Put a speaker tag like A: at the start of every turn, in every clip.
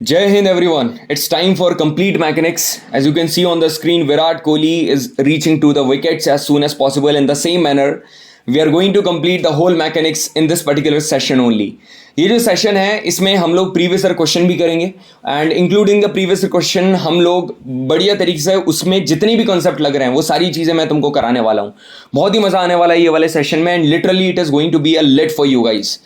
A: Jai Hind everyone. It's time for complete mechanics. As you can see on the screen, Virat Kohli is reaching to the wickets as soon as possible in the same manner. We are going to complete the whole mechanics in this particular session only. ये जो session है इसमें हम लोग previous year question भी करेंगे and including the previous year question हम लोग बढ़िया तरीके से उसमें जितनी भी कॉन्सेप्ट लग रहे हैं वो सारी चीज़ें मैं तुमको कराने वाला हूँ. बहुत ही मज़ा आने वाला है ये वाले सेशन में and literally it is going to be a lit for you guys.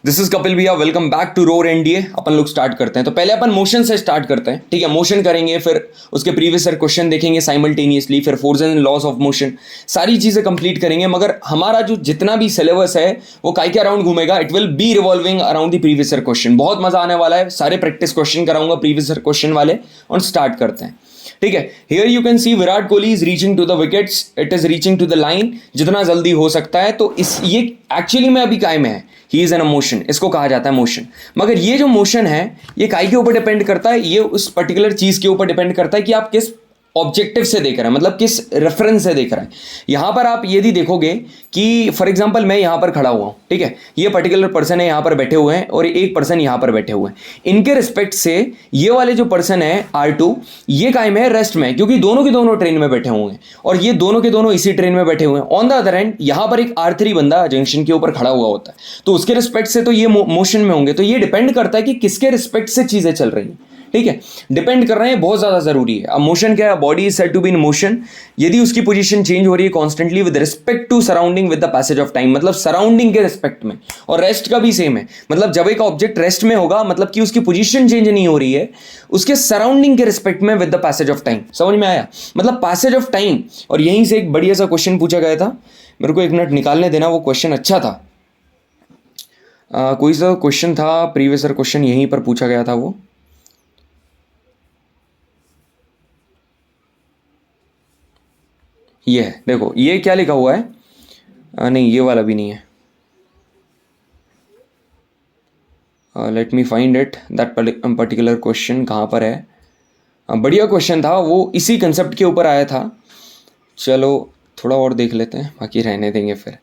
A: This is Kapil भैया, welcome back to roar NDA. अपन लोग स्टार्ट करते हैं. तो पहले अपन मोशन से स्टार्ट करते हैं, ठीक है. मोशन करेंगे, फिर उसके प्रीवियस ईयर क्वेश्चन देखेंगे साइमल्टेनियसली, फिर force and loss of motion, सारी चीज़ें कंप्लीट करेंगे. मगर हमारा जो जितना भी सिलेबस है वो काय के अराउंड घूमेगा, it will be revolving around the previous year question. बहुत मजा आने वाला है. सारे प्रैक्टिस क्वेश्चन कराऊंगा प्रीवियस ईयर क्वेश्चन वाले और स्टार्ट करते हैं, ठीक है. Here you can see Virat Kohli is reaching to the wickets, it is reaching to the line जितना जल्दी हो सकता है. तो इस ये एक्चुअली में अभी काय में है, he is an a motion, इसको कहा जाता है मोशन. मगर ये जो मोशन है ये काय के ऊपर डिपेंड करता है, ये उस पर्टिकुलर चीज के ऊपर डिपेंड करता है कि आप किस ऑब्जेक्टिव से देख रहे हैं, मतलब किस रेफरेंस से देख रहे हैं. यहां पर आप यदि देखोगे कि फॉर एग्जांपल मैं यहां पर खड़ा हुआ हूं, ठीक है. ये पर्टिकुलर पर्सन है यहां पर बैठे हुए हैं और एक पर्सन यहां पर बैठे हुए हैं. इनके रिस्पेक्ट से ये वाले जो पर्सन है R2, ये काय में है, रेस्ट में, क्योंकि दोनों के दोनों ट्रेन में बैठे हुए हैं और ये दोनों के दोनों इसी ट्रेन में बैठे हुए हैं. ऑन द अदर एंड यहां पर एक R3 बंदा जंक्शन के ऊपर खड़ा हुआ होता है, तो उसके रिस्पेक्ट से तो ये मोशन में होंगे. तो ये डिपेंड करता है कि किसके रिस्पेक्ट से चीजें चल रही हैं, ठीक है. डिपेंड कर रहे हैं, बहुत ज्यादा जरूरी है. अब मोशन क्या है, body is said to be in motion यदि उसकी पोजीशन चेंज हो रही है constantly with respect to surrounding with the passage of time, मतलब सराउंडिंग के रिस्पेक्ट में. और रेस्ट का भी सेम है, मतलब जब एक ऑब्जेक्ट रेस्ट में होगा मतलब कि उसकी पोजीशन चेंज नहीं हो रही है, उसके सराउंडिंग के रिस्पेक्ट में with the passage of time. समझ में आया, मतलब पैसेज ऑफ टाइम. और यहीं से एक बढ़िया सा क्वेश्चन पूछा गया था, मेरे को एक मिनट निकालने देना, वो क्वेश्चन अच्छा था. कोई सा क्वेश्चन था प्रीवियस ईयर क्वेश्चन, यहीं पर पूछा गया था वो. ये है, देखो ये क्या लिखा हुआ है. नहीं ये वाला भी नहीं है. Let me find it, that particular question कहाँ पर है. बढ़िया क्वेश्चन था वो, इसी कंसेप्ट के ऊपर आया था. चलो थोड़ा और देख लेते हैं, बाकी रहने देंगे फिर.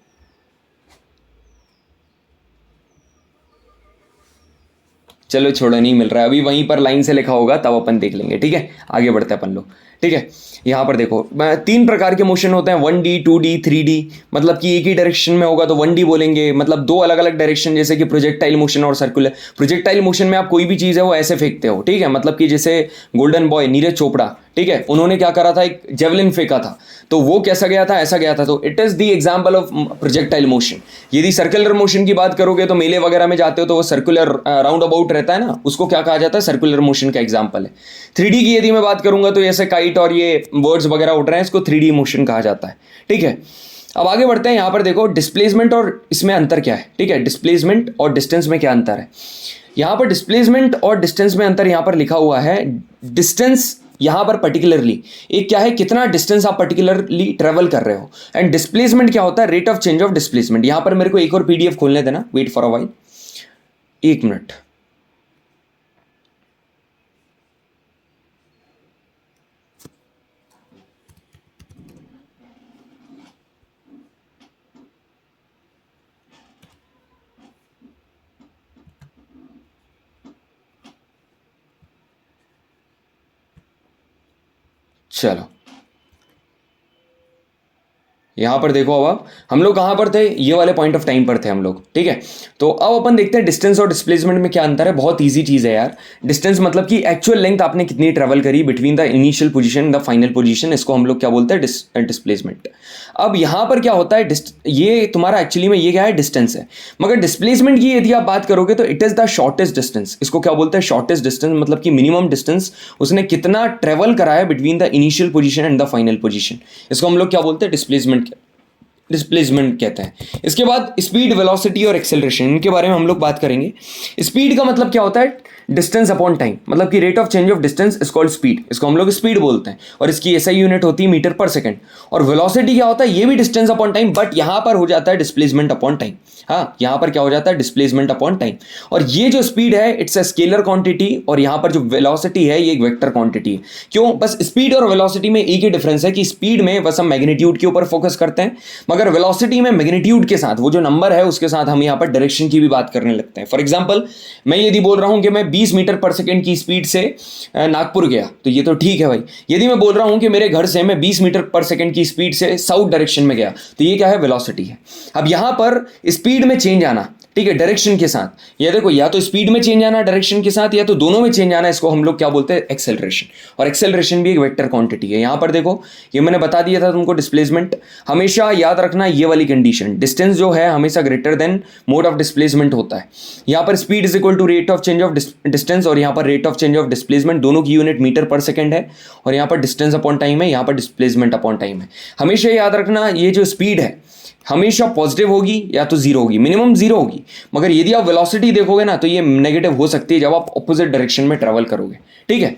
A: चलो छोड़ो, नहीं मिल रहा है अभी, वहीं पर लाइन से लिखा होगा तब अपन देख लेंगे, ठीक है. आगे बढ़ते हैं अपन लोग, ठीक है. यहाँ पर देखो 3 प्रकार के मोशन होते हैं, 1D 2D 3D. मतलब कि एक ही डायरेक्शन में होगा तो 1D बोलेंगे, मतलब 2 अलग अलग डायरेक्शन, जैसे कि प्रोजेक्टाइल मोशन और सर्कुलर. प्रोजेक्टाइल मोशन में आप कोई भी चीज़ है वो ऐसे फेंकते हो, ठीक है. मतलब कि जैसे गोल्डन बॉय नीरज चोपड़ा, ठीक है, उन्होंने क्या करा था, एक जेवलिन फेंका था, तो वो कैसा गया था, ऐसा गया था. तो it is the example of projectile motion. यदि सर्कुलर मोशन की बात करोगे तो मेले वगैरह में जाते हो तो वो सर्कुलर राउंड अबाउट रहता है ना, उसको क्या कहा जाता है, सर्कुलर मोशन का एग्जाम्पल है. 3D की यदि मैं बात करूंगा तो जैसे काइट और ये वर्ड्स वगैरह उड़ रहे हैं, इसको 3D मोशन कहा जाता है, ठीक है. अब आगे बढ़ते हैं. यहां पर देखो डिस्प्लेसमेंट और इसमें अंतर क्या है, ठीक है. डिस्प्लेसमेंट और डिस्टेंस में क्या अंतर है. यहां पर डिस्प्लेसमेंट और डिस्टेंस में अंतर यहां पर लिखा हुआ है. डिस्टेंस यहां पर पर्टिकुलरली एक क्या है, कितना डिस्टेंस आप पर्टिकुलरली ट्रेवल कर रहे हो, एंड डिस्प्लेसमेंट क्या होता है, rate of change of displacement. यहां पर मेरे को एक और PDF खोलने देना, wait for a while, 1 minute. चलो यहां पर देखो, अब आप हम लोग कहां पर थे, ये वाले पॉइंट ऑफ टाइम पर थे हम लोग, ठीक है. तो अब अपन देखते हैं डिस्टेंस और डिस्प्लेसमेंट में क्या अंतर है. बहुत इजी चीज है यार. डिस्टेंस मतलब कि एक्चुअल लेंथ आपने कितनी ट्रेवल करी between the initial position the final position, इसको हम लोग क्या बोलते हैं, डिस्प्लेसमेंट. अब यहां पर क्या होता है, ये तुम्हारा एक्चुअली में ये क्या है, डिस्टेंस है. मगर डिस्प्लेसमेंट की यदि आप बात करोगे तो it is the shortest distance. इसको क्या बोलते हैं, शॉर्टेस्ट डिस्टेंस, मतलब कि मिनिमम डिस्टेंस उसने कितना ट्रेवल करा है between the initial position and the final position, इसको हम लोग क्या बोलते हैं, डिस्प्लेसमेंट कहते हैं. इसके बाद स्पीड, वेलोसिटी और एक्सेलरेशन, इनके बारे में हम लोग बात करेंगे. स्पीड का मतलब क्या होता है, डिस्टेंस अपॉन टाइम, मतलब कि rate of change of distance is called speed, इसको हम लोग स्पीड बोलते हैं और इसकी SI यूनिट होती है मीटर पर सेकंड. और वेलोसिटी क्या होता है, ये भी डिस्टेंस अपॉन टाइम, बट यहां पर हो जाता है डिस्प्लेसमेंट अपॉन टाइम. हाँ, यहां पर क्या हो जाता है, डिस्प्लेसमेंट अपॉन टाइम. और ये जो स्पीड है इट्स अ स्केलर क्वांटिटी, और यहां पर जो वेलोसिटी है ये एक वेक्टर क्वांटिटी है. क्यों, बस स्पीड और वेलोसिटी में एक ही डिफरेंस है कि स्पीड में बस हम मैग्नीट्यूड के ऊपर फोकस करते हैं, मगर वेलोसिटी में मैग्नीट्यूड के साथ वो जो नंबर है उसके साथ हम यहां पर डायरेक्शन की भी बात करने लगते हैं. फॉर एग्जांपल मैं यदि बोल रहा हूं कि मैं 20 मीटर पर सेकेंड की स्पीड से नागपुर गया तो ये तो ठीक है भाई। यदि मैं बोल रहा हूं कि मेरे घर से मैं 20 मीटर पर सेकेंड की स्पीड से साउथ डायरेक्शन में गया तो ये क्या है, वेलोसिटी है। अब यहां पर स्पीड में चेंज आना, ठीक है, डायरेक्शन के साथ, ये देखो या तो स्पीड में चेंज आना डायरेक्शन के साथ या तो दोनों में चेंज आना, इसको हम लोग क्या बोलते हैं, एक्सेलरेशन। और एक्सेलरेशन भी एक वेक्टर क्वांटिटी है। यहां पर देखो ये मैंने बता दिया था तुमको, डिस्प्लेसमेंट हमेशा याद रखना ये वाली कंडीशन, डिस्टेंस जो है हमेशा greater than mod of displacement होता है। यहां पर speed is equal to rate of change of distance, और यहां पर rate of change of displacement दोनों की यूनिट मीटर पर सेकंड है, और यहां पर डिस्टेंस अपॉन टाइम है, यहां पर डिस्प्लेसमेंट अपॉन टाइम है। हमेशा याद रखना ये जो स्पीड है हमेशा पॉजिटिव होगी या तो जीरो होगी, मिनिमम जीरो होगी। मगर यदि आप वेलोसिटी देखोगे ना तो ये नेगेटिव हो सकती है जब आप ऑपोजिट डायरेक्शन में ट्रेवल करोगे, ठीक है।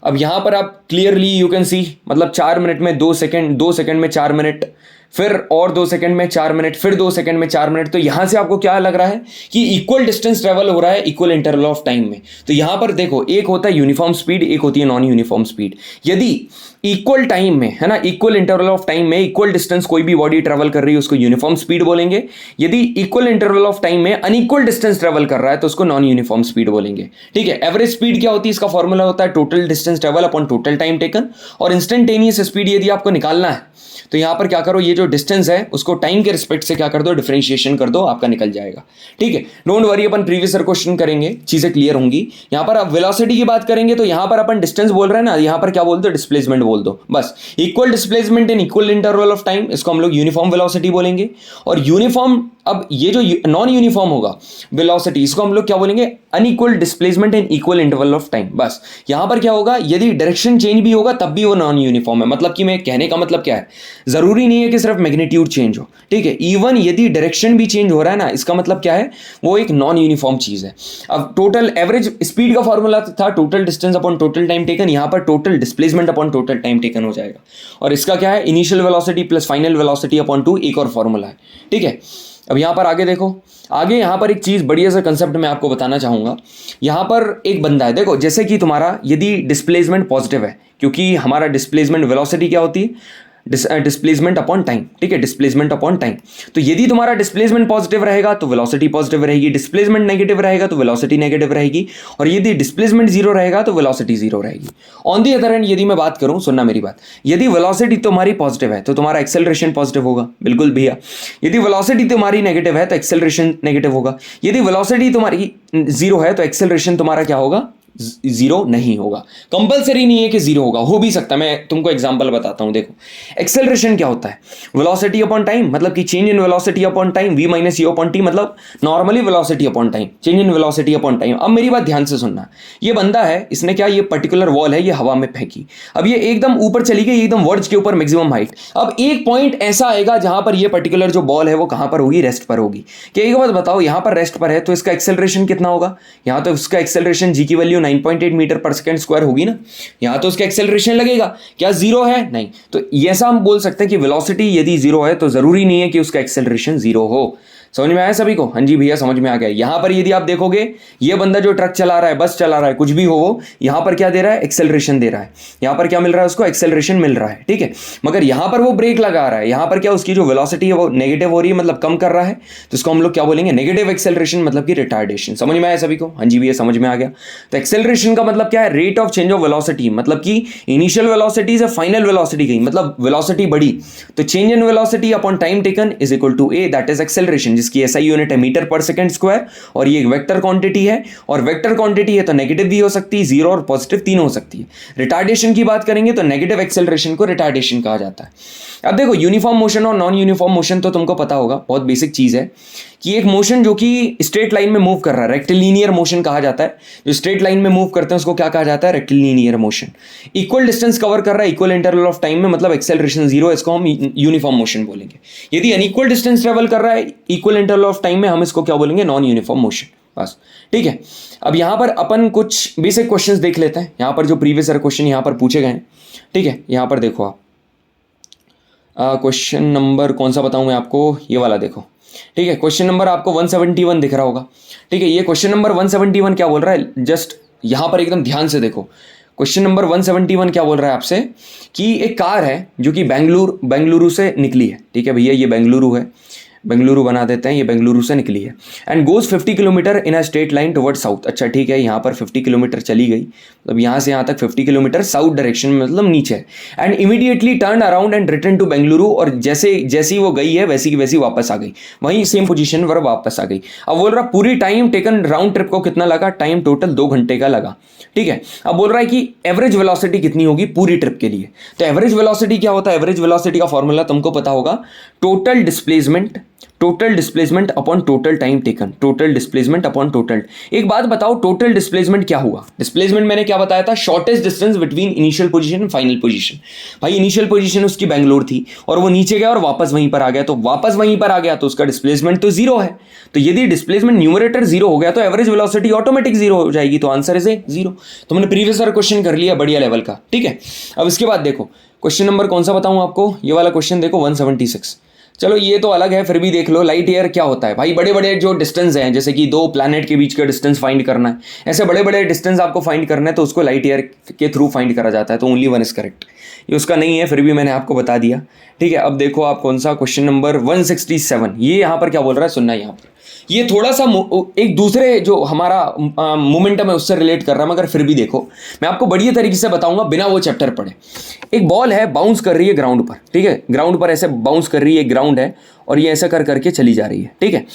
A: अब यहां पर आप क्लियरली यू कैन सी, मतलब 4 मिनट में 2 सेकंड, 2 सेकंड में 4 मिनट, फिर और 2 सेकंड में 4 मिनट, फिर 2 सेकंड में 4 मिनट। तो यहां से आपको क्या लग रहा है कि इक्वल डिस्टेंस ट्रेवल हो रहा है इक्वल इंटरवल ऑफ टाइम में। तो यहां पर देखो एक होता है यूनिफॉर्म स्पीड, एक होती है नॉन यूनिफॉर्म स्पीड। यदि इक्वल टाइम में, है ना, इक्वल इंटरवल ऑफ टाइम में इक्वल डिस्टेंस कोई भी बॉडी ट्रेवल कर रही है उसको यूनिफॉर्म स्पीड बोलेंगे। यदि इक्वल इंटरवल ऑफ टाइम में अनइक्वल डिस्टेंस ट्रेवल कर रहा है तो उसको नॉन यूनिफॉर्म स्पीड बोलेंगे, ठीक है। एवरेज स्पीड क्या होती है, इसका फॉर्मूला होता है total distance travel upon total time taken. और इंस्टेंटेनियस स्पीड यदि आपको निकालना है तो यहां पर क्या करो, ये जो डिस्टेंस है उसको टाइम के रिस्पेक्ट से क्या कर दो, डिफरेंशिएशन कर दो, आपका निकल जाएगा, ठीक है। Don't worry, upon previous year question करेंगे, चीजें क्लियर होंगी। यहां पर आप वेलोसिटी की बात करेंगे तो यहां पर अपन डिस्टेंस बोल रहे हैं ना, यहां पर क्या बोल दो, डिस्प्लेसमेंट बोल दो, बस। Equal displacement in equal interval of time, इसको हम लोग यूनिफॉर्म वेलोसिटी बोलेंगे। और यूनिफॉर्म, अब ये जो नॉन यूनिफॉर्म होगा वेलोसिटी, इसको हम लोग क्या बोलेंगे, unequal displacement in equal interval of time, बस। यहां पर क्या होगा, यदि डायरेक्शन चेंज भी होगा तब भी वो नॉन यूनिफॉर्म है। मतलब कि मैं कहने का मतलब क्या है, जरूरी नहीं है कि सिर्फ मैग्नीट्यूड चेंज हो, ठीक है। इवन यदि डायरेक्शन भी चेंज हो रहा है ना, इसका मतलब क्या है, वो एक नॉन यूनिफॉर्म चीज है। अब टोटल एवरेज स्पीड का फॉर्मूला था total distance upon total time taken, यहां पर total displacement upon total time taken हो जाएगा। और इसका क्या है, initial velocity plus final velocity upon 2, एक और फॉर्मूला है, ठीक है। अब यहां पर आगे देखो, आगे यहां पर एक चीज बढ़िया सा कंसेप्ट मैं आपको बताना चाहूंगा। यहां पर एक बंदा है, देखो जैसे कि तुम्हारा यदि डिस्प्लेसमेंट पॉजिटिव है, क्योंकि हमारा डिस्प्लेसमेंट वेलोसिटी क्या होती है, डिस्प्लेसमेंट अपॉन टाइम, ठीक है, डिस्प्लेसमेंट अपॉन टाइम। तो यदि तुम्हारा डिस्प्लेसमेंट पॉजिटिव रहेगा तो वेलोसिटी पॉजिटिव रहेगी, डिस्प्लेसमेंट नेगेटिव रहेगा तो वेलोसिटी नेगेटिव रहेगी, और यदि डिस्प्लेसमेंट जीरो रहेगा तो वेलोसिटी जीरो रहेगी। ऑन दी अदर हैंड यदि मैं बात करूं, सुनना मेरी बात, यदि वेलोसिटी तुम्हारी पॉजिटिव है तो तुम्हारा एक्सेलरेशन पॉजिटिव होगा, बिल्कुल भैया। यदि वेलोसिटी तुम्हारी नेगेटिव है तो एक्सेलरेशन नेगेटिव होगा। यदि वेलोसिटी तुम्हारी जीरो है तो एक्सेलरेशन तुम्हारा क्या होगा, जीरो नहीं होगा। कंपलसरी नहीं है कि जीरो होगा, हो भी सकता है। मैं तुमको एग्जांपल बताता हूं, देखो एक्सेलरेशन क्या होता है, वेलोसिटी अपॉन टाइम, मतलब कि change in velocity upon time, v minus you upon t, मतलब normally velocity upon time, change in velocity upon time. अब मेरी बात ध्यान से सुनना, ये बंदा है, इसने क्या, ये पर्टिकुलर वॉल है, ये हवा में फेंकी, अब ये एकदम ऊपर चली गई, एकदम वर्ड्स के ऊपर मैक्सिमम हाइट। अब एक पॉइंट ऐसा आएगा जहां पर ये पर्टिकुलर जो बॉल है वो कहां पर होगी, रेस्ट पर होगी। क्या एक बात बताओ, यहां पर रेस्ट पर है तो इसका एक्सेलरेशन कितना होगा, यहां तो इसका एक्सेलरेशन जी की वैल्यू 9.8 मीटर पर सेकंड स्क्वायर होगी ना, यहां तो उसका एक्सेलरेशन लगेगा, क्या जीरो है, नहीं। तो ऐसा हम बोल सकते हैं कि वेलोसिटी यदि जीरो है तो जरूरी नहीं है कि उसका एक्सेलरेशन जीरो हो। समझ में आया सभी को, हाँ जी भैया समझ में आ गया। यहां पर यदि आप देखोगे, ये बंदा जो ट्रक चला रहा है, बस चला रहा है, कुछ भी हो वो, यहां पर क्या दे रहा है, एक्सेलरेशन दे रहा है। यहां पर क्या मिल रहा है उसको, एक्सेलरेशन मिल रहा है, ठीक है। मगर यहां पर वो ब्रेक लगा रहा है, यहां पर क्या, उसकी जो वेलोसिटी है वो नेगेटिव हो रही है, मतलब कम कर रहा है, तो इसको हम लोग क्या बोलेंगे, नेगेटिव एक्सेलरेशन, मतलब कि रिटार्डेशन। समझ में आया सभी को, हाँ जी भैया समझ में आ गया। तो एक्सेलरेशन का मतलब क्या है, rate of change of velocity, मतलब कि इनिशियल वेलोसिटी से फाइनल वेलोसिटी गई, मतलब वेलोसिटी बढ़ी, तो change in velocity upon time taken is equal to a, that is acceleration, जिसकी एसआई यूनिट है मीटर पर सेकंड स्क्वायर। और ये एक वेक्टर क्वांटिटी है, और वेक्टर क्वांटिटी है तो नेगेटिव भी हो सकती है, जीरो और पॉजिटिव तीनों हो सकती है। रिटार्डेशन की बात करेंगे तो नेगेटिव एक्सेलरेशन को रिटार्डेशन कहा जाता है। अब देखो यूनिफॉर्म मोशन और नॉन यूनिफॉर्म मोशन तो तुमको पता होगा, बहुत बेसिक चीज है कि एक मोशन जो कि स्ट्रेट लाइन में मूव कर रहा है, रेक्टिलिनियर मोशन कहा जाता है। जो स्ट्रेट लाइन में मूव करते हैं उसको क्या कहा जाता है, rectilinear motion. Equal distance cover कर रहा है इक्वल इंटरवल ऑफ टाइम में, मतलब एक्सेलरेशन जीरो है, इसको हम यूनिफॉर्म मोशन बोलेंगे। यदि अनइक्वल डिस्टेंस ट्रेवल कर रहा है इक्वल इंटरवल ऑफ टाइम में, हम इसको क्या बोलेंगे, नॉन यूनिफॉर्म मोशन, बस, ठीक है। अब यहां पर अपन कुछ बेसिक क्वेश्चंस देख लेते हैं। यहां पर जो प्रीवियस ईयर क्वेश्चन यहां पर पूछे गए हैं, ठीक है। यहां पर देखो आप, क्वेश्चन नंबर कौन सा बताऊं मैं आपको, ये वाला देखो, ठीक है। क्वेश्चन नंबर आपको 171 दिख रहा होगा, ठीक है। ये क्वेश्चन नंबर 171 क्या बोल रहा है, जस्ट यहां पर एकदम ध्यान से देखो। क्वेश्चन नंबर 171 क्या बोल रहा है आपसे कि एक कार है जो कि बेंगलुरु से निकली है, ठीक है भैया, ये बेंगलुरु है, बेंगलुरु बना देते हैं, ये बेंगलुरु से निकली है and goes 50 kilometre in a straight line toward south. अच्छा ठीक है, यहाँ पर 50 किलोमीटर चली गई, मतलब यहाँ से यहाँ तक 50 किलोमीटर साउथ डायरेक्शन में, मतलब नीचे है। And immediately turn around and return to Bengaluru, और जैसे जैसी वो गई है वैसी की वैसी वापस आ गई, वहीं सेम पोजीशन पर वापस आ गई। अब बोल रहा पूरी टाइम टेकन राउंड ट्रिप को कितना लगा, टाइम टोटल 2 घंटे का लगा, ठीक है। अब बोल रहा है कि एवरेज वेलोसिटी कितनी होगी पूरी ट्रिप के लिए। तो एवरेज वेलोसिटी क्या होता है, एवरेज वेलोसिटी का फॉर्मूला तुमको पता होगा, total displacement upon total time taken, total displacement upon total. एक बात बताओ, टोटल डिस्प्लेसमेंट क्या हुआ? डिस्प्लेसमेंट मैंने क्या बताया था, shortest distance between initial position and final position. भाई इनिशियल पोजीशन उसकी बेंगलोर थी और वो नीचे गया और वापस वहीं पर आ गया, तो वापस वहीं पर आ गया तो उसका डिस्प्लेसमेंट तो जीरो है। तो यदि डिस्प्लेसमेंट न्यूमरेटर जीरो हो गया तो एवरेज वेलोसिटी ऑटोमेटिक जीरो हो जाएगी, तो आंसर इज ए जीरो। तो मैंने प्रीवियस क्वेश्चन कर लिया बढ़िया लेवल का, ठीक है। अब इसके बाद देखो क्वेश्चन नंबर कौन सा बताऊं आपको, ये वाला क्वेश्चन देखो 176। चलो ये तो अलग है, फिर भी देख लो लाइट ईयर क्या होता है। भाई बड़े बड़े जो डिस्टेंस हैं, जैसे कि 2 प्लैनेट के बीच का डिस्टेंस फाइंड करना है, ऐसे बड़े बड़े डिस्टेंस आपको फाइंड करना है तो उसको लाइट ईयर के थ्रू फाइंड करा जाता है, तो ओनली वन इज करेक्ट। ये उसका नहीं है, फिर भी मैंने आपको बता दिया, ठीक है। अब देखो आप कौन सा क्वेश्चन नंबर 167, ये यहाँ पर क्या बोल रहा है सुनना। यहाँ पर ये थोड़ा सा एक दूसरे जो हमारा मोमेंटम है उससे रिलेट कर रहा है, मगर फिर भी देखो मैं आपको बढ़िया तरीके से बताऊंगा बिना वो चैप्टर पढ़े। एक बॉल है, बाउंस कर रही है ग्राउंड पर, ठीक है, ग्राउंड पर ऐसे बाउंस कर रही है, ग्राउंड है और ये ऐसा कर करके चली जा रही है, ठीक है।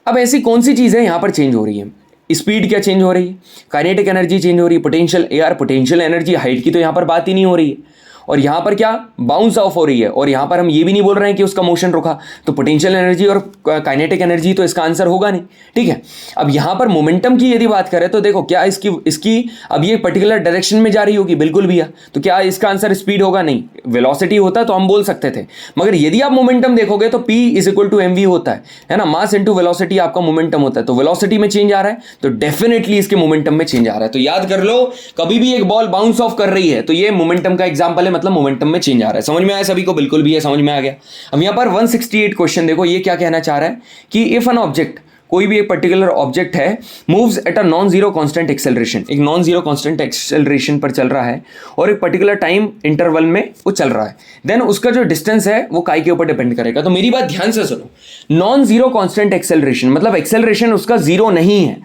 A: अब ऐसी कौन सी चीज़ है यहाँ पर चेंज हो रही है, स्पीड क्या चेंज हो रही है, काइनेटिक एनर्जी चेंज हो रही है, पोटेंशियल यार पोटेंशियल एनर्जी, हाइट की तो यहाँ पर बात ही नहीं हो रही है, और यहाँ पर क्या बाउंस ऑफ हो रही है, और यहाँ पर हम ये भी नहीं बोल रहे हैं कि उसका मोशन रुका, तो पोटेंशियल एनर्जी और काइनेटिक एनर्जी तो इसका आंसर होगा नहीं, ठीक है। अब यहाँ पर मोमेंटम की यदि बात करें तो देखो क्या इसकी अब ये पर्टिकुलर डायरेक्शन में जा रही होगी, बिल्कुल भी है, तो क्या इसका आंसर स्पीड होगा? नहीं। वेलोसिटी होता तो हम बोल सकते थे, मगर यदि आप मोमेंटम देखोगे तो P = mv होता है ना, मास इंटू वेलोसिटी आपका मोमेंटम होता है, तो वेलोसिटी में चेंज आ रहा है तो डेफिनेटली इसके मोमेंटम में चेंज आ रहा है। तो याद कर लो, कभी भी एक बॉल बाउंस ऑफ कर रही है तो ये मोमेंटम का एग्जांपल है, मतलब मोमेंटम में चेंज आ रहा है। समझ में आया सभी को? बिल्कुल भी है, समझ में आ गया। अब यहां पर 168 क्वेश्चन देखो, ये क्या कहना चाह रहा है कि इफ एन ऑब्जेक्ट, कोई भी एक पर्टिकुलर ऑब्जेक्ट है, moves at a non zero constant acceleration, एक नॉन जीरो कांस्टेंट एक्सेलरेशन पर चल रहा है और एक पर्टिकुलर टाइम इंटरवल में वो चल रहा है, देन उसका जो डिस्टेंस है वो काई के ऊपर डिपेंड करेगा। तो मेरी बात ध्यान से सुनो, नॉन जीरो कांस्टेंट एक्सेलरेशन मतलब एक्सेलरेशन उसका जीरो नहीं है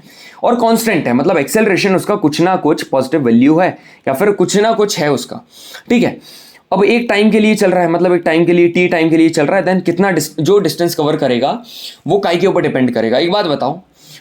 A: और कांस्टेंट है, मतलब एक्सेलरेशन उसका कुछ ना कुछ पॉजिटिव वैल्यू है या फिर कुछ ना कुछ है उसका, ठीक है। अब एक टाइम के लिए चल रहा है, मतलब एक टाइम के लिए t टाइम के लिए चल रहा है, देन कितना जो डिस्टेंस कवर करेगा वो काई के ऊपर डिपेंड करेगा। एक बात बताओ,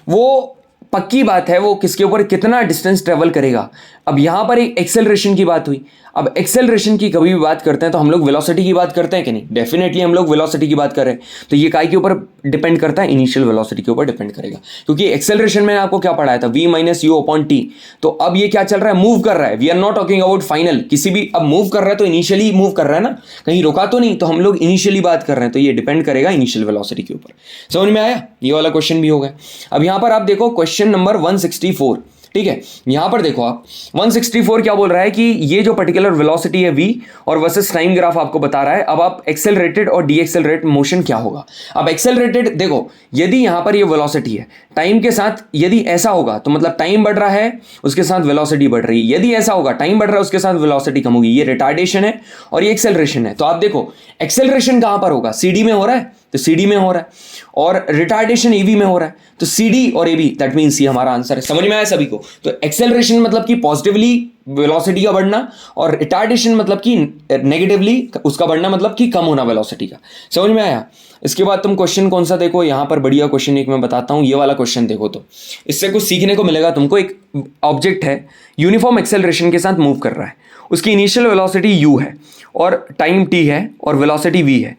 A: वो पक्की बात है, वो किसके ऊपर कितना डिस्टेंस ट्रेवल करेगा। अब यहां पर एक एक्सेलरेशन की बात हुई, अब एक्सेलरेशन की कभी भी बात करते हैं तो हम लोग वेलोसिटी की बात करते हैं कि नहीं, डेफिनेटली हम लोग वेलोसिटी की बात कर रहे हैं, तो ये काई के ऊपर डिपेंड करता है, इनिशियल वेलोसिटी के ऊपर डिपेंड करेगा, क्योंकि एक्सेलरेशन में आपको क्या पढ़ाया था, v - u/t। तो अब ये क्या चल रहा है, मूव कर रहा है, we are not talking about final, किसी भी, अब मूव कर रहा है तो इनिशियली मूव कर रहा है ना, कहीं रुका तो नहीं, तो हम लोग इनिशियली बात कर रहे हैं, तो ये डिपेंड करेगा इनिशियल वेलोसिटी के ऊपर। समझ में आया? ये वाला क्वेश्चन भी हो गया। अब यहां पर आप देखो क्वेश्चन नंबर 164, ठीक है। यहां पर देखो आप 164 क्या बोल रहा है कि ये जो पर्टिकुलर वेलोसिटी है v और वर्सेस टाइम ग्राफ आपको बता रहा है, अब आप एक्सेलरेटेड और डीएक्सेलरेट मोशन क्या होगा। अब एक्सेलरेटेड देखो, यदि यहां पर ये वेलोसिटी है, टाइम के साथ यदि ऐसा होगा तो मतलब टाइम बढ़ रहा है उसके साथ वेलोसिटी बढ़ रही है, यदि ऐसा होगा टाइम बढ़ रहा है उसके साथ वेलोसिटी कम होगी, ये रिटार्डेशन है और ये एक्सेलरेशन है। तो आप देखो एक्सेलरेशन कहां पर होगा, CD में हो रहा है तो CD में हो रहा है, और रिटार्डेशन AB में हो रहा है, तो CD और AB दैट मींस C हमारा आंसर है। समझ में आया सभी को? तो एक्सेलरेशन मतलब कि पॉजिटिवली वेलोसिटी का बढ़ना, और रिटार्डेशन मतलब कि नेगेटिवली उसका बढ़ना, मतलब कि कम होना वेलोसिटी का। समझ में आया? इसके बाद तुम क्वेश्चन कौन सा देखो, यहाँ पर बढ़िया क्वेश्चन एक मैं बताता हूँ, ये वाला क्वेश्चन देखो, तो इससे कुछ सीखने को मिलेगा तुमको। एक ऑब्जेक्ट है, यूनिफॉर्म एक्सेलरेशन के साथ मूव कर रहा है, उसकी इनिशियल वेलोसिटी u है और टाइम t है और वेलोसिटी v है।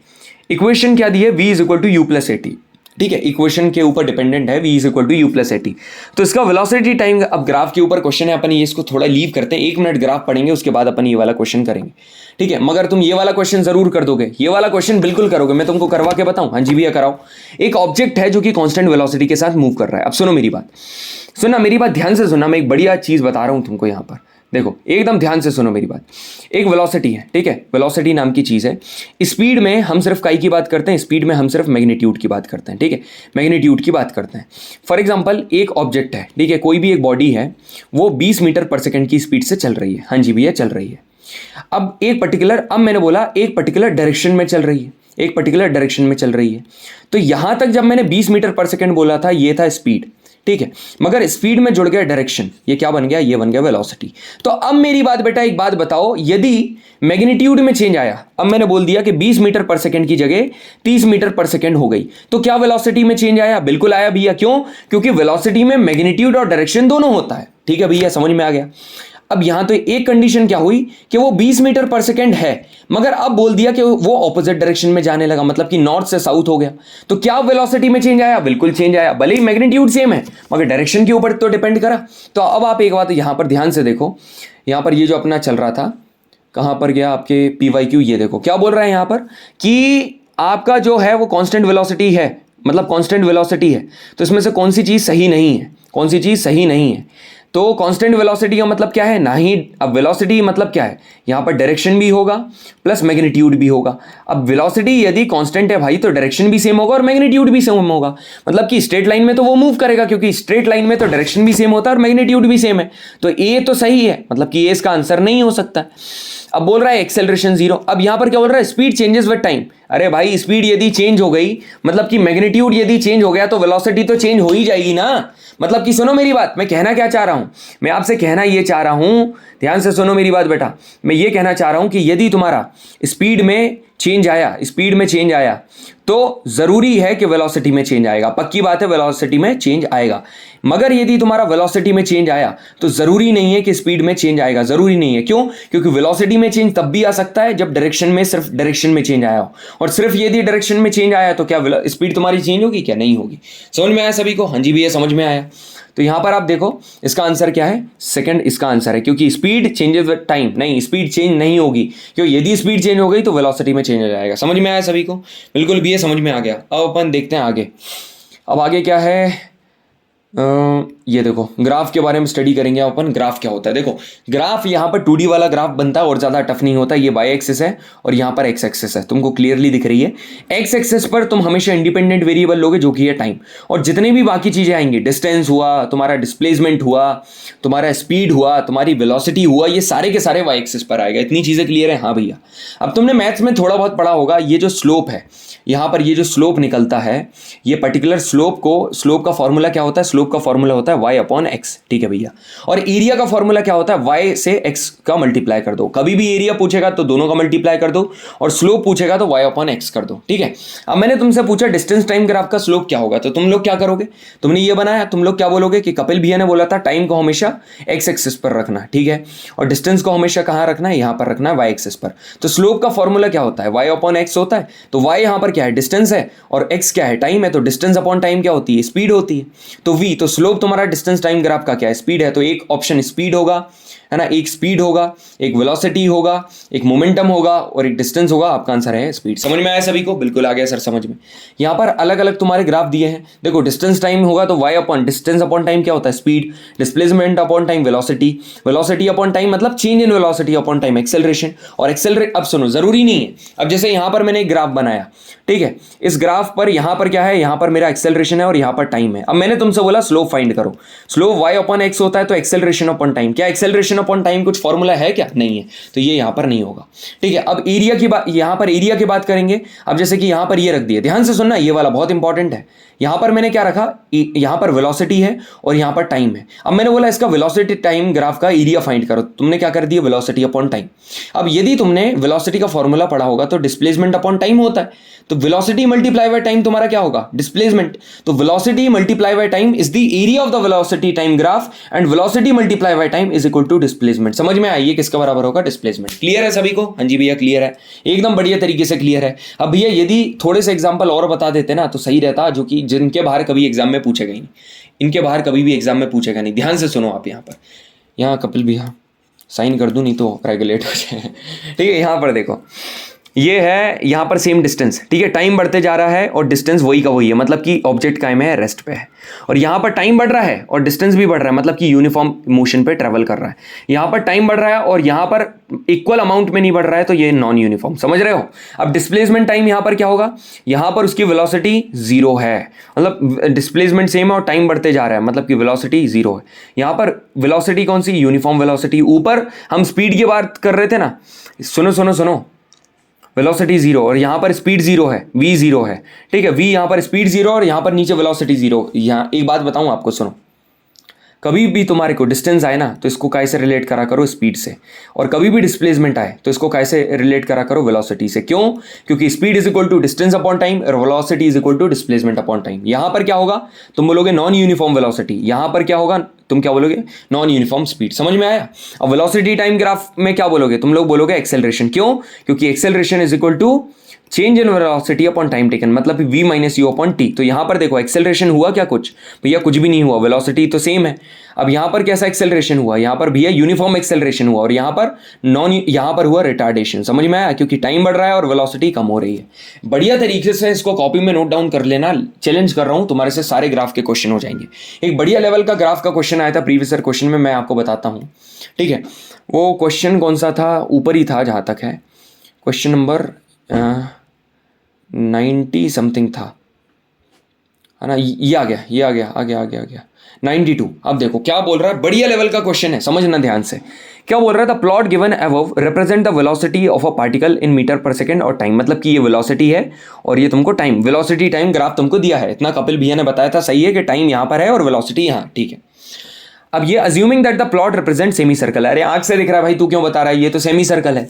A: इक्वेशन क्या दी है, v = u + at, ठीक है, इक्वेशन के ऊपर डिपेंडेंट है, v = u + at। तो इसका वेलोसिटी टाइम, अब ग्राफ के ऊपर क्वेश्चन है, अपन ये इसको थोड़ा लीव करते हैं, 1 मिनट ग्राफ पढ़ेंगे उसके बाद अपन ये वाला क्वेश्चन करेंगे, ठीक है। मगर तुम ये वाला क्वेश्चन जरूर कर दोगे, ये वाला क्वेश्चन बिल्कुल करोगे, मैं तुमको करवा के बताऊं? हाँ जी भैया कराओ। एक ऑब्जेक्ट है जो कि कांस्टेंट वेलोसिटी के साथ मूव कर रहा है। अब सुनो मेरी बात, सुनना मेरी बात ध्यान से सुनना, मैं एक बढ़िया चीज बता रहा हूं तुमको यहाँ पर, देखो एकदम ध्यान से सुनो मेरी बात। एक वेलोसिटी है, ठीक है, वेलोसिटी नाम की चीज़ है। स्पीड में हम सिर्फ काई की बात करते हैं, स्पीड में हम सिर्फ मैग्नीट्यूड की बात करते हैं, ठीक है, मैग्नीट्यूड की बात करते हैं। फॉर एग्जांपल एक ऑब्जेक्ट है, ठीक है, कोई भी एक बॉडी है, वो 20 मीटर पर सेकंड की स्पीड से चल रही है। हाँ जी भैया चल रही है। अब मैंने बोला एक पर्टिकुलर डायरेक्शन में चल रही है, एक पर्टिकुलर डायरेक्शन में चल रही है। तो यहां तक जब मैंने 20 मीटर पर सेकेंड बोला था ये था स्पीड, ठीक है, मगर स्पीड में जुड़ गया डायरेक्शन, ये क्या बन गया, ये बन गया वेलोसिटी। तो अब मेरी बात बेटा एक बात बताओ, यदि मैग्नीट्यूड में चेंज आया, अब मैंने बोल दिया कि 20 मीटर पर सेकंड की जगह 30 मीटर पर सेकंड हो गई, तो क्या वेलोसिटी में चेंज आया? बिल्कुल आया भैया। क्यों? क्योंकि वेलोसिटी में मैग्नीट्यूड और डायरेक्शन दोनों होता है। ठीक है भैया, समझ में आ गया। अब यहां तो एक कंडीशन क्या हुई कि वो 20 मीटर पर सेकंड है, मगर अब बोल दिया कि वो ऑपोजिट डायरेक्शन में जाने लगा, मतलब कि नॉर्थ से साउथ हो गया। तो क्या वेलोसिटी में चेंज आया? बिल्कुल चेंज आया, भले ही मैग्नीट्यूड सेम है मगर डायरेक्शन के ऊपर तो डिपेंड करा। तो अब आप एक बात यहां पर ध्यान से देखो, यहां पर ये जो अपना चल रहा था, कहां पर गया आपके PYQ, ये देखो क्या बोल रहा है यहां पर कि आपका जो है वो कांस्टेंट वेलोसिटी है, मतलब कांस्टेंट वेलोसिटी है। तो इसमें से कौन सी चीज सही नहीं है? कौन सी चीज सही नहीं है? तो कांस्टेंट वेलोसिटी का मतलब क्या है? ना ही, अब वेलोसिटी मतलब क्या है, यहां पर डायरेक्शन भी होगा प्लस मैग्नीट्यूड भी होगा। अब वेलोसिटी यदि कांस्टेंट है भाई तो डायरेक्शन भी सेम होगा और मैग्नीट्यूड भी सेम होगा, मतलब कि स्ट्रेट लाइन में तो वो मूव करेगा, क्योंकि स्ट्रेट लाइन में तो डायरेक्शन भी सेम होता है और मैग्नीट्यूड भी सेम है। तो ए तो सही है, मतलब कि ए इसका आंसर नहीं हो सकता। अब बोल रहा है एक्सेलरेशन 0। अब यहां पर क्या बोल रहा है? Speed changes with time. अरे भाई, स्पीड यदि चेंज हो गई, मतलब कि मैग्नीट्यूड यदि चेंज हो गया तो वेलोसिटी तो चेंज हो ही जाएगी ना। मतलब कि सुनो मेरी बात, मैं कहना क्या चाह रहा हूं, मैं आपसे कहना ये चाह रहा हूं, ध्यान से सुनो मेरी बात बेटा, मैं ये कहना चाह रहा हूं कि यदि तुम्हारा स्पीड में चेंज आया, स्पीड में चेंज आया, तो जरूरी है कि वेलोसिटी में चेंज आएगा, पक्की बात है वेलोसिटी में चेंज आएगा। मगर यदि तुम्हारा वेलोसिटी में चेंज आया तो जरूरी नहीं है कि स्पीड में चेंज आएगा, जरूरी नहीं है। क्यों? क्योंकि वेलोसिटी में चेंज तब भी आ सकता है जब डायरेक्शन में, सिर्फ डायरेक्शन में चेंज आया हो, और सिर्फ यदि डायरेक्शन में चेंज आया तो क्या स्पीड तुम्हारी चेंज होगी? क्या नहीं होगी? समझ में आया सभी को? हाँ जी भैया, समझ में आया। तो यहां पर आप देखो इसका आंसर क्या है, सेकंड इसका आंसर है, क्योंकि स्पीड चेंजेस विद टाइम, नहीं स्पीड चेंज नहीं होगी, क्योंकि यदि स्पीड चेंज हो गई तो वेलोसिटी में चेंज हो जाएगा। समझ में आया सभी को? बिल्कुल भी, ये समझ में आ गया। अब अपन देखते हैं आगे। अब आगे क्या है, ये देखो ग्राफ के बारे में स्टडी करेंगे अपन। ग्राफ क्या होता है? देखो ग्राफ यहाँ पर 2D वाला ग्राफ बनता है और ज़्यादा टफ नहीं होता। ये वाई एक्सिस है और यहाँ पर एक्स एक्सिस है, तुमको क्लियरली दिख रही है। एक्स एक्सिस पर तुम हमेशा इंडिपेंडेंट वेरिएबल लोगे जो कि है टाइम, और जितने भी बाकी चीज़ें आएंगी, डिस्टेंस हुआ, तुम्हारा डिस्प्लेसमेंट हुआ, तुम्हारा स्पीड हुआ, तुम्हारी वेलोसिटी हुआ, ये सारे के सारे वाई एक्सिस पर आएगा। इतनी चीज़ें क्लियर है? हाँ भैया। अब तुमने मैथ्स में थोड़ा बहुत पढ़ा होगा, ये जो स्लोप है, यहाँ पर ये जो स्लोप निकलता है, ये पर्टिकुलर स्लोप का फॉर्मूला क्या होता है? स्लोप का फॉर्मूला होता है y/x, ठीक है भैया। और एरिया का फॉर्मूला क्या होता है? y से x का मल्टीप्लाई कर दो। कभी भी एरिया पूछेगा तो दोनों का मल्टीप्लाई कर दो, और स्लोप पूछेगा तो y/x कर दो, ठीक है। अब मैंने तुमसे पूछा डिस्टेंस टाइम ग्राफ का स्लोप क्या होगा, तो तुम लोग क्या करोगे? तुमने ये बनाया, तुम लोग क्या बोलोगे कि कपिल भैया ने बोला था टाइम को हमेशा x एक्सिस पर रखना, ठीक है, और डिस्टेंस को हमेशा कहाँ रखना है? यहाँ पर रखना है, y एक्सिस पर। तो स्लोप का फॉर्मूला क्या होता है? y/x होता है। तो y यहाँ पर क्या है? डिस्टेंस है, और x क्या है? टाइम है। तो डिस्टेंस अपॉन टाइम क्या होती है? स्पीड होती है। तो v, तो स्लोप तुम्हारा डिस्टेंस टाइम ग्राफ का क्या है? स्पीड है। तो एक ऑप्शन स्पीड होगा, है ना, एक स्पीड होगा, एक वेलोसिटी होगा, एक मोमेंटम होगा और एक डिस्टेंस होगा। आपका आंसर है स्पीड। समझ में आया सभी को? बिल्कुल आ गया सर समझ में। यहाँ पर अलग अलग तुम्हारे ग्राफ दिए हैं। देखो डिस्टेंस टाइम होगा तो y upon distance upon time क्या होता है? Speed. Displacement upon time velocity. Velocity upon time मतलब change in velocity upon time acceleration. और अब सुनो, जरूरी नहीं है। अब जैसे यहाँ पर मैंने एक ग्राफ बनाया, ठीक है, इस ग्राफ पर यहाँ पर क्या है? यहाँ पर मेरा एक्सेलरेशन है और यहाँ पर टाइम है। अब मैंने तुमसे बोला स्लोप फाइंड करो। स्लोप y/x होता है, तो एक्सेलरेशन अपॉन टाइम, क्या एक्सेलरेशन अपॉन टाइम कुछ फॉर्मूला है क्या? नहीं है, तो ये यहाँ पर नहीं होगा, ठीक है। अब एरिया की बात, यहाँ पर एरिया की बात करेंगे। अब जैसे कि यहाँ पर ये रख दिया, ध्यान से सुनना, ये वाला बहुत इंपॉर्टेंट है। यहाँ पर मैंने क्या रखा? यहाँ पर वेलोसिटी है और यहाँ पर टाइम है। अब मैंने बोला इसका वेलोसिटी टाइम ग्राफ का एरिया फाइंड करो। तुमने क्या कर दिया? Velocity upon time. अब यदि तुमने वेलोसिटी का फॉर्मूला पढ़ा होगा तो डिस्प्लेसमेंट अपॉन टाइम होता है, तो वेलोसिटी मल्टीप्लाई बाय टाइम तुम्हारा क्या होगा? डिस्प्लेसमेंट। तो velocity multiply by time is the area of the velocity time graph, and velocity multiply by time is equal to displacement. समझ में आई? ये किसका बराबर होगा? डिस्प्लेसमेंट। क्लियर है सभी को? हाँ जी भैया क्लियर है, एकदम बढ़िया तरीके से क्लियर है। अब भैया यदि थोड़े से एग्जाम्पल और बता देते ना तो सही रहता, जो कि जिनके बाहर कभी एग्जाम में पूछेगा ही नहीं, इनके बाहर कभी भी एग्जाम में पूछेगा नहीं। ध्यान से सुनो आप। यहाँ पर, यहाँ कपिल भैया साइन कर दूं, नहीं तो रेगुलेट हो जाए, ठीक है। यहाँ पर देखो, ये है यहाँ पर सेम डिस्टेंस, ठीक है, टाइम बढ़ते जा रहा है और डिस्टेंस वही का वही है, मतलब कि ऑब्जेक्ट कायम है, रेस्ट पे है। और यहाँ पर टाइम बढ़ रहा है और डिस्टेंस भी बढ़ रहा है, मतलब कि यूनिफॉर्म मोशन पे ट्रेवल कर रहा है। यहाँ पर टाइम बढ़ रहा है और यहाँ पर इक्वल अमाउंट में नहीं बढ़ रहा है, तो ये नॉन यूनिफॉर्म। समझ रहे हो? अब डिस्प्लेसमेंट टाइम यहाँ पर क्या होगा? यहाँ पर उसकी वेलोसिटी 0 है, मतलब डिस्प्लेसमेंट सेम है और टाइम बढ़ते जा रहा है, मतलब कि वेलोसिटी 0 है। यहाँ पर वेलोसिटी कौन सी? Uniform velocity. ऊपर हम स्पीड की बात कर रहे थे ना, सुनो सुनो सुनो, वेलोसिटी जीरो, और यहाँ पर स्पीड जीरो है, v जीरो है, ठीक है, v यहाँ पर स्पीड जीरो और यहाँ पर नीचे वेलोसिटी जीरो। यहाँ एक बात बताऊँ आपको, सुनो, कभी भी तुम्हारे को डिस्टेंस आए ना तो इसको कैसे रिलेट करा करो, स्पीड से, और कभी भी डिस्प्लेसमेंट आए तो इसको कैसे रिलेट करा करो, वेलोसिटी से। क्यों? क्योंकि speed is equal to distance upon time और velocity is equal to displacement upon time. यहां पर क्या होगा, तुम बोलोगे नॉन यूनिफॉर्म वेलोसिटी, यहां पर क्या होगा, तुम क्या बोलोगे, नॉन यूनिफॉर्म स्पीड। समझ में आया? अब वेलोसिटी टाइम ग्राफ में क्या बोलोगे, तुम लोग बोलोगे एक्सेलरेशन। क्यों? क्योंकि acceleration is equal to change in velocity upon time taken, मतलब v minus you upon t. तो यहां पर देखो एक्सेलरेशन हुआ क्या, कुछ भैया कुछ भी नहीं हुआ, वेलोसिटी तो सेम है। अब यहां पर कैसा एक्सेलरेशन हुआ, यहां पर भैया यूनिफॉर्म एक्सेलरेशन हुआ, और यहां पर हुआ रिटार्डेशन। समझ में आया? क्योंकि टाइम बढ़ रहा है और वेलोसिटी कम हो रही है। बढ़िया तरीके से इसको कॉपी में नोट डाउन कर लेना, चैलेंज कर रहा हूं तुम्हारे से सारे ग्राफ के क्वेश्चन हो जाएंगे। एक बढ़िया लेवल का ग्राफ का क्वेश्चन आया था प्रीवियस ईयर क्वेश्चन में, मैं आपको बताता हूं, ठीक है। वो क्वेश्चन कौन सा था, ऊपर ही था जहां तक है, क्वेश्चन नंबर 90 समथिंग था, है ना, ये आ गया 92। अब देखो क्या बोल रहा है, बढ़िया लेवल का क्वेश्चन है, समझना ध्यान से। क्या बोल रहा था, plot given above represent the velocity of a particle in metre पर सेकंड और टाइम। मतलब कि ये वेलोसिटी है और ये तुमको टाइम, वेलोसिटी टाइम ग्राफ तुमको दिया है, इतना कपिल भैया ने बताया था, सही है कि टाइम यहां पर है और वेलोसिटी यहां, ठीक है। अब ये assuming that the plot represent semi circle, अरे आंख से दिख रहा है भाई, तू क्यों बता रहा है, ये तो सेमी सर्कल है।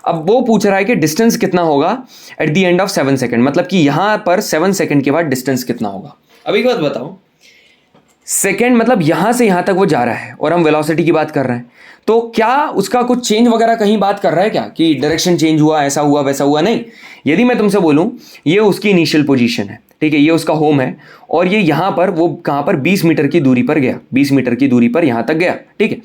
A: अब वो पूछ रहा है कि डिस्टेंस कितना होगा at the end of 7 second, मतलब कि यहां पर 7 सेकंड के बाद डिस्टेंस कितना होगा। अब एक बात बताओ, सेकंड मतलब यहां से यहां तक वो जा रहा है और हम वेलोसिटी की बात कर रहे हैं, तो क्या उसका कुछ चेंज वगैरह कहीं बात कर रहा है क्या, कि डायरेक्शन चेंज हुआ, ऐसा हुआ वैसा हुआ? नहीं। यदि मैं तुमसे बोलूं ये उसकी इनिशियल पोजीशन है, ठीक है, ये उसका होम है, और ये यहां पर, वो कहां पर, 20 मीटर की दूरी पर गया, 20 मीटर की दूरी पर यहां तक गया, ठीक है।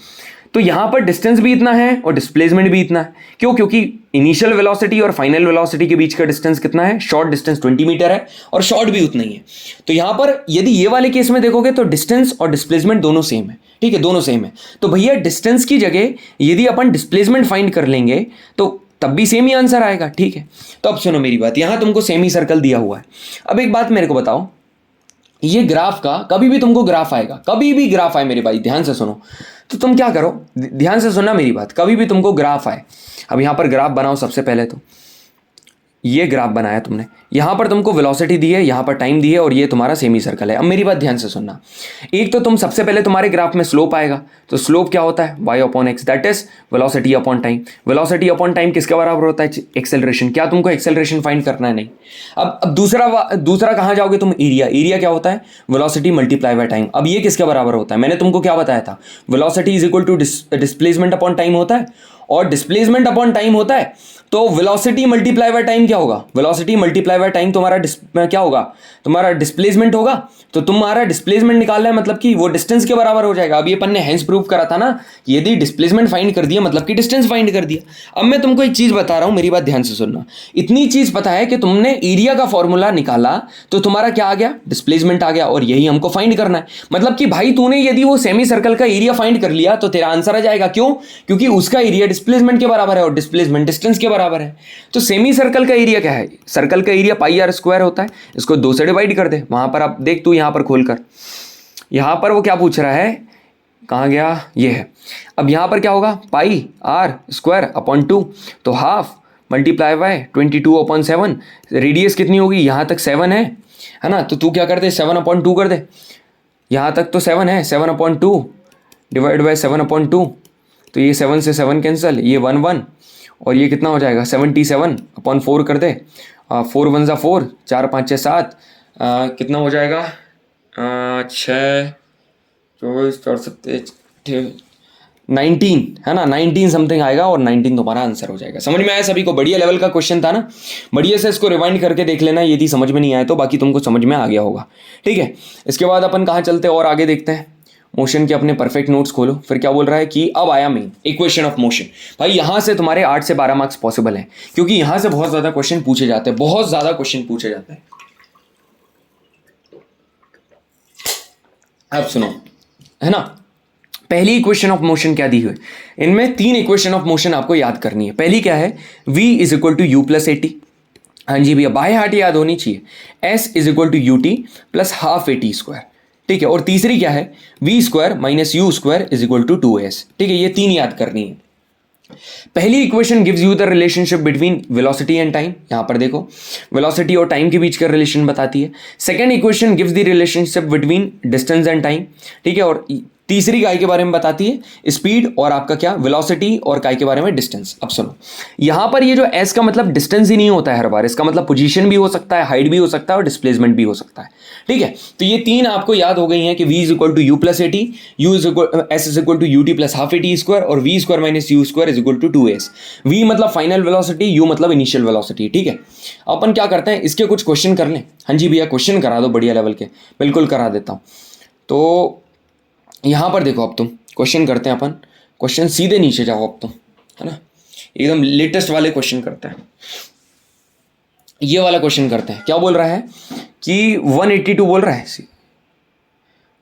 A: तो यहां पर डिस्टेंस भी इतना है और डिस्प्लेसमेंट भी इतना है। क्यों? क्योंकि इनिशियल वेलोसिटी और फाइनल वेलोसिटी के बीच का डिस्टेंस कितना है, शॉर्ट डिस्टेंस 20 मीटर है और शॉर्ट भी उतना ही है। तो यहां पर यदि ये वाले केस में देखोगे तो डिस्टेंस और डिस्प्लेसमेंट दोनों सेम है, ठीक है, दोनों सेम है। तो भैया डिस्टेंस की जगह यदि अपन डिस्प्लेसमेंट फाइंड कर लेंगे तो तब भी सेम ही आंसर आएगा, ठीक है। तो अब सुनो मेरी बात, यहां तुमको सेमी सर्कल दिया हुआ है। अब एक बात मेरे को बताओ, ये ग्राफ का कभी भी तुमको ग्राफ आएगा, कभी भी ग्राफ आए मेरे भाई, ध्यान से सुनो, तो तुम क्या करो, ध्यान से सुनना मेरी बात, कभी भी तुमको ग्राफ आए, अब यहां पर ग्राफ बनाओ सबसे पहले, तो ये ग्राफ बनाया तुमने, यहां पर तुमको वेलोसिटी दी है, यहां पर टाइम दी है, और ये तुम्हारा सेमी सर्कल है। अब मेरी बात ध्यान से सुनना, एक तो तुम सबसे पहले तुम्हारे ग्राफ में स्लोप आएगा, तो स्लोप क्या होता है, y upon x, that is velocity upon time. Velocity upon time किसके बराबर होता है, एक्सेलरेशन। क्या तुमको एक्सेलरेशन फाइंड करना है? नहीं। अब दूसरा कहां जाओगे तुम, एरिया क्या होता है, वेलोसिटी मल्टीप्लाई बाय टाइम। अब ये किसके बराबर होता है, मैंने तुमको क्या बताया था, velocity is equal to displacement upon time होता है, और डिस्प्लेसमेंट अपॉन टाइम होता है तो वेलोसिटी मल्टीप्लाई बाय टाइम क्या होगा, वेलोसिटी मल्टीप्लाई बाय टाइम तुम्हारा क्या होगा, तुम्हारा डिस्प्लेसमेंट होगा। तो तुम्हारा डिस्प्लेसमेंट निकालना है, मतलब कि वो डिस्टेंस के बराबर हो जाएगा। अब ये अपन ने हेंस प्रूव करा था ना कि यदि डिस्प्लेसमेंट फाइंड कर दिया मतलब कि डिस्टेंस फाइंड कर दिया। अब मैं तुमको एक चीज बता रहा हूं, मेरी बात ध्यान से सुनना, इतनी चीज पता है कि तुमने एरिया का फॉर्मूला निकाला तो तुम्हारा क्या आ गया, डिस्प्लेसमेंट आ गया, और यही हमको फाइंड करना है। मतलब कि भाई तूने यदि वो सेमी सर्कल का एरिया फाइंड कर लिया तो तेरा आंसर आ जाएगा। क्यों? क्योंकि उसका एरिया डिस्प्लेसमेंट के बराबर है और डिस्प्लेसमेंट डिस्टेंस के बराबर है। तो सेमी सर्कल का एरिया क्या है, सर्कल का एरिया पाई आर स्क्वायर होता है, इसको 2 से डिवाइड कर दे। वहां पर आप देख, तू यहां पर खोलकर, यहां पर वो क्या पूछ रहा है, कहां गया, ये है। अब यहां पर क्या होगा, पाई आर स्क्वायर अपॉन 2, तो half multiply by 22 upon 7। Radius कितनी होगी, यहां तक 7 है ना, तो तू क्या कर दे, 7 अपॉन 2 कर दे, यहां तक तो 7 है, 7 अपॉन 2 डिवाइड बाय 7 अपॉन 2, तो ये 7 से 7 कैंसिल, ये 1 1, और ये कितना हो जाएगा, 77 अपॉन 4 कर दे, 4 1 जा 4, 4 5 6 7, कितना हो जाएगा, 6 24 4 7 19, है ना, 19 समथिंग आएगा, और 19 तुम्हारा आंसर हो जाएगा। समझ में आया सभी को? बढ़िया लेवल का क्वेश्चन था ना, बढ़िया से इसको रिवाइंड करके देख लेना यदि समझ में नहीं आया तो, बाकी तुमको समझ में आ गया होगा, ठीक है। इसके बाद अपन कहाँ चलते हैं और आगे देखते हैं, मोशन के अपने परफेक्ट नोट्स खोलो। फिर क्या बोल रहा है कि अब आया मेन इक्वेशन ऑफ मोशन। भाई यहां से तुम्हारे 8 से 12 मार्क्स पॉसिबल हैं, क्योंकि यहां से बहुत ज्यादा क्वेश्चन पूछे जाते हैं, बहुत ज्यादा क्वेश्चन पूछे जाते हैं। अब सुनो, है ना, पहली इक्वेशन ऑफ मोशन क्या दी हुई, इनमें 3 इक्वेशन ऑफ मोशन आपको याद करनी है। पहली क्या है, v is equal to u plus at, हाँ जी भैया, बाय हार्ट याद होनी चाहिए, s is equal to u t plus half a t square, ठीक है। और तीसरी क्या है, v square minus u square is equal to 2s, ठीक है। ये 3 याद करनी है। पहली equation gives you the relationship between velocity and time, यहां पर देखो वेलोसिटी और टाइम के बीच का रिलेशन बताती है। Second equation gives the relationship between distance and time, ठीक है। और तीसरी काय के बारे में बताती है स्पीड और आपका क्या वेलोसिटी, और काय के बारे में डिस्टेंस। अब सुनो, यहां पर ये जो एस का मतलब डिस्टेंस ही नहीं होता है हर बार, इसका मतलब पोजीशन भी हो सकता है, हाइट भी हो सकता है और डिस्प्लेसमेंट भी हो सकता है, ठीक है। तो ये तीन आपको याद हो गई हैं कि v is equal to u plus a t, u is equal s is equal to u t plus half a t square, और v square minus u square is equal to 2s। v मतलब final velocity, u मतलब initial velocity, ठीक है। अपन क्या करते हैं, इसके कुछ क्वेश्चन कर लें। हाँ जी भैया क्वेश्चन करा दो बढ़िया लेवल के, बिल्कुल करा देता हूँ। तो यहां पर देखो अब तुम क्वेश्चन करते हैं अपन, क्वेश्चन सीधे नीचे जाओ अब तुम, है ना, एकदम लेटेस्ट वाले क्वेश्चन करते हैं। ये वाला क्वेश्चन करते हैं, क्या बोल रहा है कि 182 बोल रहा है।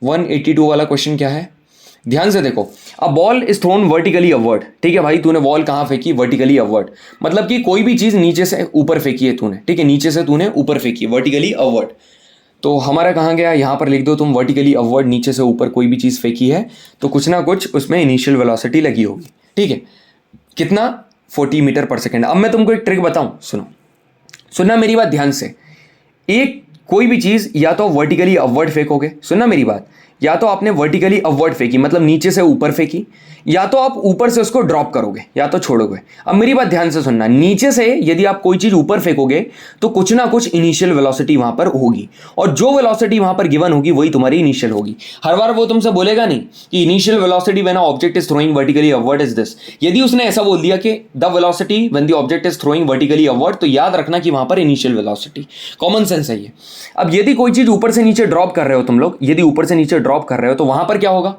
A: 182 वाला क्वेश्चन क्या है, ध्यान से देखो। A ball is thrown vertically upward, ठीक है भाई, तूने बॉल कहां फेंकी, वर्टिकली अपवर्ड, मतलब कि कोई भी चीज नीचे से ऊपर फेंकी है तूने, ठीक है, नीचे से तूने ऊपर फेंकी, वर्टिकली अपवर्ड। तो हमारा कहाँ गया, यहाँ पर लिख दो तुम वर्टिकली अपवर्ड, नीचे से ऊपर कोई भी चीज़ फेंकी है तो कुछ ना कुछ उसमें इनिशियल वेलोसिटी लगी होगी, ठीक है। कितना, 40 मीटर पर सेकेंड। अब मैं तुमको एक ट्रिक बताऊं, सुनो, सुनना मेरी बात ध्यान से। एक कोई भी चीज़ या तो वर्टिकली अपवर्ड फेंकोगे, सुनना मेरी बात, या तो आपने वर्टिकली अपवर्ड फेंकी मतलब नीचे से ऊपर फेंकी, या तो आप ऊपर से उसको ड्रॉप करोगे या तो छोड़ोगे। अब मेरी बात ध्यान से सुनना, नीचे से यदि आप कोई चीज ऊपर फेंकोगे तो कुछ ना कुछ इनिशियल वेलोसिटी वहां पर होगी, और जो वेलोसिटी वहां पर गिवन होगी वही तुम्हारी इनिशियल होगी। हर बार वो तुमसे बोलेगा नहीं कि initial velocity when object is throwing vertically upward is this. यदि उसने ऐसा बोल दिया कि the velocity when the object is throwing vertically upward, तो याद रखना कि वहां पर इनिशियल वेलोसिटी, कॉमन सेंस है ये। अब यदि कोई चीज ऊपर से नीचे ड्रॉप कर रहे हो तुम लोग, यदि ऊपर से नीचे ड्रॉप कर रहे हो तो वहां पर क्या होगा,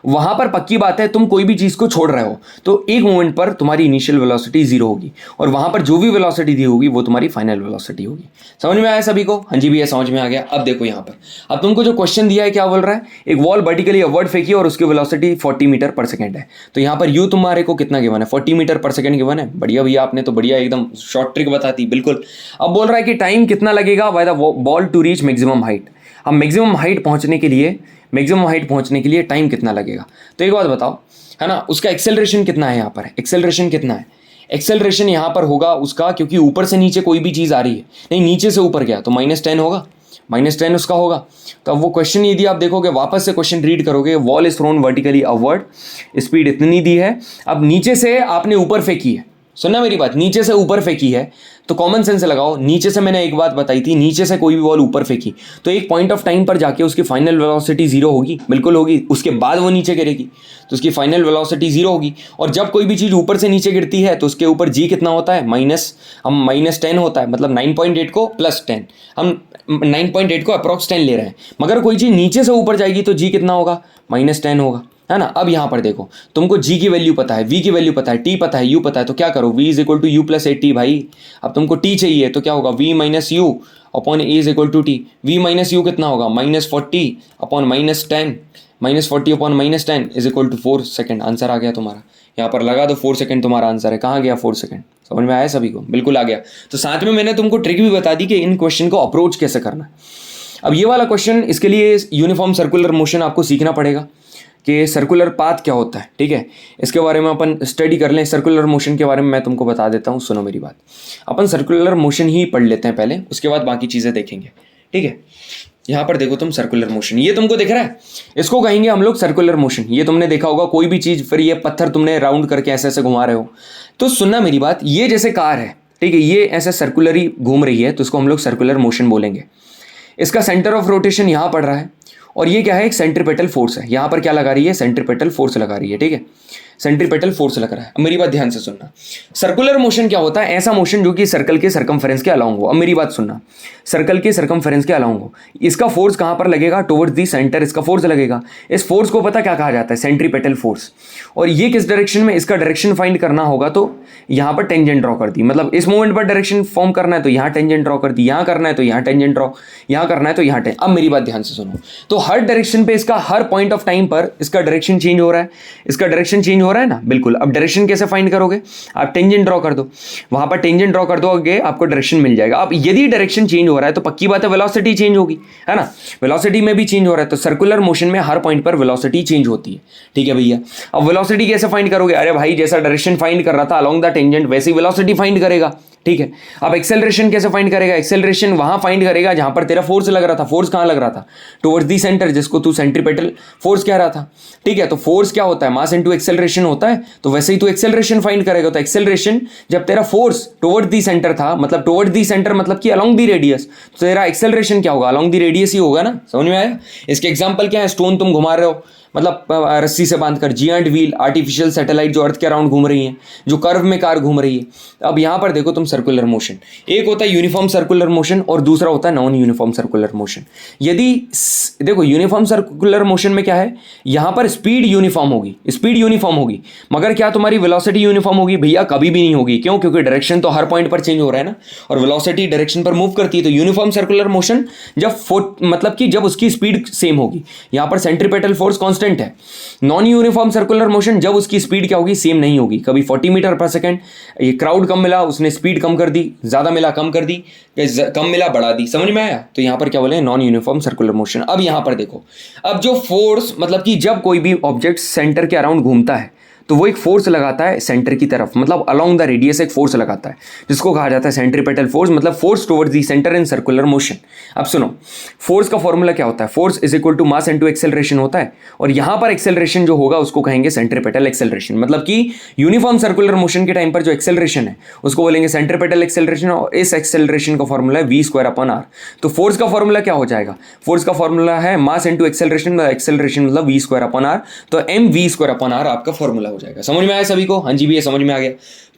A: वहां पर पक्की बात है तुम कोई भी चीज को छोड़ रहे हो तो एक मोमेंट पर तुम्हारी इनिशियल वेलोसिटी 0 होगी, और वहां पर जो भी वेलोसिटी दी होगी वो तुम्हारी फाइनल वेलोसिटी होगी। समझ में आया सभी को? हाँ जी भैया समझ में आ गया। अब देखो यहां पर, अब तुमको जो क्वेश्चन दिया है क्या बोल रहा है, एक वॉल वर्टिकली अपवर्ड फेंकी और उसकी वेलोसिटी 40 मीटर पर सेकंड है। तो यहां पर यू तुम्हारे को कितना गिवन है, 40 मीटर पर सेकंड गिवन है। बढ़िया भैया, आपने तो बढ़िया एकदम शॉर्ट ट्रिक बता दी, बिल्कुल। अब बोल रहा है कि टाइम कितना लगेगा by the ball to reach maximum height. अब मैक्सिमम हाइट पहुंचने के लिए टाइम कितना लगेगा। तो एक बात बताओ, है ना, उसका एक्सेलरेशन कितना है, यहाँ पर एक्सेलरेशन कितना है, एक्सेलरेशन यहाँ पर होगा उसका, क्योंकि ऊपर से नीचे कोई भी चीज़ आ रही है, नहीं नीचे से ऊपर गया तो -10 होगा, -10 उसका होगा। तो अब वो क्वेश्चन यदि आप देखोगे, वापस से क्वेश्चन रीड करोगे, wall is thrown vertically upward, speed इतनी दी है, अब नीचे से आपने ऊपर फेंकी है, सुनना मेरी बात, नीचे से ऊपर फेंकी है तो कॉमन सेंस लगाओ, नीचे से मैंने एक बात बताई थी, नीचे से कोई भी बॉल ऊपर फेंकी तो एक पॉइंट ऑफ टाइम पर जाके उसकी फाइनल वेलोसिटी 0 होगी, बिल्कुल होगी, उसके बाद वो नीचे गिरेगी तो उसकी फाइनल वेलोसिटी 0 होगी। और जब कोई भी चीज़ ऊपर से नीचे गिरती है तो उसके ऊपर जी कितना होता है, हम -10 होता है, मतलब 9.8 को +10, हम 9.8 को अप्रॉक्स 10 ले रहे हैं, मगर कोई चीज़ नीचे से ऊपर जाएगी तो जी कितना होगा, -10 होगा, है ना। अब यहां पर देखो, तुमको g की वैल्यू पता है, v की वैल्यू पता है, t पता है, u पता है, तो क्या करो, v is equal to u plus a t भाई। अब तुमको t चाहिए तो क्या होगा, v minus you upon A is equal to t. v minus u कितना होगा, -40 upon -10, -40 upon -10 is equal to 4 second. Answer आ गया तुम्हारा, यहाँ पर लगा दो 4 सेकेंड तुम्हारा आंसर है। कहाँ गया 4 सेकेंड, समझ में आया सभी को? बिल्कुल आ गया। तो साथ में मैंने तुमको ट्रिक भी बता दी कि इन क्वेश्चन को अप्रोच कैसे करना है। अब ये वाला क्वेश्चन, इसके लिए यूनिफॉर्म सर्कुलर मोशन आपको सीखना पड़ेगा कि सर्कुलर पाथ क्या होता है, ठीक है, इसके बारे में अपन स्टडी कर लें। सर्कुलर मोशन के बारे में मैं तुमको बता देता हूँ, सुनो मेरी बात। अपन सर्कुलर मोशन ही पढ़ लेते हैं पहले, उसके बाद बाकी चीज़ें देखेंगे, ठीक है। यहाँ पर देखो तुम, सर्कुलर मोशन, ये तुमको दिख रहा है, इसको कहेंगे हम लोग सर्कुलर मोशन। ये तुमने देखा होगा, कोई भी चीज़, फिर ये पत्थर तुमने राउंड करके ऐसे ऐसे घुमा रहे हो, तो सुनना मेरी बात, ये जैसे कार है, ठीक है, ये ऐसे सर्कुलरली घूम रही है तो इसको हम लोग सर्कुलर मोशन बोलेंगे। इसका सेंटर ऑफ रोटेशन यहाँ पड़ रहा है, और ये क्या है, एक सेंट्रीपेटल फोर्स है। यहाँ पर क्या लगा रही है, सेंट्रीपेटल फोर्स लगा रही है, ठीक है, सेंट्रीपेटल फोर्स लग रहा है। अब मेरी बात ध्यान से सुनना, सर्कुलर मोशन क्या होता है, ऐसा मोशन जो कि सर्कल के सर्कमफेरेंस के अलाउंग हो। अब मेरी बात सुनना, सर्कल के सर्कमफेरेंस के अलाउंग हो, इसका फोर्स कहाँ पर लगेगा, टुवर्ड्स दी सेंटर इसका फोर्स लगेगा। इस फोर्स को पता क्या कहा जाता है, सेंट्रीपेटल फोर्स। और ये किस डायरेक्शन में, इसका डायरेक्शन फाइंड करना होगा तो यहाँ पर टेंजेंट ड्रॉ कर दी, मतलब इस मोमेंट पर डायरेक्शन फॉर्म करना है तो यहाँ टेंजेंट ड्रॉ कर दी, यहाँ करना है तो यहाँ टेंजेंट ड्रॉ, यहाँ करना है तो यहाँ अब मेरी बात ध्यान से सुनो, तो हर डायरेक्शन पे इसका, हर पॉइंट ऑफ टाइम पर इसका डायरेक्शन चेंज हो रहा है, इसका डायरेक्शन चेंज हो हो रहा है ना, बिल्कुल। अब डायरेक्शन कैसे फाइंड करोगे, आप टेंजेंट ड्रॉ कर दो, वहां पर टेंजेंट ड्रॉ कर दोगे, आपको डायरेक्शन मिल जाएगा। अब यदि डायरेक्शन चेंज हो रहा है तो पक्की बात है वेलोसिटी चेंज होगी, है ना, वेलोसिटी में भी चेंज हो रहा है, तो सर्कुलर मोशन में हर पॉइंट पर वेलोसिटी चेंज होती है, ठीक है भैया। अब वेलोसिटी कैसे फाइंड करोगे, अरे भाई जैसा डायरेक्शन फाइंड कर रहा था अलोंग द टेंजेंट वैसी वेलोसिटी फाइंड करेगा, ठीक है। अब एक्सेलरेशन कैसे फाइंड करेगा, एक्सेलरेशन वहां फाइंड करेगा जहां पर तेरा फोर्स लग रहा था। फोर्स कहां लग रहा था, टुवर्ड्स दी सेंटर, जिसको तू सेंट्रीपेटल फोर्स कह रहा था, ठीक है। तो फोर्स क्या होता है, मास इनटू एक्सेलरेशन होता है, तो वैसे ही तू एक्सेलरेशन फाइंड करेगा। तो एक्सेलरेशन जब तेरा फोर्स टुवर्ड्स दी सेंटर था, मतलब टुवर्ड्स दी सेंटर मतलब कि अलोंग दी रेडियस, तो तेरा एक्सेलरेशन क्या होगा, अलोंग दी रेडियस ही होगा ना। समझ में आया। इसके एग्जांपल क्या है, स्टोन तुम घुमा रहे हो, मतलब रस्सी से बांधकर, जियांट व्हील, आर्टिफिशियल सैटेलाइट जो अर्थ के अराउंड घूम रही है, जो कर्व में कार घूम रही है। अब यहां पर देखो तुम सर्कुलर मोशन, एक होता है यूनिफॉर्म सर्कुलर मोशन और दूसरा होता है नॉन यूनिफॉर्म सर्कुलर मोशन। यदि देखो यूनिफॉर्म सर्कुलर मोशन में क्या है, यहां पर स्पीड यूनिफॉर्म होगी, स्पीड यूनिफॉर्म होगी, मगर क्या तुम्हारी वेलोसिटी यूनिफॉर्म होगी, भैया कभी भी नहीं होगी। क्यों, क्योंकि डायरेक्शन तो हर पॉइंट पर चेंज हो रहा है ना, और वेलोसिटी डायरेक्शन पर मूव करती है। तो यूनिफॉर्म सर्कुलर मोशन जब मतलब कि जब उसकी स्पीड सेम होगी, यहां पर सेंट्रीपेटल फोर्स कांस्टेंट है। नॉन यूनिफॉर्म सर्कुलर मोशन जब उसकी स्पीड क्या होगी, सेम नहीं होगी। कभी 40 मीटर पर सेकंड, ये क्राउड कम मिला उसने स्पीड कम कर दी, ज्यादा मिला कम कर दी, कम मिला बढ़ा दी। समझ में आया। तो यहां पर क्या बोले, नॉन यूनिफॉर्म सर्कुलर मोशन। अब यहां पर देखो, अब जो फोर्स मतलब कि जब कोई भी ऑब्जेक्ट सेंटर के अराउंड घूमता है तो वो एक फोर्स लगाता है सेंटर की तरफ, मतलब अलोंग द रेडियस एक फोर्स लगाता है, जिसको कहा जाता है सेंट्रीपेटल फोर्स, मतलब force towards the centre in circular motion. अब सुनो, फोर्स का फॉर्मूला क्या होता है, force is equal to mass into acceleration होता है, और यहां पर एक्सेलरेशन जो होगा उसको कहेंगे सेंट्रीपेटल एक्सेलरेशन। मतलब कि यूनिफॉर्म सर्कुलर मोशन के टाइम पर जो एक्सेलरेशन है उसको बोलेंगे सेंट्रीपेटल एक्सेलरेशन, और इस एक्सेलरेशन का फॉर्मूला है v स्क्वायर अपॉन r। तो फोर्स का फॉर्मूला क्या हो जाएगा, फोर्स का फॉर्मूला है मास इनटू एक्सेलरेशन, एक्सेलरेशन मतलब v स्क्वायर अपॉन r, तो mv स्क्वायर अपॉन r आपका फॉर्मूला हो जाएगा। समझ में आया सभी को, हाँ जी भैया समझ में आ गया।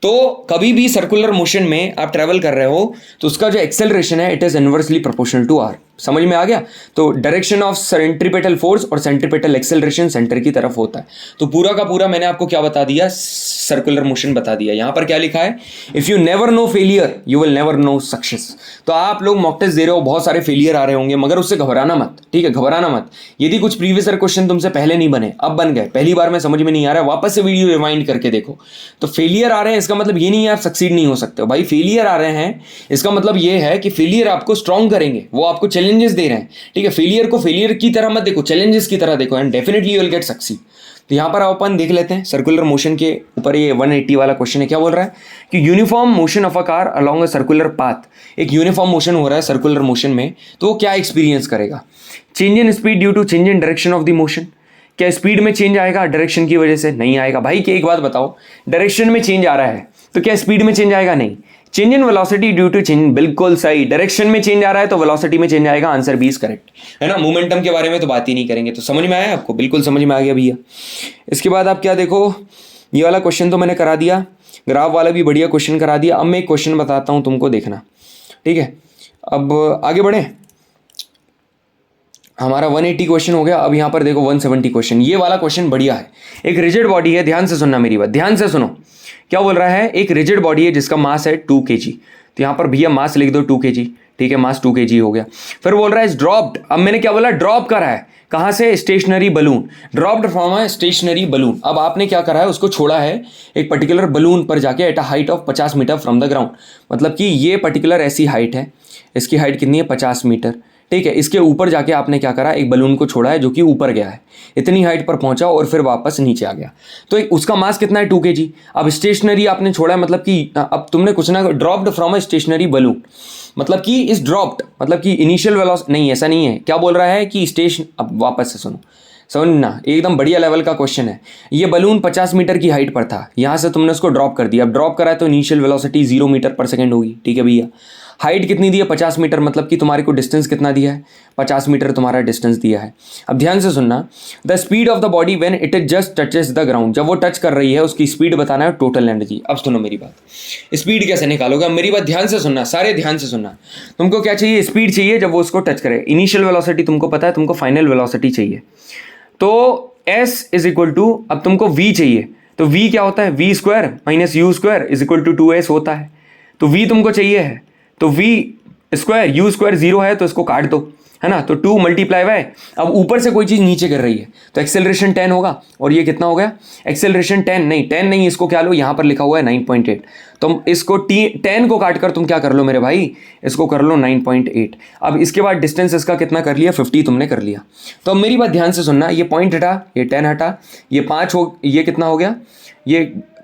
A: तो कभी भी सर्कुलर मोशन में आप ट्रेवल कर रहे हो तो उसका जो एक्सेलरेशन है it is inversely proportional to r। समझ में आ गया। तो डायरेक्शन ऑफ सेंट्रीपेटल फोर्स और सेंट्रीपेटल एक्सेलरेशन सेंटर की तरफ होता है। तो पूरा का पूरा मैंने आपको क्या बता दिया, सर्कुलर मोशन बता दिया। यहां पर क्या लिखा है, if you never know failure you will never know success. तो आप लोग मॉक टेस्ट दे रहे हो, बहुत सारे फेलियर आ रहे होंगे, मगर उससे घबराना मत, ठीक है, घबराना मत। यदि कुछ प्रीवियस ईयर क्वेश्चन तुमसे पहले नहीं बने, अब बन गए, पहली बार में समझ में नहीं आ रहा है, वापस से वीडियो रिवाइंड करके देखो। तो फेलियर आ रहे हैं इसका मतलब ये नहीं है आप सक्सीड नहीं हो सकते हो भाई। फेलियर आ रहे हैं इसका मतलब ये है कि फेलियर आपको स्ट्रांग करेंगे, वो आपको चैलेंजेस दे रहे हैं, ठीक है। फेलियर को फेलियर की तरह मत देखो, चैलेंजेस की तरह देखो, and definitely you will get succeed. तो यहां पर अपन देख लेते हैं सर्कुलर मोशन के ऊपर ये 180 वाला क्वेश्चन है। क्या बोल रहा है कि uniform motion of a car along a circular path, एक यूनिफॉर्म मोशन हो रहा है सर्कुलर मोशन में, तो वो क्या एक्सपीरियंस करेगा, change in speed due to change in direction of the motion. क्या स्पीड में चेंज आएगा डायरेक्शन की वजह से, नहीं आएगा भाई। कि एक बात बताओ, डायरेक्शन में चेंज आ रहा है तो क्या स्पीड में चेंज आएगा, नहीं। Change in velocity due to change, बिल्कुल सही, डायरेक्शन में चेंज आ रहा है तो वेलोसिटी में चेंज आएगा, आंसर बी इज करेक्ट, है ना। मोमेंटम के बारे में तो बात ही नहीं करेंगे। तो समझ में आया आपको, बिल्कुल समझ में आ गया भैया। इसके बाद आप क्या देखो, ये वाला क्वेश्चन तो मैंने करा दिया, ग्राफ वाला भी बढ़िया क्वेश्चन करा दिया। अब मैं एक क्वेश्चन बताता हूं तुमको, देखना, ठीक है। अब आगे बढ़े, हमारा 180 क्वेश्चन हो गया। अब यहां पर देखो 170 क्वेश्चन, ये वाला क्वेश्चन बढ़िया है। एक रिजिड बॉडी है, ध्यान से सुनना मेरी बात, ध्यान से सुनो। क्या बोल रहा है, एक रिजिड बॉडी है जिसका मास है 2 kg। तो यहां पर भैया मास लिख दो 2 kg, ठीक है, मास 2 kg हो गया। फिर बोल रहा है ड्रॉप्ड, अब मैंने क्या बोला, ड्रॉप करा है, कहां से, stationary balloon, dropped from a stationary balloon. अब आपने क्या करा है, उसको छोड़ा है एक पर्टिकुलर बलून पर जाके at a height of 50 metre from the ground. मतलब कि ये पर्टिकुलर ऐसी हाइट है, इसकी हाइट कितनी है, 50 मीटर, ठीक है। इसके ऊपर जाके आपने क्या करा, एक बलून को छोड़ा है जो कि ऊपर गया है, इतनी हाइट पर पहुंचा और फिर वापस नीचे आ गया। तो उसका मास कितना है, 2 kg। अब स्टेशनरी आपने छोड़ा है, मतलब कि अब तुमने कुछ ना, dropped from a stationary balloon, मतलब कि इस ड्रॉप्ड मतलब कि इनिशियल वेलोसिटी, नहीं ऐसा नहीं है। क्या बोल रहा है कि स्टेशन, अब वापस से सुनो, समझना, एकदम बढ़िया लेवल का क्वेश्चन है। ये बलून 50 मीटर की हाइट पर था, यहां से तुमने उसको ड्रॉप कर दिया। अब ड्रॉप करा है तो इनिशियल वेलोसिटी 0 मीटर पर सेकंड होगी, ठीक है भैया। हाइट कितनी दी है, 50 मीटर, मतलब कि तुम्हारे को डिस्टेंस कितना दिया है, 50 मीटर तुम्हारा डिस्टेंस दिया है। अब ध्यान से सुनना, the speed of the body when it is just touches the ground, जब वो टच कर रही है उसकी स्पीड बताना है, टोटल एनर्जी। अब सुनो मेरी बात, स्पीड कैसे निकालोगे, अब मेरी बात ध्यान से सुनना, सारे ध्यान से सुनना। तुमको क्या चाहिए, स्पीड चाहिए जब वो उसको टच करे। इनिशियल वेलोसिटी तुमको पता है, तुमको फाइनल वेलोसिटी चाहिए। तो s इज इक्वल टू, अब तुमको v चाहिए, तो v क्या होता है, v square minus u square is equal to 2s होता है। तो v तुमको चाहिए है, तो v स्क्वायर, u स्क्वायर 0 है तो इसको काट दो, है ना, तो 2 मल्टीप्लाई बाय, अब ऊपर से कोई चीज़ नीचे कर रही है तो एक्सेलरेशन 10 होगा, और ये कितना हो गया एक्सेलरेशन 10 नहीं, इसको क्या लो, यहाँ पर लिखा हुआ है 9.8, तुम इसको 10 को काट कर तुम क्या कर लो मेरे भाई, इसको कर लो 9.8। अब इसके बाद डिस्टेंस इसका कितना कर लिया, 50 तुमने कर लिया। तो अब मेरी बात ध्यान से सुनना, ये पॉइंट हटा, ये 10 हटा, ये 5 हो, ये कितना हो गया, ये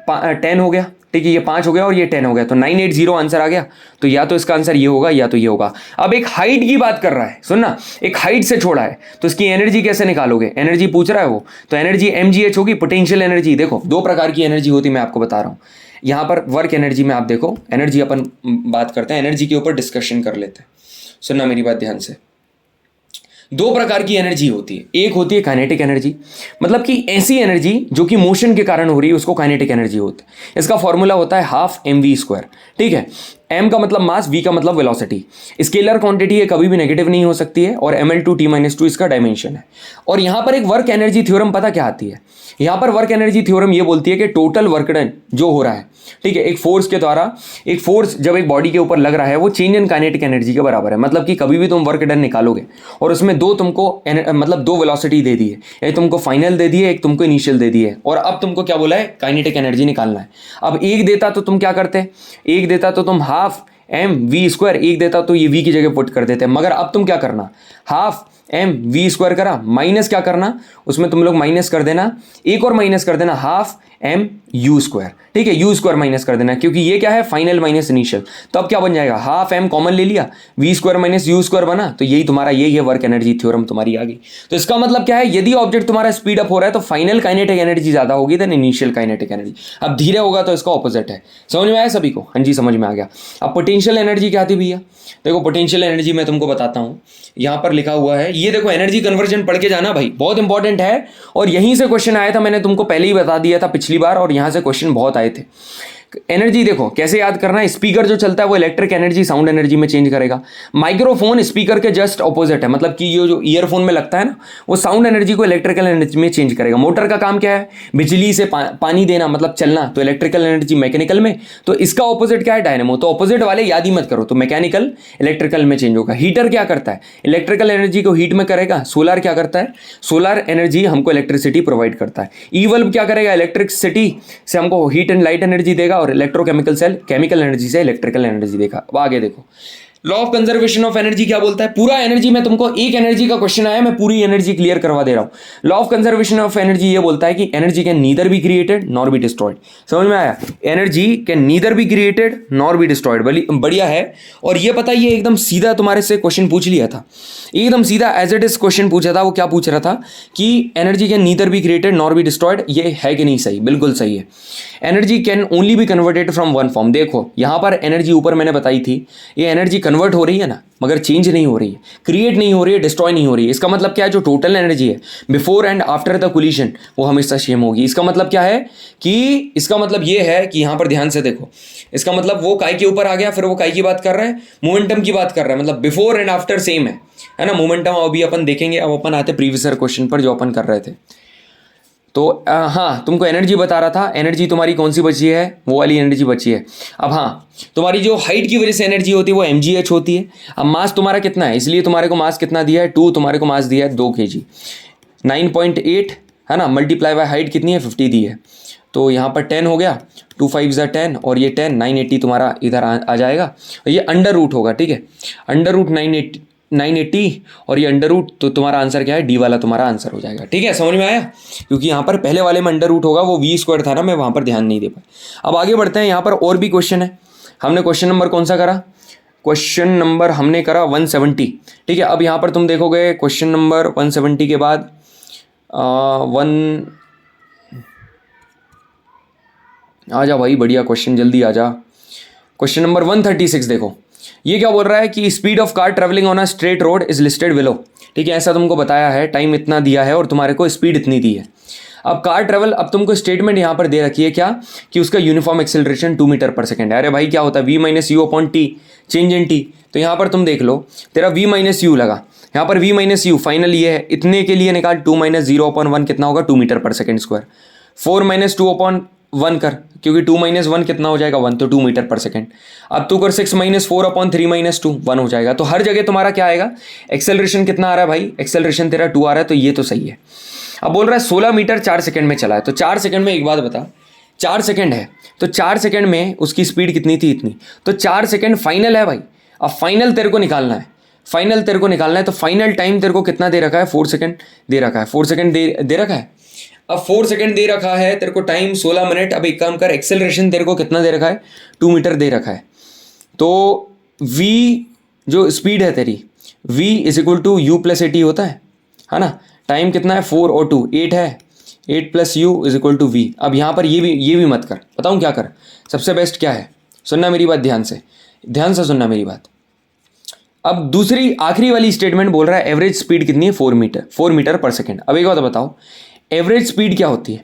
A: 10 हो गया, ठीक है, ये 5 हो गया और ये 10 हो गया, तो 980 आंसर आ गया। तो या तो इसका आंसर ये होगा या तो ये होगा। अब एक हाइट की बात कर रहा है, सुनना, एक हाइट से छोड़ा है, तो इसकी एनर्जी कैसे निकालोगे, एनर्जी पूछ रहा है वो, तो एनर्जी mgh होगी, पोटेंशियल एनर्जी। देखो 2 प्रकार की एनर्जी होती है, मैं आपको बता रहा हूँ। यहाँ पर वर्क एनर्जी में आप देखो, एनर्जी अपन बात करते हैं, एनर्जी के ऊपर डिस्कशन कर लेते हैं। सुनना मेरी बात ध्यान से, 2 प्रकार की एनर्जी होती है, एक होती है काइनेटिक एनर्जी, मतलब कि ऐसी एनर्जी जो कि मोशन के कारण हो रही है उसको काइनेटिक एनर्जी होती है। इसका फॉर्मूला होता है हाफ mv², ठीक है, m का मतलब मास, v का मतलब वेलोसिटी। स्केलर क्वांटिटी है, कभी भी नेगेटिव नहीं हो सकती है, और ml2t-2 इसका डायमेंशन है। और यहां पर एक वर्क एनर्जी थ्योरम पता क्या आती है, यहां पर वर्क एनर्जी थ्योरम ये बोलती है कि टोटल वर्क डन जो हो रहा है, ठीक है, एक फोर्स के द्वारा, एक फोर्स जब एक बॉडी के ऊपर लग रहा है वो चेंज इन काइनेटिक एनर्जी के बराबर है। मतलब कि कभी भी तुम वर्क डन निकालोगे और उसमें 2 तुमको मतलब 2 वेलोसिटी दे दी है, एक तुमको फाइनल दे दी है, एक तुमको इनिशियल दे दी है, और अब तुमको क्या बोला है, काइनेटिक एनर्जी निकालना है। अब एक देता तो तुम क्या करते, एक देता तो तुम हाफ mv², एक देता तो ये v की जगह पुट कर देते हैं, मगर अब तुम क्या करना, हाफ mv² करा, माइनस क्या करना, उसमें तुम लोग माइनस कर देना, एक और माइनस कर देना, हाफ mu², ठीक है, u² माइनस कर देना, क्योंकि ये क्या है, फाइनल माइनस इनिशियल। तो अब क्या बन जाएगा, हाफ m कॉमन ले लिया, v² माइनस u² बना, तो यही तुम्हारा, यही है वर्क एनर्जी थ्योरम तुम्हारी आ गई। तो इसका मतलब क्या है, यदि ऑब्जेक्ट तुम्हारा स्पीड अप हो रहा है तो फाइनल काइनेटिक एनर्जी ज्यादा होगी देन इनिशियल काइनेटिक एनर्जी। अब धीरे होगा तो इसका ऑपोजिट है। समझ में आया सभी को, हाँ जी समझ में आ गया। अब पोटेंशियल एनर्जी क्या थी भैया, देखो पोटेंशियल एनर्जी मैं तुमको बताता हूँ, यहाँ पर लिखा हुआ है, ये देखो एनर्जी कन्वर्जन पढ़ के जाना भाई, बहुत इंपॉर्टेंट है, और यहीं से क्वेश्चन आया था, मैंने तुमको पहले ही बता दिया था पिछली बार, और यहाँ से क्वेश्चन बहुत आए थे। एनर्जी देखो कैसे याद करना है, स्पीकर जो चलता है वो इलेक्ट्रिक एनर्जी साउंड एनर्जी में चेंज करेगा। माइक्रोफोन स्पीकर के जस्ट ऑपोजिट है, मतलब कि ये जो ईयरफोन में लगता है ना, वो साउंड एनर्जी को इलेक्ट्रिकल एनर्जी में चेंज करेगा। मोटर का काम क्या है, बिजली से पानी देना, मतलब चलना, तो इलेक्ट्रिकल एनर्जी मैकेनिकल में, तो इसका ऑपोजिट क्या है, डायनेमो। तो ऑपोजिट वाले याद ही मत करो, तो मैकेनिकल इलेक्ट्रिकल में चेंज होगा। हीटर क्या करता है, इलेक्ट्रिकल एनर्जी को हीट में करेगा। सोलर क्या करता है, सोलर एनर्जी हमको इलेक्ट्रिसिटी प्रोवाइड करता है। ई बल्ब क्या करेगा, इलेक्ट्रिसिटी से हमको हीट एंड लाइट एनर्जी देगा, और इलेक्ट्रोकेमिकल सेल केमिकल एनर्जी से इलेक्ट्रिकल एनर्जी देगा। अब आगे देखो, law of conservation of energy क्या बोलता है, पूरा एनर्जी में तुमको एक एनर्जी का क्वेश्चन आया, मैं पूरी एनर्जी क्लियर करवा दे रहा हूं। Law of conservation of energy ये बोलता है कि energy can neither be created nor be destroyed. समझ में आया, energy can neither be created nor be destroyed, बढ़िया है। और ये पता, ये एकदम सीधा तुम्हारे से क्वेश्चन पूछ लिया था, एकदम सीधा एज इट इज क्वेश्चन पूछा था। वो क्या पूछ रहा था कि energy can neither be created nor be destroyed, ये है कि नहीं सही, बिल्कुल सही है। Energy can only be converted from one form, देखो यहां पर एनर्जी ऊपर मैंने बताई थी, ये एनर्जी कन्वर्ट हो रही है ना, मगर चेंज नहीं हो रही है, क्रिएट नहीं हो रही है, डिस्ट्रॉय नहीं हो रही है। इसका मतलब क्या है, जो टोटल एनर्जी है before and after the collision वो हमेशा सेम होगी। इसका मतलब क्या है कि, इसका मतलब ये है कि यहां पर ध्यान से देखो, इसका मतलब वो काय के ऊपर आ गया, फिर वो काय की बात कर रहा है, मोमेंटम की बात कर रहा है, मतलब बिफोर एंड आफ्टर सेम है ना मोमेंटम। अभी अपन देखेंगे, अब अपन आते प्रीवियस क्वेश्चन पर जो अपन कर रहे थे। तो हाँ, तुमको एनर्जी बता रहा था, एनर्जी तुम्हारी कौन सी बची है, वो वाली एनर्जी बची है। अब हाँ, तुम्हारी जो हाइट की वजह से एनर्जी होती है वो mgh होती है। अब मास तुम्हारा कितना है, इसलिए तुम्हारे को मास कितना दिया है, 2, तुम्हारे को मास दिया है 2 kg, 9.8 है ना, मल्टीप्लाई बाय हाइट कितनी है, 50 दी है, तो यहाँ पर 10 हो गया, 2 5 ज़ा 10, और ये 10 980 तुम्हारा इधर आ जाएगा, ये अंडर रूट होगा, ठीक है, अंडर रूट 980 और ये अंडर रूट, तो तुम्हारा आंसर क्या है, डी वाला तुम्हारा आंसर हो जाएगा। ठीक है, समझ में आया, क्योंकि यहाँ पर पहले वाले में अंडर रूट होगा, वो v² था ना, मैं वहाँ पर ध्यान नहीं दे पाया। अब आगे बढ़ते हैं, यहाँ पर और भी क्वेश्चन है। हमने क्वेश्चन नंबर कौन सा करा, क्वेश्चन नंबर हमने करा 170। ठीक है, अब यहाँ पर तुम देखोगे क्वेश्चन नंबर 170 के बाद आ जा भाई, बढ़िया क्वेश्चन, जल्दी आ जा। क्वेश्चन नंबर 136 देखो, ये क्या बोल रहा है कि speed of car travelling on a straight road is listed below. ठीक है, ऐसा तुमको बताया है, टाइम इतना दिया है और तुम्हारे को स्पीड इतनी दी है। अब कार ट्रेवल, अब तुमको स्टेटमेंट यहाँ पर दे रखी है क्या, कि उसका यूनिफॉर्म एक्सेलरेशन 2 मीटर पर सेकेंड है। अरे भाई क्या होता है, v minus you upon T, change in T. तो यहाँ पर तुम देख लो, तेरा v माइनस यू लगा, यहाँ पर v माइनस यू फाइनल ये है, इतने के लिए निकाल 2 माइनस 0 अपॉन 1 कितना होगा, 2 मीटर पर second square. 4 minus 2 upon one कर, क्योंकि 2 - 1 कितना हो जाएगा 1, तो 2 मीटर पर सेकेंड। अब तू कर 6 - 4/3 - 2 1 हो जाएगा। तो हर जगह तुम्हारा क्या आएगा, एक्सेलरेशन कितना आ रहा है भाई, एक्सेलरेशन तेरा 2 आ रहा है, तो ये तो सही है। अब बोल रहा है 16 मीटर 4 सेकंड में चला है, तो 4 सेकंड में एक बात बता, 4 सेकंड है तो 4 सेकंड में उसकी स्पीड कितनी थी, इतनी, तो 4 सेकंड फाइनल है भाई। अब फाइनल तेरे को निकालना है, फाइनल तेरे को निकालना है, तो फाइनल टाइम तेरे को कितना दे रखा है, 4 सेकंड दे रखा है, 4 सेकंड दे रखा है। अब 4 सेकंड दे रखा है तेरे को, टाइम 16 मिनट। अब एक काम कर, एक्सेलरेशन तेरे को कितना दे रखा है, 2 मीटर दे रखा है, तो v जो स्पीड है तेरी, v = u+at होता है ना। टाइम कितना है 4 और 2 8 है, 8 + u = v। अब यहाँ पर ये भी मत कर, बताऊँ क्या कर, सबसे बेस्ट क्या है, सुनना मेरी बात ध्यान से सुनना मेरी बात। अब दूसरी आखिरी वाली स्टेटमेंट बोल रहा है एवरेज स्पीड कितनी है, 4 मीटर पर सेकेंड। अब एक बात बताओ, एवरेज स्पीड क्या होती है,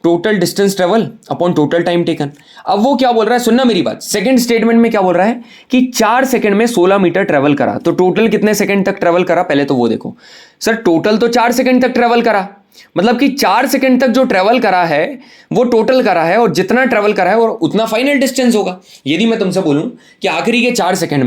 A: total distance travel upon total time taken. अब वो क्या बोल रहा है, सुनना मेरी बात, सेकंड स्टेटमेंट में क्या बोल रहा है कि 4 सेकंड में 16 मीटर ट्रेवल करा, तो टोटल कितने सेकंड तक ट्रेवल करा, पहले तो वो देखो सर, टोटल तो 4 सेकंड तक ट्रेवल करा, मतलब कि 4 सेकंड तक जो ट्रेवल करा है वो टोटल करा है, और जितना ट्रेवल करा है और उतना फाइनल डिस्टेंस होगा। यदि मैं तुमसे बोलूं कि आखिरी के 4 सेकंड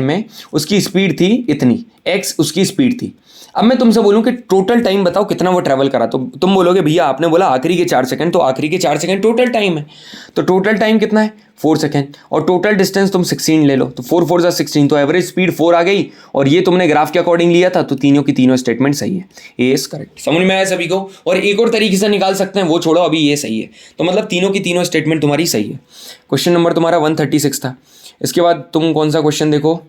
A: में उसकी स्पीड थी इतनी, x उसकी स्पीड थी। अब मैं तुमसे बोलूं कि टोटल टाइम बताओ कितना वो ट्रैवल करा, तो तुम बोलोगे भैया आपने बोला आखिरी के 4 सेकंड, तो आखिरी के 4 सेकंड टोटल टाइम है, तो टोटल टाइम कितना है 4 सेकंड, और टोटल डिस्टेंस तुम 16 ले लो, तो 4 4 16, तो एवरेज स्पीड 4 आ गई, और ये तुमने ग्राफ के अकॉर्डिंग लिया था, तो तीनों की तीनों स्टेटमेंट सही है, ए इज करेक्ट। समझ में आया सभी को। और एक और तरीके से निकाल सकते हैं, वो छोड़ो, अभी ये सही है, तो मतलब तीनों की तीनों स्टेटमेंट तुम्हारी सही है। क्वेश्चन नंबर तुम्हारा 136 था। इसके बाद तुम कौन सा क्वेश्चन देखो,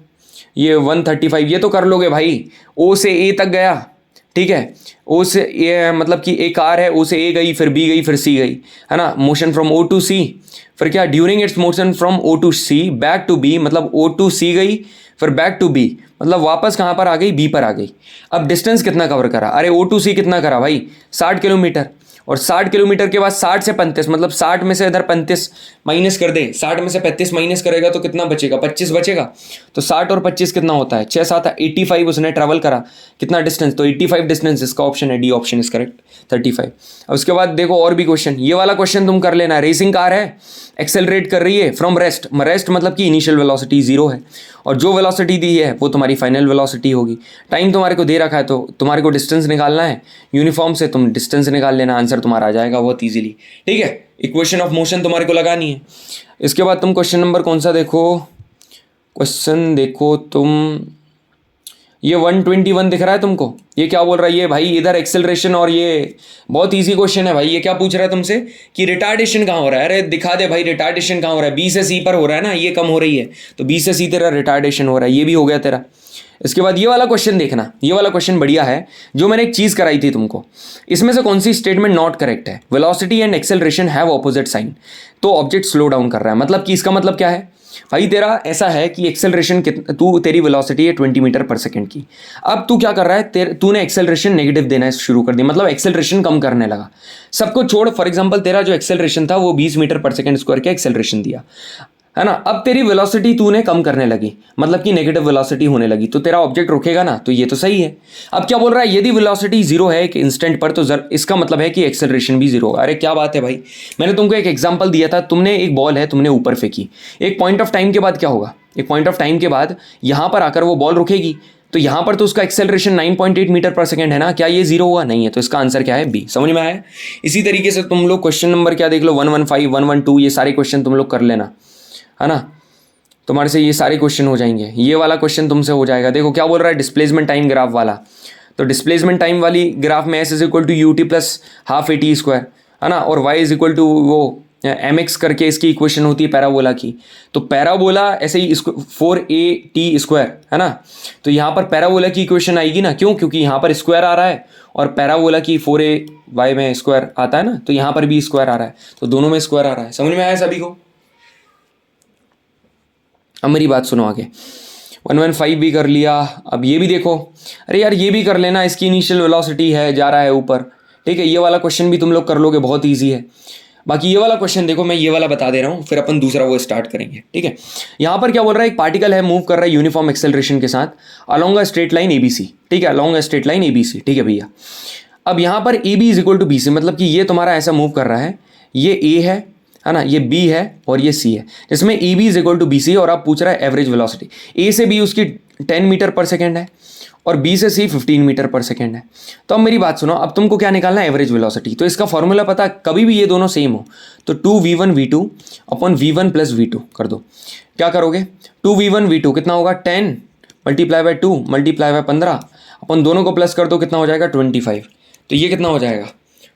A: ये 135, ये तो कर लोगे भाई, ओ से ए तक गया, ठीक है, ओ से ए मतलब कि एक कार है, ओ से ए गई, फिर बी गई, फिर सी गई, है ना, motion from O to C, फिर क्या during its motion from O to C back to B, मतलब ओ टू सी गई, फिर बैक टू बी, मतलब वापस कहाँ पर आ गई, बी पर आ गई। अब डिस्टेंस कितना कवर करा, अरे ओ टू सी कितना करा भाई, 60 किलोमीटर, और 60 किलोमीटर के बाद 60 से 35, मतलब 60 में से इधर 35 माइनस कर दे, 60 में से 35 माइनस करेगा तो कितना बचेगा, 25 बचेगा, तो 60 और 25 कितना होता है, 6 7 85 उसने ट्रैवल करा, कितना डिस्टेंस, तो 85 डिस्टेंस, इसका ऑप्शन है डी ऑप्शन इज करेक्ट 35। अब उसके बाद देखो और भी क्वेश्चन, ये वाला क्वेश्चन तुम कर लेना, रेसिंग कार है, एक्सेलरेट कर रही है फ्रॉम रेस्ट मतलब कि इनिशियल वेलोसिटी 0 है, और जो वेलोसिटी दी है वो तुम्हारी फाइनल वेलोसिटी होगी, टाइम तुम्हारे को दे रखा है, तो तुम्हारे को डिस्टेंस निकालना है, यूनिफॉर्म से तुम डिस्टेंस निकाल लेना, आंसर तुम्हारा आ जाएगा बहुत ईजिली, ठीक है। इक्वेशन ऑफ मोशन तुम्हारे को लगानी है। इसके बाद तुम क्वेश्चन नंबर कौन सा देखो, क्वेश्चन देखो तुम, ये 121 दिख रहा है तुमको, ये क्या बोल रहा है ये भाई, इधर एक्सेलरेशन, और ये बहुत इजी क्वेश्चन है भाई, ये क्या पूछ रहा है तुमसे कि रिटार्डेशन कहाँ हो रहा है, अरे दिखा दे भाई रिटार्डेशन कहाँ हो रहा है, बी से सी पर हो रहा है ना, ये कम हो रही है, तो बी से सी तेरा रिटार्डेशन हो रहा है, ये भी हो गया तेरा। इसके बाद ये वाला क्वेश्चन देखना, ये वाला क्वेश्चन बढ़िया है, जो मैंने एक चीज़ कराई थी तुमको, इसमें से कौन सी स्टेटमेंट नॉट करेक्ट है, velocity and acceleration have opposite sign, तो ऑब्जेक्ट स्लो डाउन कर रहा है, मतलब कि इसका मतलब क्या है भाई, तेरा ऐसा है कि एक्सेलरेशन तेरी वेलोसिटी है 20 मीटर पर सेकंड की, अब तू क्या कर रहा है, तूने एक्सेलरेशन नेगेटिव देना शुरू कर दी, मतलब एक्सेलरेशन कम करने लगा, सबको छोड़, फॉर एग्जांपल तेरा जो एक्सेलरेशन था वो 20 मीटर पर सेकंड स्क्वायर का एक्सेलरेशन दिया, है ना, अब तेरी वेलोसिटी तूने कम करने लगी, मतलब कि नेगेटिव वेलोसिटी होने लगी, तो तेरा ऑब्जेक्ट रुकेगा ना, तो ये तो सही है। अब क्या बोल रहा है, यदि वेलोसिटी 0 है एक इंस्टेंट पर, तो इसका मतलब है कि एक्सेलरेशन भी 0 होगा। अरे क्या बात है भाई, मैंने तुमको एक एग्जांपल दिया था, तुमने एक बॉल है, तुमने ऊपर फेंकी, एक पॉइंट ऑफ टाइम के बाद क्या होगा, एक पॉइंट ऑफ टाइम के बाद यहाँ पर आकर वो बॉल रुकेगी, तो यहाँ पर तो उसका एक्सेलरेशन 9.8 मीटर पर सेकंड है ना, क्या ये 0 हुआ, नहीं है, तो इसका आंसर क्या है, बी। समझ में आया। इसी तरीके से तुम लोग क्वेश्चन नंबर क्या देख लो, 115 112, ये सारे क्वेश्चन तुम लोग कर लेना, है ना, तुम्हारे से ये सारे क्वेश्चन हो जाएंगे, ये वाला क्वेश्चन तुमसे हो जाएगा। देखो क्या बोल रहा है, डिस्प्लेसमेंट टाइम ग्राफ वाला, तो डिस्प्लेसमेंट टाइम वाली ग्राफ में s = ut + ½ at स्क्वायर, है ना, और y = वो mx करके इसकी इक्वेशन होती है पैराबोला की, तो पैराबोला ऐसे ही 4at स्क्वायर, है ना, तो यहाँ पर पैराबोला की इक्वेशन आएगी ना, क्योंकि यहाँ पर स्क्वायर आ रहा है, और पैराबोला की 4ay में स्क्वायर आता है ना, तो यहाँ पर भी स्क्वायर आ रहा है, तो दोनों में स्क्वायर आ रहा है। समझ में आया सभी को। अब मेरी बात सुनो आगे, 115 भी कर लिया, अब ये भी देखो, अरे यार ये भी कर लेना, इसकी इनिशियल वेलोसिटी है, जा रहा है ऊपर, ठीक है, ये वाला क्वेश्चन भी तुम लोग कर लोगे, बहुत इजी है। बाकी ये वाला क्वेश्चन देखो, मैं ये वाला बता दे रहा हूँ, फिर अपन दूसरा वो स्टार्ट करेंगे, ठीक है। यहाँ पर क्या बोल रहा है, एक पार्टिकल है, मूव कर रहा है यूनिफॉर्म एक्सेलरेशन के साथ along a straight line ABC, ठीक है, along a straight line ABC, ठीक है भैया। अब यहाँ पर A B is equal to B C, मतलब कि ये तुम्हारा ऐसा मूव कर रहा है, ये ए है ना, ये बी है और ये सी है, जिसमें A B is equal to B C, और आप पूछ रहा है एवरेज वेलोसिटी। ए से बी उसकी 10 मीटर पर सेकेंड है और बी से सी 15 मीटर पर सेकेंड है। तो अब मेरी बात सुनो, अब तुमको क्या निकालना है, एवरेज वेलोसिटी। तो इसका फॉर्मूला पता, कभी भी ये दोनों सेम हो तो 2v1v2 upon v1 plus v2 कर दो। क्या करोगे, 2v1v2 कितना होगा, 10 मल्टीप्लाई बाय 2 मल्टीप्लाई बाय 15 अपन दोनों को प्लस कर दो, कितना हो जाएगा 25। तो ये कितना हो जाएगा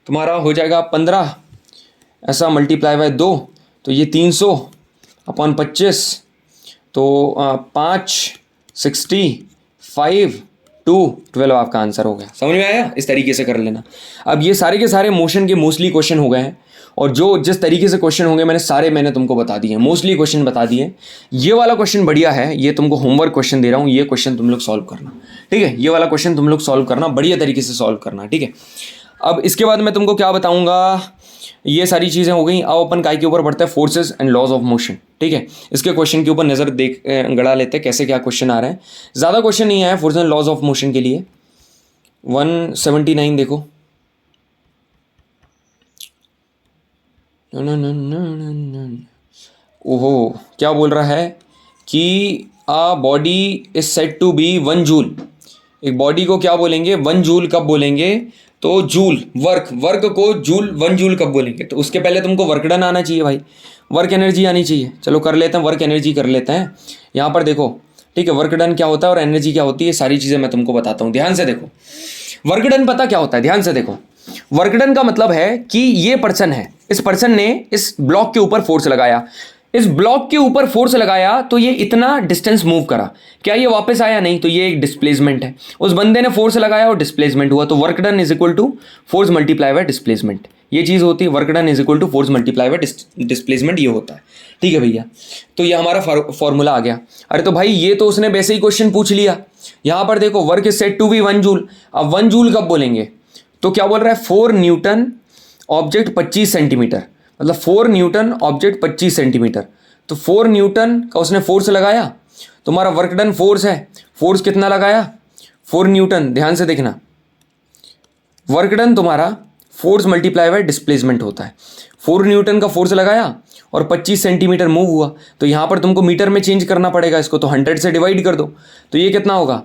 A: तुम्हारा, हो जाएगा 15 ऐसा मल्टीप्लाई बाय 2, तो ये 300 अपॉन 25, तो 5 60 5 2 12 आपका आंसर हो गया। समझ में आया, इस तरीके से कर लेना। अब ये सारे के सारे मोशन के मोस्टली क्वेश्चन हो गए हैं, और जो जिस तरीके से क्वेश्चन होंगे मैंने तुमको बता दिए, मोस्टली क्वेश्चन बता दिए। ये वाला क्वेश्चन बढ़िया है, ये तुमको होमवर्क क्वेश्चन दे रहा हूँ, ये क्वेश्चन तुम लोग सॉल्व करना, ठीक है। ये वाला क्वेश्चन तुम लोग सॉल्व करना, बढ़िया तरीके से सॉल्व करना, ठीक है। अब इसके बाद मैं तुमको क्या बताऊँगा, ये सारी चीज़ें हो गई। अब अपन काय के ऊपर बढ़ते हैं, forces and laws of motion, ठीक है। इसके क्वेश्चन के ऊपर नज़र गड़ा लेते हैं, कैसे क्या क्वेश्चन आ रहे हैं। ज़्यादा क्वेश्चन नहीं आया force and laws of motion के लिए। 179 देखो, ओहो क्या बोल रहा है कि a body is said to be 1 joule. एक बॉडी को क्या बोलेंगे, 1 जूल कब बोलेंगे, तो जूल वर्क को जूल 1 जूल कब बोलेंगे, तो उसके पहले तुमको वर्क डन आना चाहिए भाई, वर्क एनर्जी आनी चाहिए। चलो कर लेते हैं, वर्क एनर्जी कर लेते हैं। यहाँ पर देखो, ठीक है, वर्क डन क्या होता है और एनर्जी क्या होती है, सारी चीज़ें मैं तुमको बताता हूँ, ध्यान से देखो। वर्क डन पता क्या होता है, ध्यान से देखो। वर्क डन का मतलब है कि ये पर्सन है, इस पर्सन ने इस ब्लॉक के ऊपर फोर्स लगाया, इस ब्लॉक के ऊपर फोर्स लगाया तो ये इतना डिस्टेंस मूव करा, क्या ये वापस आया, नहीं, तो ये एक डिस्प्लेसमेंट है। उस बंदे ने फोर्स लगाया और डिस्प्लेसमेंट हुआ, तो work done is equal to force multiply by displacement, ये चीज़ होती है। Work done is equal to force multiply by displacement, ये होता है, ठीक है भैया। तो ये हमारा फॉर्मूला आ गया। अरे तो भाई ये तो उसने वैसे ही क्वेश्चन पूछ लिया। यहाँ पर देखो, work is said to be 1 joule. अब 1 जूल कब बोलेंगे, तो क्या बोल रहा है, 4 न्यूटन ऑब्जेक्ट 25 सेंटीमीटर, मतलब 4 न्यूटन ऑब्जेक्ट 25 सेंटीमीटर। तो 4 न्यूटन का उसने फोर्स लगाया, तुम्हारा वर्क डन फोर्स है, फोर्स कितना लगाया, 4 न्यूटन, ध्यान से देखना। वर्क डन तुम्हारा फोर्स मल्टीप्लाई बाय डिस्प्लेसमेंट होता है। 4 न्यूटन का फोर्स लगाया और 25 सेंटीमीटर मूव हुआ, तो यहाँ पर तुमको मीटर में चेंज करना पड़ेगा इसको, तो 100 से डिवाइड कर दो, तो ये कितना होगा,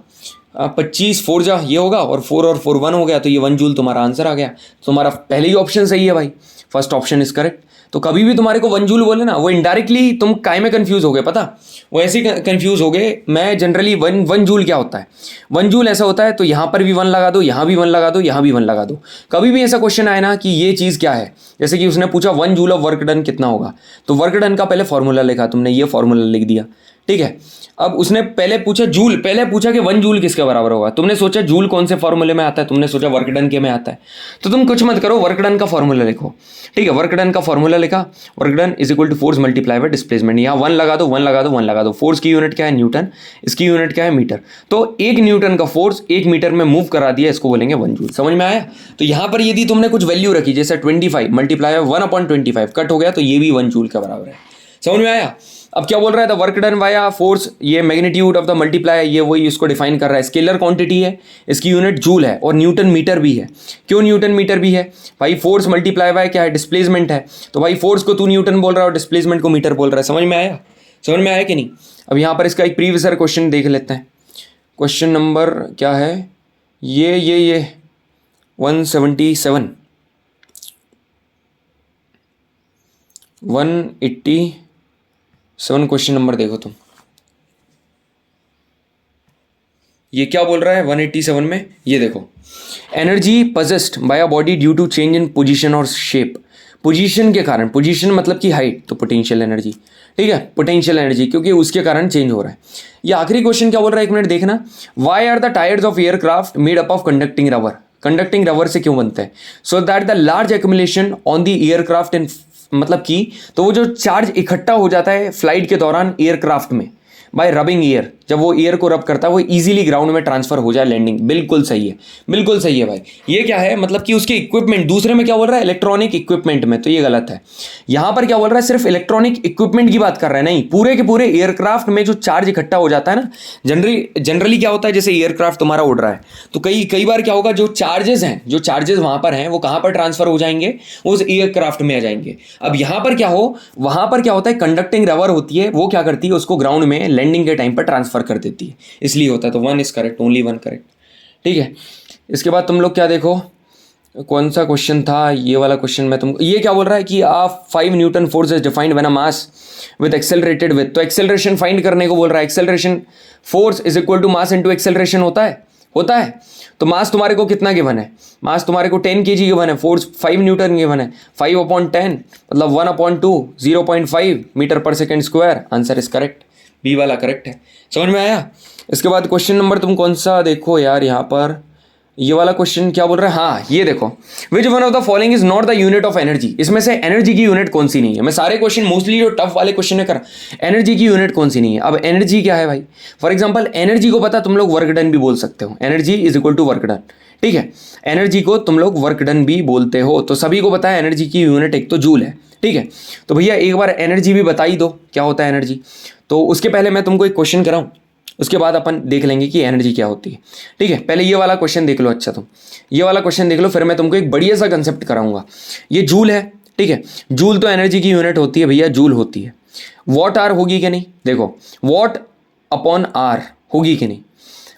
A: 25 4 जा ये होगा, और 4 और 4 1 हो गया, तो ये 1 जूल तुम्हारा आंसर आ गया। तुम्हारा पहले ही ऑप्शन सही है भाई, फर्स्ट ऑप्शन इज करेक्ट। तो कभी भी तुम्हारे को 1 जूल बोले ना, वो इनडायरेक्टली तुम काय में कंफ्यूज हो गए, पता, वो ऐसे ही कंफ्यूज हो गए। मैं जनरली 1 जूल क्या होता है, 1 जूल ऐसा होता है, तो यहाँ पर भी 1 लगा दो, यहाँ भी 1 लगा दो, यहाँ भी 1 लगा दो। कभी भी ऐसा क्वेश्चन आए ना कि ये चीज़ क्या है, जैसे कि उसने पूछा 1 जूल ऑफ वर्क डन कितना होगा, तो वर्क डन का पहले फॉर्मूला लिखा तुमने, ये फॉर्मूला लिख दिया, ठीक है। अब उसने पहले पूछा जूल, पहले पूछा कि 1 जूल किसके बराबर होगा, तुमने सोचा जूल कौन से फॉर्मूले में आता है, तुमने सोचा वर्क डन के में आता है, तो तुम कुछ मत करो, वर्क डन का फॉर्मूला लिखो, ठीक है। वर्क डन का फॉर्मूला लिखा, work done is equal to force multiply by displacement. यहाँ 1 लगा दो, 1 लगा दो, 1 लगा दो। फोर्स की यूनिट क्या है, न्यूटन, इसकी यूनिट क्या है, मीटर। तो 1 न्यूटन का फोर्स 1 मीटर में मूव करा दिया, इसको बोलेंगे 1 जूल। समझ में आया। तो यहाँ पर यदि तुमने कुछ वैल्यू रखी, जैसे 25 मल्टीप्लाई 1/25 कट हो गया, तो ये भी 1 जूल के बराबर है। समझ में आया। अब क्या बोल रहा है, the work done via force, ये मैग्नीट्यूड ऑफ द मल्टीप्लाई, ये वही इसको डिफाइन कर रहा है। स्केलर क्वांटिटी है, इसकी यूनिट जूल है, और न्यूटन मीटर भी है। क्यों न्यूटन मीटर भी है भाई, फोर्स मल्टीप्लाई बाय क्या है, डिस्प्लेसमेंट है, तो भाई फोर्स को तू न्यूटन बोल रहा है और डिस्प्लेसमेंट को मीटर बोल रहा है। समझ में आया, समझ में आया कि नहीं। अब यहाँ पर इसका एक प्रीवियस क्वेश्चन देख लेते हैं। क्वेश्चन नंबर क्या है, ये 177 187 क्वेश्चन नंबर देखो तुम, ये क्या बोल रहा है 187 में, ये देखो, energy possessed by a body due to change in position और शेप। पोजीशन के कारण, पोजीशन मतलब कि हाइट, तो पोटेंशियल एनर्जी, ठीक है, पोटेंशियल एनर्जी, क्योंकि उसके कारण चेंज हो रहा है। ये आखिरी क्वेश्चन क्या बोल रहा है, 1 मिनट देखना। Why are the tyres of aircraft made up of conducting rubber, conducting rubber से क्यों बनते हैं, so that the large accumulation on the aircraft in, मतलब कि तो वो जो चार्ज इकट्ठा हो जाता है फ्लाइट के दौरान एयरक्राफ्ट में, बाय रबिंग एयर, जब वो एयर को रब करता है वो इजीली ग्राउंड में ट्रांसफर हो जाए लैंडिंग। बिल्कुल सही है, बिल्कुल सही है भाई। ये क्या है, मतलब कि उसके इक्विपमेंट, दूसरे में क्या बोल रहा है इलेक्ट्रॉनिक इक्विपमेंट में, तो ये गलत है। यहां पर क्या बोल रहा है, सिर्फ इलेक्ट्रॉनिक इक्विपमेंट की बात कर रहा है, नहीं पूरे के पूरे एयरक्राफ्ट में जो चार्ज इकट्ठा हो जाता है ना। जनरली क्या होता है, जैसे एयरक्राफ्ट तुम्हारा उड़ रहा है तो कई बार क्या होगा, जो चार्जेस हैं, जो चार्जेस वहां पर हैं वो कहां पर ट्रांसफर हो जाएंगे, वो उस एयरक्राफ्ट में आ जाएंगे। अब यहां पर क्या हो, वहां पर क्या होता है, कंडक्टिंग रबर होती है, वो क्या करती है, उसको ग्राउंड में लैंडिंग के टाइम पर ट्रांसफर कर देती है, इसलिए होता है। तो 1 इज करेक्ट, ओनली 1 करेक्ट। ठीक है, इसके बाद तुम लोग क्या देखो, कौन सा क्वेश्चन था, ये वाला क्वेश्चन में तुमको ये क्या बोल रहा है कि 5 newton force is defined when a mass with accelerated with, तो एक्सेलरेशन फाइंड करने को बोल रहा है। Acceleration force is equal to mass into acceleration होता है। तो मास तुम्हारे को कितना गिवन है, मास तुम्हारे को 10 kg गिवन है, फोर्स 5 न्यूटन गिवन है, 5/10 मतलब 1/2 0.5 मीटर पर second square. Answer is correct, B वाला करेक्ट है। समझ में आया। इसके बाद क्वेश्चन नंबर तुम कौन सा देखो यार, यहाँ पर ये वाला क्वेश्चन क्या बोल रहा है, हाँ ये देखो, which one of the following is not the unit of energy, इसमें से एनर्जी की यूनिट कौन सी नहीं है। मैं सारे क्वेश्चन मोस्टली जो टफ वाले क्वेश्चन है करा, एनर्जी की यूनिट कौन सी नहीं है। अब एनर्जी क्या है भाई, फॉर एग्जांपल एनर्जी को पता, तुम लोग वर्क डन भी बोल सकते हो, energy is equal to work done. ठीक है, एनर्जी को तुम लोग वर्क डन भी बोलते हो, तो सभी को पता है एनर्जी की यूनिट एक तो जूल है। ठीक है, तो भैया एक बार एनर्जी भी बता ही दो क्या होता है एनर्जी। तो उसके पहले मैं तुमको एक क्वेश्चन कराऊं, उसके बाद अपन देख लेंगे कि एनर्जी क्या होती है। ठीक है, पहले ये वाला क्वेश्चन देख लो। अच्छा, तुम ये वाला क्वेश्चन देख लो, फिर मैं तुमको एक बढ़िया सा कंसेप्ट कराऊंगा। ये जूल है, ठीक है, जूल तो एनर्जी की यूनिट होती है भैया, जूल होती है। वॉट आर होगी कि नहीं, देखो वॉट अपॉन आर होगी कि नहीं,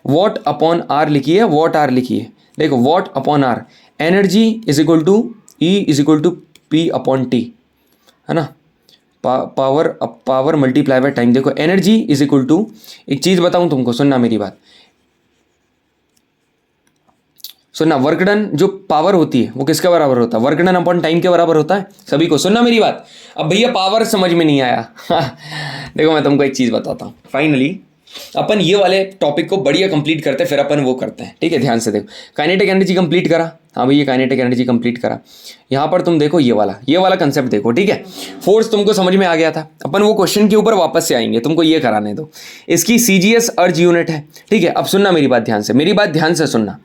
A: वॉट अपॉन आर लिखी है, वॉट आर लिखी है, देखो watt upon R, energy is equal to E is equal to P upon T, है ना, पावर मल्टीप्लाई बाय टाइम। देखो एनर्जी इज इक्वल टू, एक चीज बताऊं तुमको, सुनना मेरी बात, सुनना, वर्क डन जो पावर होती है वो किसके बराबर होता है, वर्क डन अपॉन टाइम के बराबर होता है। सभी को सुनना मेरी बात। अब भैया पावर समझ में नहीं आया देखो मैं तुमको एक चीज बताता हूँ। फाइनली अपन ये वाले टॉपिक को बढ़िया कंप्लीट करते हैं, फिर अपन वो करते हैं। ठीक है, ध्यान से देखो, काइनेटिक एनर्जी कंप्लीट करा, हाँ भैया काइनेटिक एनर्जी कंप्लीट करा। यहाँ पर तुम देखो ये वाला कंसेप्ट देखो। ठीक है, फोर्स तुमको समझ में आ गया था, अपन वो क्वेश्चन के ऊपर वापस से आएंगे, तुमको ये कराने दो। इसकी CGS अर्ज यूनिट है। ठीक है, अब सुनना मेरी बात ध्यान से, मेरी बात ध्यान से सुनना।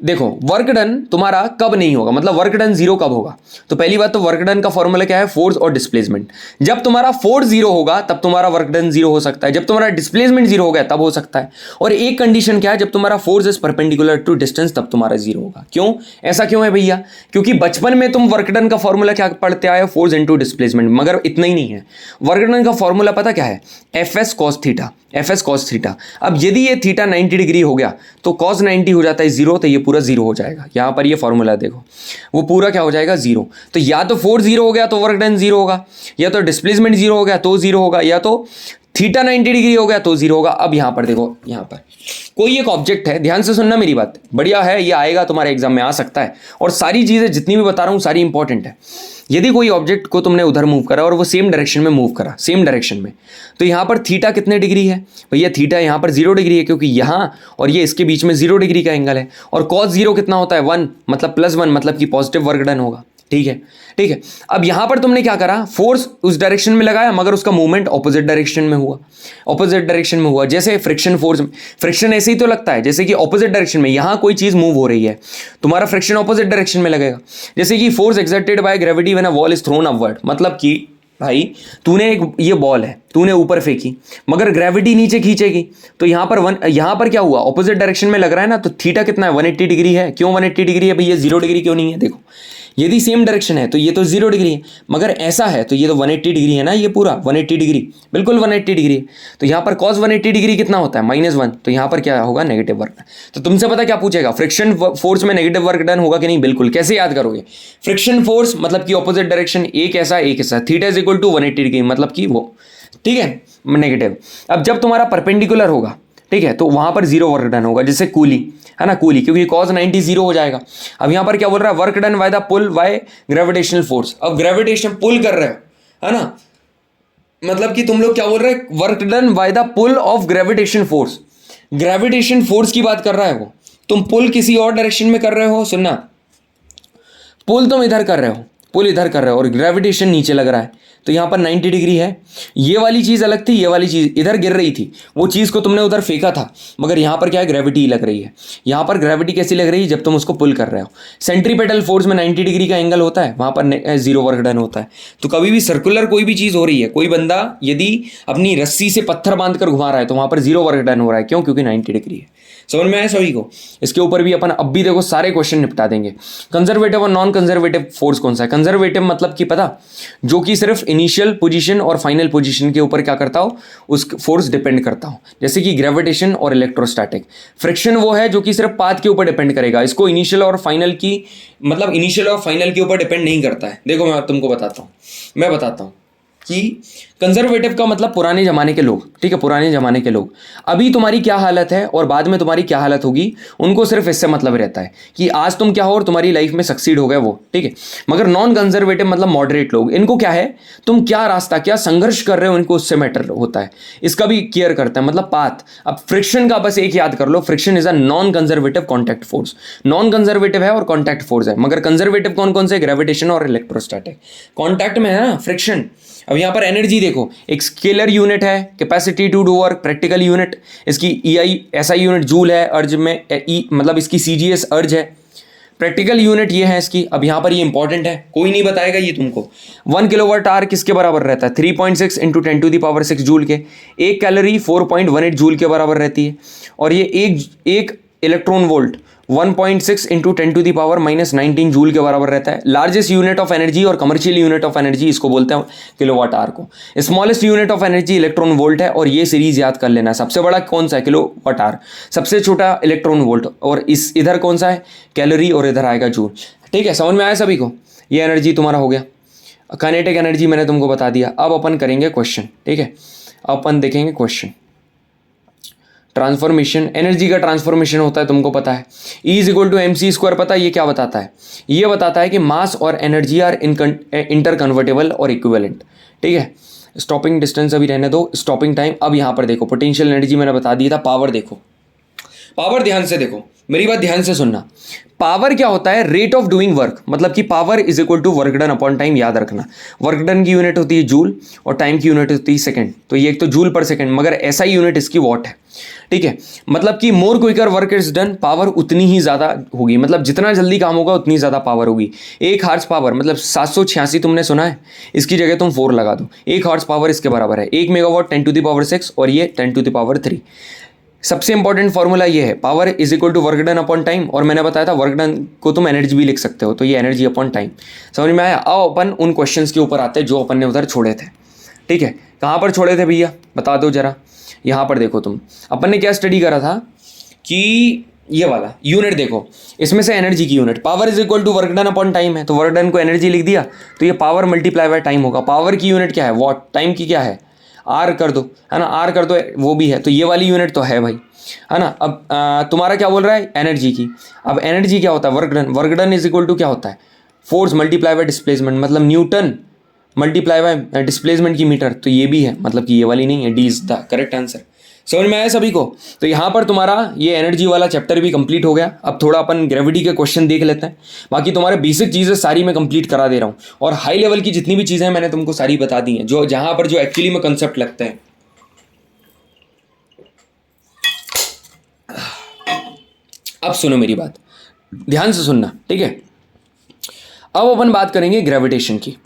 A: देखो वर्क डन तुम्हारा कब नहीं होगा, मतलब वर्क डन जीरो कब होगा, तो पहली बात तो वर्क डन का फॉर्मूला क्या है, फोर्स और डिस्प्लेसमेंट। जब तुम्हारा फोर्स जीरो होगा तब तुम्हारा वर्क डन जीरो हो सकता है, जब तुम्हारा डिस्प्लेसमेंट जीरो हो गया तब हो सकता है। और एक कंडीशन क्या है, जब तुम्हारा force is perpendicular to distance तब तुम्हारा जीरो होगा। क्यों, ऐसा क्यों है भैया, क्योंकि बचपन में तुम वर्क डन का फॉर्मूला क्या पढ़ते आए हो, फोर्स इंटू डिस्प्लेसमेंट, मगर इतना ही नहीं है। वर्क डन का फॉर्मूला पता क्या है, FS cos theta, FS cos theta. अब यदि ये थीटा 90 डिग्री हो गया तो cos 90 हो जाता है जीरो, तो ये पूरा जीरो हो जाएगा। यहां पर ये फॉर्मूला देखो, वो पूरा क्या हो जाएगा, जीरो। तो या तो फोर्स जीरो हो गया तो वर्क डन जीरो होगा, या तो डिस्प्लेसमेंट जीरो हो गया तो जीरो होगा, या तो थीटा 90 डिग्री हो गया तो जीरो होगा। अब यहां पर देखो, यहां पर कोई एक ऑब्जेक्ट है, ध्यान से सुनना मेरी बात, बढ़िया है, ये आएगा तुम्हारे एग्जाम में आ सकता है, और सारी चीजें जितनी भी बता रहा हूं सारी इंपॉर्टेंट है। यदि कोई ऑब्जेक्ट को तुमने उधर मूव करा और वो सेम डायरेक्शन में मूव करा, सेम डायरेक्शन में, तो यहाँ पर थीटा कितने डिग्री है भैया, थीटा यहाँ पर 0 डिग्री है, क्योंकि यहाँ और ये इसके बीच में 0 डिग्री का एंगल है। और cos 0 कितना होता है, 1, मतलब +1, मतलब कि पॉजिटिव वर्क डन होगा। ठीक है, ठीक है। अब यहां पर तुमने क्या करा, फोर्स उस डायरेक्शन में लगाया, मगर उसका मूवमेंट ऑपोजिट डायरेक्शन में हुआ, ऑपोजिट डायरेक्शन में हुआ। जैसे फ्रिक्शन फोर्स, फ्रिक्शन ऐसे ही तो लगता है जैसे कि ऑपोजिट डायरेक्शन में, यहां कोई चीज मूव हो रही है, तुम्हारा फ्रिक्शन ऑपोजिट डायरेक्शन में लगेगा। जैसे कि force exerted by gravity when a wall is throne upward, मतलब कि भाई तूने एक ये बॉल है, तूने ऊपर फेंकी, मगर ग्रेविटी नीचे खींचेगी, तो यहां पर क्या हुआ, ऑपोजिट डायरेक्शन में लग रहा है ना, तो थीटा कितना है, 180 डिग्री है। क्यों 180 डिग्री है भैया, 0 डिग्री क्यों नहीं है, देखो यदि सेम डायरेक्शन है तो ये तो 0 डिग्री है, मगर ऐसा है तो ये तो 180 डिग्री है ना, ये पूरा 180 डिग्री, बिल्कुल 180 डिग्री है। तो यहाँ पर cos 180 डिग्री कितना होता है, -1, तो यहाँ पर क्या होगा, नेगेटिव वर्क डन। तो तुमसे पता क्या पूछेगा, फ्रिक्शन फोर्स में नेगेटिव वर्क डन होगा कि नहीं, बिल्कुल। कैसे याद करोगे, फ्रिक्शन फोर्स मतलब कि ऑपोजिट डायरेक्शन, एक ऐसा, theta is equal to 180 degree, मतलब कि वो, ठीक है, नेगेटिव। अब जब तुम्हारा परपेंडिकुलर होगा, ठीक है, तो वहां पर 0 वर्क डन होगा, जैसे कूली है ना, कूली, क्योंकि cos 90 0 हो जाएगा। अब यहां पर क्या बोल रहा है, work done by the pull by gravitational force. अब ग्रेविटेशन पुल कर रहे हो, है ना, मतलब कि तुम लोग क्या बोल रहे हैं, work done by the pull of gravitation force. Gravitation force की बात कर रहा है वो, तुम पुल किसी और डायरेक्शन में कर रहे हो, सुनना, पुल तुम इधर कर रहे हो, पुल इधर कर रहे हो, और ग्रेविटेशन नीचे लग रहा है, तो यहाँ पर 90 डिग्री है। ये वाली चीज़ अलग थी, ये वाली चीज़ इधर गिर रही थी, वो चीज़ को तुमने उधर फेंका था, मगर यहाँ पर क्या है, ग्रेविटी लग रही है। यहाँ पर ग्रेविटी कैसी लग रही है, जब तुम उसको पुल कर रहे हो। सेंट्रीपेटल फोर्स में 90 डिग्री का एंगल होता है, वहाँ पर 0 वर्क डन होता है। तो कभी भी सर्कुलर कोई भी चीज़ हो रही है, कोई बंदा यदि अपनी रस्सी से पत्थर बांध कर घुमा रहा है तो वहाँ पर 0 वर्क डन हो रहा है। क्यों? क्योंकि 90 डिग्री है। समझ में आया सभी को? इसके ऊपर भी अपन अब भी देखो सारे क्वेश्चन निपटा देंगे। कंजर्वेटिव और नॉन कंजर्वेटिव फोर्स कौन सा है? कंजर्वेटिव मतलब कि पता, जो कि सिर्फ इनिशियल पोजीशन और फाइनल पोजीशन के ऊपर क्या करता हो, उस फोर्स डिपेंड करता हो, जैसे कि ग्रेविटेशन और इलेक्ट्रोस्टैटिक। फ्रिक्शन वो है जो कि सिर्फ पाथ के ऊपर डिपेंड करेगा, इसको इनिशियल और फाइनल की मतलब इनिशियल और फाइनल के ऊपर डिपेंड नहीं करता है। देखो मैं तुमको बताता हूँ, मैं बताता हूँ कि कंजर्वेटिव का मतलब पुराने ज़माने के लोग, ठीक है, पुराने ज़माने के लोग। अभी तुम्हारी क्या हालत है और बाद में तुम्हारी क्या हालत होगी, उनको सिर्फ इससे मतलब रहता है कि आज तुम क्या हो और तुम्हारी लाइफ में सक्सीड हो गए वो, ठीक है। मगर नॉन कंजर्वेटिव मतलब मॉडरेट लोग, इनको क्या है, तुम क्या रास्ता, क्या संघर्ष कर रहे हो, इनको उससे मैटर होता है, इसका भी केयर करता है, मतलब पाथ। अब फ्रिक्शन का बस एक याद कर लो, friction is a non conservative contact force. Non conservative है और कॉन्टैक्ट फोर्स है, मगर कंजर्वेटिव कौन कौन से? ग्रेविटेशन और इलेक्ट्रोस्टैटिक। कॉन्टैक्ट में है ना फ्रिक्शन। अब यहाँ पर एनर्जी देखो, एक स्केलर यूनिट है, capacity to do work, practical unit इसकी EI SI यूनिट जूल है, अर्ज में मतलब इसकी CGS अर्ज है, प्रैक्टिकल यूनिट ये है इसकी। अब यहाँ पर ये इंपॉर्टेंट है, कोई नहीं बताएगा ये तुमको। 1 किलोवाट आवर किसके बराबर रहता है? 3.6 इंटू 10⁻⁶ जूल के। एक कैलोरी 4.18 जूल के बराबर रहती है। और ये एक इलेक्ट्रॉन वोल्ट 1.6 इंटू 10⁻⁻19 जूल के बराबर रहता है। लार्जेस्ट यूनिट ऑफ एनर्जी और कमर्शियल यूनिट ऑफ एनर्जी इसको बोलते हैं किलोवाट आवर को। Smallest unit of energy electron volt है, और ये सीरीज याद कर लेना। सबसे बड़ा कौन सा है? Kilowatt hour. सबसे छोटा इलेक्ट्रॉन वोल्ट, और इस इधर कौन सा है? कैलोरी, और इधर आएगा जूल। ठीक है, समझ में आया सभी को? ये एनर्जी तुम्हारा हो गया। काइनेटिक एनर्जी मैंने तुमको बता दिया। अब अपन करेंगे क्वेश्चन, ठीक है। अपन देखेंगे क्वेश्चन। ट्रांसफॉर्मेशन, एनर्जी का ट्रांसफॉर्मेशन होता है, तुमको पता है। E is equal to mc²। पता है ये क्या बताता है? ये बताता है कि मास और एनर्जी आर इंटर कन्वर्टेबल और इक्विवेलेंट, ठीक है। स्टॉपिंग डिस्टेंस अभी रहने दो, स्टॉपिंग टाइम। अब यहाँ पर देखो, पोटेंशियल एनर्जी मैंने बता दिया था। पावर देखो, पावर ध्यान से देखो, मेरी बात ध्यान से सुनना। पावर क्या होता है? रेट ऑफ डूइंग वर्क, मतलब कि power is equal to work done upon time. याद रखना, वर्क डन की यूनिट होती है जूल और टाइम की यूनिट होती है सेकंड। तो ये एक तो जूल पर सेकंड, मगर SI यूनिट इसकी वॉट है, ठीक है। मतलब कि more quicker work is done, power उतनी ही ज़्यादा होगी, मतलब जितना जल्दी काम होगा उतनी ज़्यादा पावर होगी। 1 हॉर्स पावर मतलब 786 तुमने सुना है, इसकी जगह तुम 4 लगा दो। 1 हॉर्स पावर इसके बराबर है 1 मेगावाट 10⁻⁶, और ये 10⁻3। सबसे इंपॉर्टेंट फॉर्मूला ये है, power is equal to work done upon time. और मैंने बताया था वर्क डन को तुम एनर्जी भी लिख सकते हो, तो ये एनर्जी अपॉन टाइम। समझ में आया? आओ अपन उन क्वेश्चंस के ऊपर आते हैं जो अपन ने उधर छोड़े थे, ठीक है। कहाँ पर छोड़े थे भैया, बता दो जरा। यहाँ पर देखो, तुम अपन ने क्या स्टडी करा था कि ये वाला यूनिट देखो, इसमें से एनर्जी की unit power is equal to work done upon time है, तो वर्क डन को एनर्जी लिख दिया, तो ये पावर मल्टीप्लाई बाय टाइम होगा। पावर की यूनिट क्या है? वॉट। टाइम की क्या है? R कर दो, है ना, R कर दो, वो भी है, तो ये वाली यूनिट तो है भाई, है ना। अब तुम्हारा क्या बोल रहा है? एनर्जी की। अब एनर्जी क्या होता है? Work done. Work done is equal to क्या होता है? फोर्स मल्टीप्लाई बाय डिस्प्लेसमेंट, मतलब न्यूटन मल्टीप्लाई बाय डिस्प्लेसमेंट की मीटर, तो ये भी है, मतलब कि ये वाली नहीं है। D is the correct answer. समझ में आया सभी को? तो यहाँ पर तुम्हारा ये एनर्जी वाला चैप्टर भी कंप्लीट हो गया। अब थोड़ा अपन ग्रेविटी के क्वेश्चन देख लेते हैं। बाकी तुम्हारे बेसिक चीज़ें सारी मैं कंप्लीट करा दे रहा हूँ, और हाई लेवल की जितनी भी चीज़ें मैंने तुमको सारी बता दी हैं, जो जहाँ पर जो एक्चुअली में कंसेप्ट लगते हैं। अब सुनो मेरी बात, ध्यान से सुनना, ठीक है। अब अपन बात करेंगे ग्रेविटेशन की।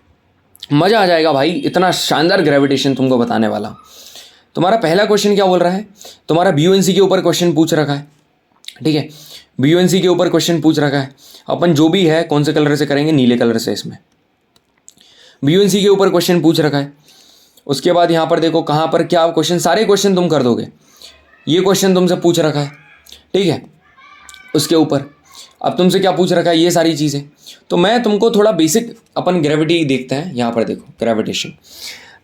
A: मज़ा आ जाएगा भाई, इतना शानदार ग्रेविटेशन तुमको बताने वाला। तुम्हारा पहला क्वेश्चन क्या बोल रहा है? तुम्हारा BUNC के ऊपर क्वेश्चन पूछ रखा है, ठीक है। BUNC के ऊपर क्वेश्चन पूछ रखा है। अपन जो भी है कौन से कलर से करेंगे? नीले कलर से। इसमें BUNC के ऊपर क्वेश्चन पूछ रखा है। उसके बाद यहाँ पर देखो कहाँ पर क्या क्वेश्चन, सारे क्वेश्चन तुम कर दोगे। ये क्वेश्चन तुमसे पूछ रखा है, ठीक है। उसके ऊपर अब तुमसे क्या पूछ रखा है? ये सारी चीज़ें। तो मैं तुमको थोड़ा बेसिक अपन ग्रेविटी देखते हैं। यहाँ पर देखो ग्रेविटेशन।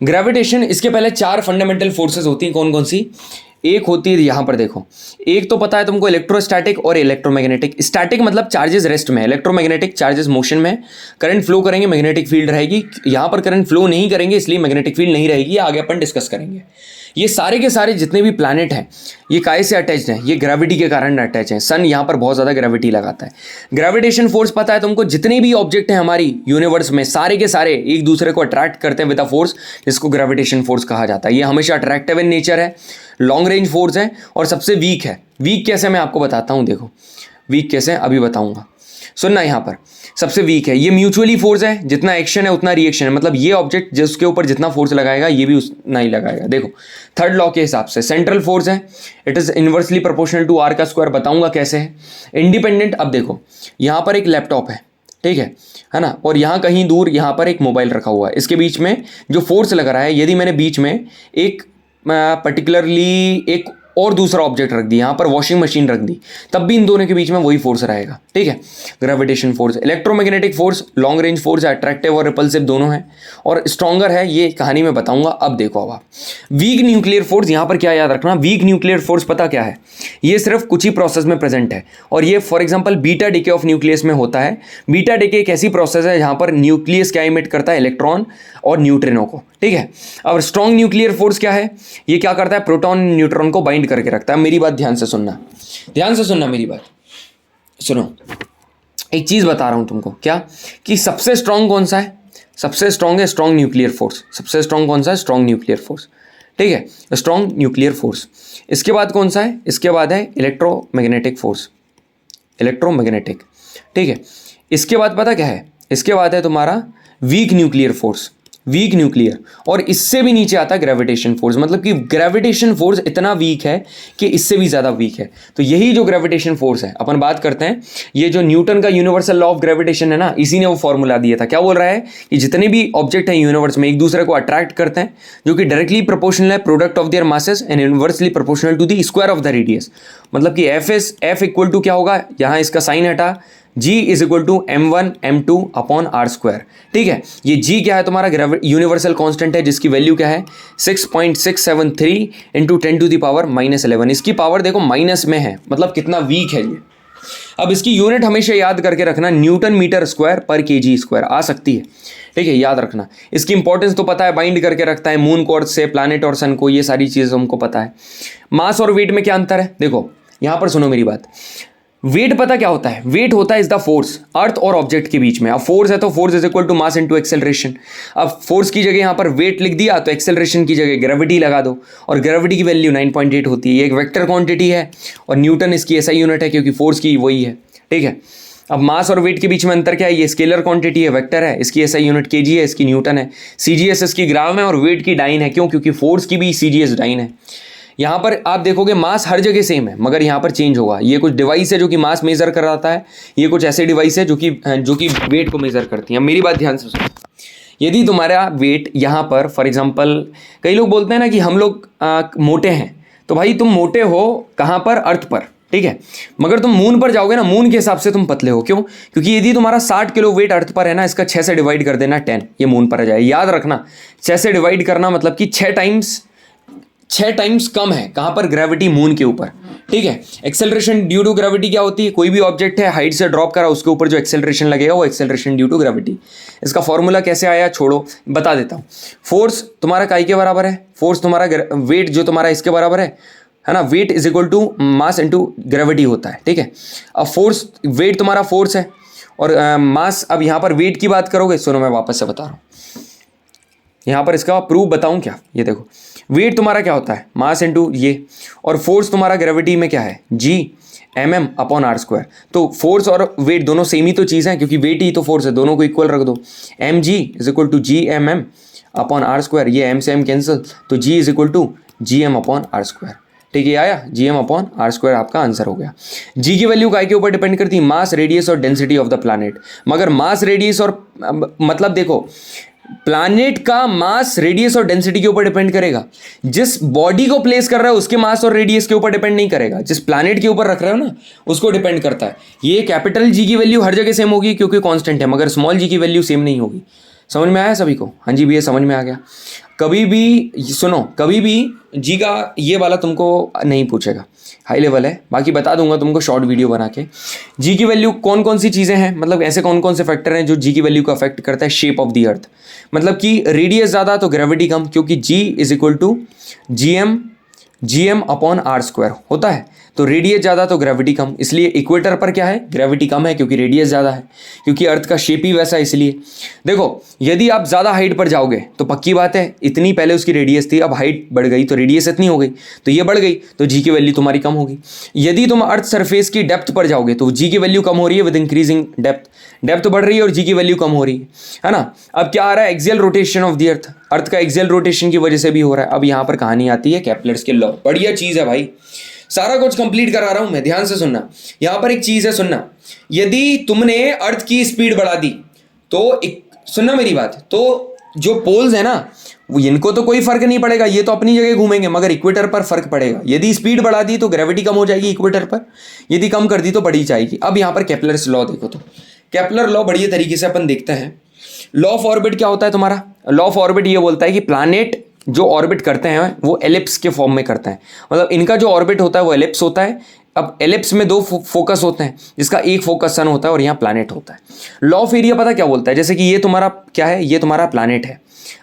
A: ग्रेविटेशन, इसके पहले 4 फंडामेंटल फोर्सेस होती हैं। कौन कौन सी? एक होती है, यहाँ पर देखो, एक तो पता है तुमको इलेक्ट्रोस्टैटिक और इलेक्ट्रोमैग्नेटिक। स्टैटिक मतलब चार्जेस रेस्ट में, इलेक्ट्रोमैग्नेटिक चार्जेस मोशन में। करंट फ्लो करेंगे, मैग्नेटिक फील्ड रहेगी। यहाँ पर करंट फ्लो नहीं करेंगे, इसलिए मैग्नेटिक फील्ड नहीं रहेगी, आगे अपन डिस्कस करेंगे। ये सारे के सारे जितने भी प्लैनेट हैं ये काहे से अटैच्ड हैं, ये ग्रेविटी के कारण अटैच हैं। सन यहाँ पर बहुत ज़्यादा ग्रेविटी लगाता है। ग्रेविटेशन फोर्स पता है तुमको, जितने भी ऑब्जेक्ट हैं हमारी यूनिवर्स में सारे के सारे एक दूसरे को अट्रैक्ट करते हैं विद अ फोर्स, जिसको ग्रेविटेशन फोर्स कहा जाता है। ये हमेशा अट्रैक्टिव इन नेचर है, लॉन्ग रेंज फोर्स है और सबसे वीक है। वीक कैसे मैं आपको बताता हूँ, देखो वीक कैसे अभी बताऊंगा, सुनना। यहाँ पर सबसे वीक है, ये म्यूचुअली फोर्स है, जितना एक्शन है उतना रिएक्शन है, मतलब ये ऑब्जेक्ट जिसके ऊपर जितना फोर्स लगाएगा ये भी उतना ही लगाएगा। देखो थर्ड लॉ के हिसाब से सेंट्रल फोर्स है, it is inversely proportional to R का स्क्वायर, बताऊंगा कैसे है। इंडिपेंडेंट, अब देखो यहाँ पर एक लैपटॉप है, ठीक है ना, और यहाँ कहीं दूर यहाँ पर एक मोबाइल रखा हुआ है, इसके बीच में जो फोर्स लग रहा है, यदि मैंने बीच में एक पर्टिकुलरली एक और दूसरा ऑब्जेक्ट रख दी, यहाँ पर वॉशिंग मशीन रख दी, तब भी इन दोनों के बीच में वही फोर्स रहेगा, ठीक है। Gravitation force, electromagnetic force long range force है, अट्रैक्टिव और रिपल्सिव दोनों है और स्ट्रॉन्गर है, ये कहानी में बताऊंगा। अब देखो अब आप वीक न्यूक्लियर फोर्स, यहाँ पर क्या याद रखना, वीक न्यूक्लियर फोर्स पता क्या है, ये सिर्फ कुछ ही प्रोसेस में प्रेजेंट है और ये for example beta decay of nucleus में होता है। बीटा डिके एक ऐसी प्रोसेस है जहाँ पर न्यूक्लियस क्या इमिट करता है, इलेक्ट्रॉन और न्यूट्रिनो को, ठीक है। अब स्ट्रॉन्ग न्यूक्लियर फोर्स क्या है, ये क्या करता है, प्रोटॉन न्यूट्रॉन को बाइंड करके रखता है। मेरी बात ध्यान से सुनना, ध्यान से सुनना, मेरी बात सुनो। एक चीज बता रहा हूं तुमको, क्या कि सबसे स्ट्रॉन्ग कौन सा है, सबसे स्ट्रॉन्ग है स्ट्रॉन्ग न्यूक्लियर फोर्स। सबसे स्ट्रॉन्ग कौन सा है, स्ट्रॉन्ग न्यूक्लियर फोर्स, ठीक है, स्ट्रॉन्ग न्यूक्लियर फोर्स। इसके बाद कौन सा है, इसके बाद है इलेक्ट्रोमैग्नेटिक फोर्स, इलेक्ट्रोमैग्नेटिक, ठीक है। इसके बाद पता क्या है, इसके बाद है तुम्हारा weak nuclear force, weak nuclear, और इससे भी नीचे आता है ग्रेविटेशन फोर्स। मतलब कि ग्रेविटेशन फोर्स इतना वीक है कि इससे भी ज़्यादा वीक है। तो यही जो ग्रेविटेशन फोर्स है, अपन बात करते हैं, ये जो न्यूटन का यूनिवर्सल लॉ ऑफ ग्रेविटेशन है ना, इसी ने वो फॉर्मूला दिया था। क्या बोल रहा है कि जितने भी ऑब्जेक्ट हैं यूनिवर्स में एक दूसरे को अट्रैक्ट करते हैं, जो कि डायरेक्टली प्रोपोर्शनल है product of their masses and inversely proportional to the square of the radius. मतलब कि एफ इक्वल टू क्या होगा, यहाँ इसका साइन हटा, G is equal to M1 M2 upon are square, ठीक है। ये G क्या है, तुम्हारा यूनिवर्सल कांस्टेंट है, जिसकी वैल्यू क्या है 6.673 इंटू 10 टू द पावर -11। इसकी पावर देखो माइनस में है, मतलब कितना वीक है ये। अब इसकी यूनिट हमेशा याद करके रखना, न्यूटन मीटर स्क्वायर पर केजी स्क्वायर आ सकती है, ठीक है, याद रखना। इसकी इंपॉर्टेंस तो पता है, बाइंड करके रखता है मून को अर्थ से, प्लैनेट और सन को, ये सारी चीज़ें हमको पता है। मास और वेट में क्या अंतर है, देखो यहाँ पर सुनो मेरी बात। वेट पता क्या होता है, वेट होता है इज द फोर्स अर्थ और ऑब्जेक्ट के बीच में। अब फोर्स है तो force is equal to mass into acceleration. अब फोर्स की जगह यहाँ पर वेट लिख दिया तो एक्सेलरेशन की जगह ग्रेविटी लगा दो, और ग्रेविटी की वैल्यू 9.8 होती है। ये एक वेक्टर क्वांटिटी है और न्यूटन इसकी ऐसा यूनिट है क्योंकि फोर्स की वही है, ठीक है। अब मास और वेट के बीच में अंतर क्या है, ये स्केलर क्वांटिटी है, वेक्टर है, इसकी ऐसा यूनिट केजी है, इसकी न्यूटन है। सीजीएस इसकी ग्राम है और वेट की डाइन है, क्यों, क्योंकि फोर्स की भी सीजीएस डाइन है। यहाँ पर आप देखोगे मास हर जगह सेम है, मगर यहाँ पर चेंज होगा। ये कुछ डिवाइस है जो कि मास मेजर कराता है, ये कुछ ऐसे डिवाइस है जो कि वेट को मेजर करती है। मेरी बात ध्यान से सुनो, यदि तुम्हारा वेट यहाँ पर फॉर एग्जांपल, कई लोग बोलते हैं ना कि हम लोग मोटे हैं, तो भाई तुम मोटे हो कहाँ पर, अर्थ पर, ठीक है। मगर तुम मून पर जाओगे ना, मून के हिसाब से तुम पतले हो, क्यों, क्योंकि यदि तुम्हारा 60 किलो वेट अर्थ पर है ना, इसका 6 से डिवाइड कर देना 10, ये मून पर आ जाए। याद रखना 6 से डिवाइड करना मतलब कि 6 टाइम्स कम है कहाँ पर, ग्रेविटी मून के ऊपर, ठीक है। एक्सेलरेशन ड्यू टू ग्रेविटी क्या होती है, कोई भी ऑब्जेक्ट है हाइट से ड्रॉप करा, उसके ऊपर जो एक्सेलरेशन लगेगा वो एक्सेलरेशन ड्यू टू ग्रेविटी। इसका फॉर्मूला कैसे आया, छोड़ो बता देता हूँ। फोर्स तुम्हारा काई के बराबर है, फोर्स तुम्हारा वेट जो तुम्हारा इसके बराबर है ना, weight is equal to mass into gravity होता है, ठीक है। अब फोर्स, वेट तुम्हारा फोर्स है और मास। अब यहाँ पर वेट की बात करोगे, सुनो मैं वापस से बता रहा हूँ, यहाँ पर इसका प्रूफ बताऊँ क्या, ये देखो वेट तुम्हारा क्या होता है, मास इंटू ये, और फोर्स तुम्हारा ग्रेविटी में क्या है, G mm upon are square. तो फोर्स और वेट दोनों सेम ही तो चीज़ है, क्योंकि वेट ही तो फोर्स है, दोनों को इक्वल रख दो। mg is equal to G M M upon are square, ये m से m कैंसिल, तो g is equal to G M upon are square, ठीक है, आया GM अपॉन आर स्क्वायर, आपका आंसर हो गया। G की वैल्यू काय के ऊपर डिपेंड करती है, मास, रेडियस और डेंसिटी ऑफ द प्लैनेट। मगर मास, रेडियस और मतलब देखो, प्लैनेट का मास, रेडियस और डेंसिटी के ऊपर डिपेंड करेगा। जिस बॉडी को प्लेस कर रहा है उसके मास और रेडियस के ऊपर डिपेंड नहीं करेगा, जिस प्लैनेट के ऊपर रख रहे हो ना उसको डिपेंड करता है। ये कैपिटल G की वैल्यू हर जगह सेम होगी क्योंकि कांस्टेंट है, मगर स्मॉल g की वैल्यू सेम नहीं होगी। समझ में आया सभी को? हाँ जी भैया समझ में आ गया। कभी भी सुनो, कभी भी जी का ये वाला तुमको नहीं पूछेगा, हाई लेवल है, बाकी बता दूंगा तुमको शॉर्ट वीडियो बना के। जी की वैल्यू कौन कौन सी चीज़ें हैं, मतलब ऐसे कौन कौन से फैक्टर हैं जो जी की वैल्यू को अफेक्ट करता है? शेप ऑफ द अर्थ, मतलब कि रेडियस ज़्यादा तो ग्रेविटी कम, क्योंकि g is equal to G M upon are square होता है। तो रेडियस ज़्यादा तो ग्रेविटी कम, इसलिए इक्वेटर पर क्या है, ग्रेविटी कम है क्योंकि रेडियस ज़्यादा है, क्योंकि अर्थ का शेप ही वैसा है। इसलिए देखो, यदि आप ज़्यादा हाइट पर जाओगे तो पक्की बात है, इतनी पहले उसकी रेडियस थी, अब हाइट बढ़ गई तो रेडियस इतनी हो गई, तो ये बढ़ गई, तो जी की वैल्यू तुम्हारी कम होगी। यदि तुम अर्थ सरफेस की डेप्थ पर जाओगे तो जी की वैल्यू कम हो रही है विद इंक्रीजिंग डेप्थ, डेप्थ बढ़ रही है और जी की वैल्यू कम हो रही है ना। अब क्या आ रहा है, axial rotation of the earth, earth का एक्सियल रोटेशन की वजह से भी हो रहा है। अब यहाँ पर कहानी आती है केप्लर्स के लॉ, बढ़िया चीज़ है भाई, सारा कुछ कंप्लीट करा रहा हूं मैं, ध्यान से सुनना। यहां पर एक चीज है, सुनना, यदि तुमने अर्थ की स्पीड बढ़ा दी तो सुनना मेरी बात, तो जो पोल्स है ना, वो इनको तो कोई फर्क नहीं पड़ेगा, ये तो अपनी जगह घूमेंगे, मगर इक्वेटर पर फर्क पड़ेगा। यदि स्पीड बढ़ा दी तो ग्रेविटी कम हो जाएगी इक्वेटर पर, यदि कम कर दी तो बढ़ी जाएगी। अब यहां पर केप्लर्स लॉ देखो, तो केप्लर लॉ बढ़िया तरीके से अपन देखते हैं। लॉ ऑफ ऑर्बिट क्या होता है तुम्हारा? लॉ ऑफ ऑर्बिट ये बोलता है कि प्लैनेट जो ऑर्बिट करते हैं वो एलिप्स के फॉर्म में करते हैं, मतलब इनका जो ऑर्बिट होता है वो एलिप्स होता है। अब एलिप्स में दो फोकस होते हैं, जिसका एक फोकस सन होता है और यहाँ प्लैनेट होता है। लॉ ऑफ एरिया पता क्या बोलता है, जैसे कि ये तुम्हारा क्या है, ये तुम्हारा प्लैनेट है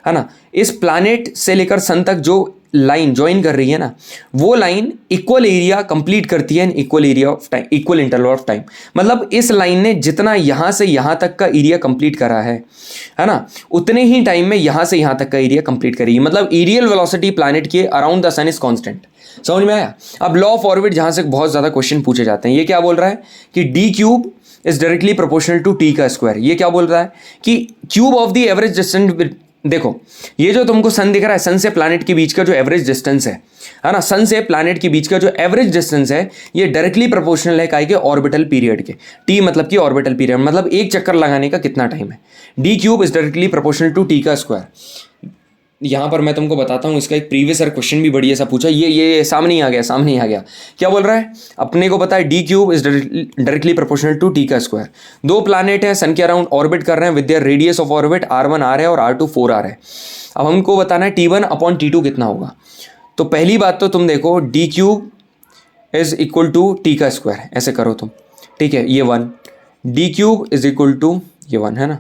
A: ना। इस प्लैनेट से लेकर सन तक जो लाइन ज्वाइन कर रही है ना, वो लाइन इक्वल एरिया कंप्लीट करती है in equal area of time, equal interval of time. मतलब इस लाइन ने जितना यहाँ से यहाँ तक का एरिया कंप्लीट करा है ना, उतने ही टाइम में यहाँ से यहाँ तक का एरिया कंप्लीट करेगी। मतलब एरियल वेलोसिटी प्लैनेट के around the sun is constant. समझ में आया? अब लॉ ऑफ ऑर्बिट जहाँ से बहुत ज़्यादा क्वेश्चन पूछे जाते हैं, ये क्या बोल रहा है कि D cube is directly proportional to T का स्क्वायर। ये क्या बोल रहा है कि cube of the average distance, देखो ये जो तुमको सन दिख रहा है, सन से प्लैनेट के बीच का जो एवरेज डिस्टेंस है ना, सन से प्लैनेट के बीच का जो एवरेज डिस्टेंस है, ये डायरेक्टली प्रोपोर्शनल है काय के ऑर्बिटल पीरियड के। टी मतलब कि ऑर्बिटल पीरियड, मतलब एक चक्कर लगाने का कितना टाइम है। D cube is directly proportional to T का स्क्वायर। यहाँ पर मैं तुमको बताता हूँ, इसका एक प्रीवियस ईयर क्वेश्चन भी बढ़िया सा पूछा, ये सामने ही आ गया, सामने ही आ गया। क्या बोल रहा है, अपने को पता है D cube is directly proportional to T का स्क्वायर। दो प्लैनेट है, सन के अराउंड ऑर्बिट कर रहे हैं with their radius of orbit r1 r है और r2 4r है। अब हमको बताना है t1 अपॉन t2 कितना होगा। तो पहली बात तो तुम देखो, D cube is equal to T का स्क्वायर, ऐसे करो तुम, ठीक है, ये 1, D cube is equal to ये 1 है ना,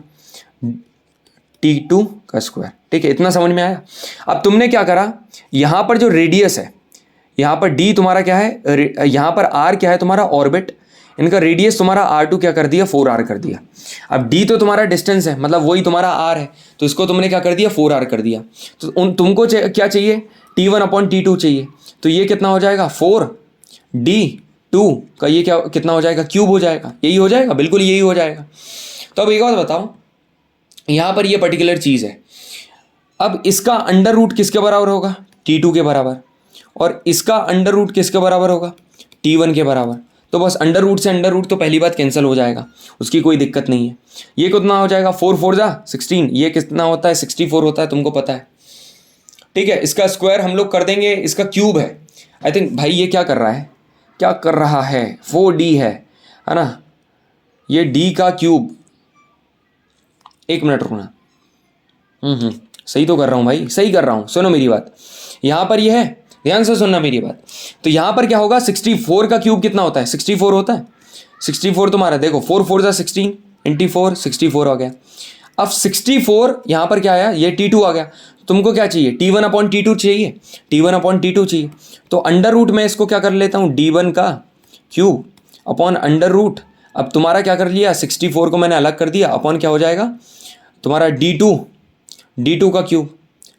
A: T2 का स्क्वायर, ठीक है, इतना समझ में आया। अब तुमने क्या करा, यहाँ पर जो रेडियस है, यहाँ पर D तुम्हारा क्या है, यहाँ पर R क्या है तुम्हारा ऑर्बिट, इनका रेडियस तुम्हारा R2 क्या कर दिया, 4R कर दिया। अब D तो तुम्हारा डिस्टेंस है, मतलब वही तुम्हारा R है, तो इसको तुमने क्या कर दिया, 4R कर दिया। तो तुमको क्या चाहिए, T1 अपॉन T2 चाहिए। तो ये कितना हो जाएगा, 4D2 का ये क्या कितना हो जाएगा, क्यूब हो जाएगा। यही हो जाएगा, बिल्कुल यही हो जाएगा। तो अब एक बात बताओ, यहाँ पर ये पर्टिकुलर चीज़ है, अब इसका अंडर रूट किसके बराबर होगा, T2 के बराबर, और इसका अंडर रूट किसके बराबर होगा, T1 के बराबर। तो बस अंडर रूट से अंडर रूट तो पहली बात कैंसिल हो जाएगा, उसकी कोई दिक्कत नहीं है। ये कितना हो जाएगा, 4 4 जा 16, ये कितना होता है, 64 होता है, तुमको पता है, ठीक है। इसका स्क्वायर हम लोग कर देंगे, इसका क्यूब है। आई थिंक भाई ये क्या कर रहा है, क्या कर रहा है, 4D है ना, ये D का क्यूब, एक मिनट रुकना, सही तो कर रहा हूँ भाई, सही कर रहा हूँ, सुनो मेरी बात। यहाँ पर ये है, ध्यान से सुनना मेरी बात। तो यहाँ पर क्या होगा, 64 का क्यूब कितना होता है, 64 होता है। 64 तुम्हारा देखो, 4 4 जा 16 इंटी 4, 64 आ गया। अब 64 यहाँ पर क्या आया, ये T2 आ गया। तुमको क्या चाहिए, T1 अपॉन T2 चाहिए, T1 अपॉन T2 चाहिए। तो अंडर रूट में इसको क्या कर लेता हूँ, D1 का क्यूब अपॉन अंडर रूट, अब तुम्हारा क्या कर लिया, 64 को मैंने अलग कर दिया, अपॉन क्या हो जाएगा तुम्हारा D2 का क्यूब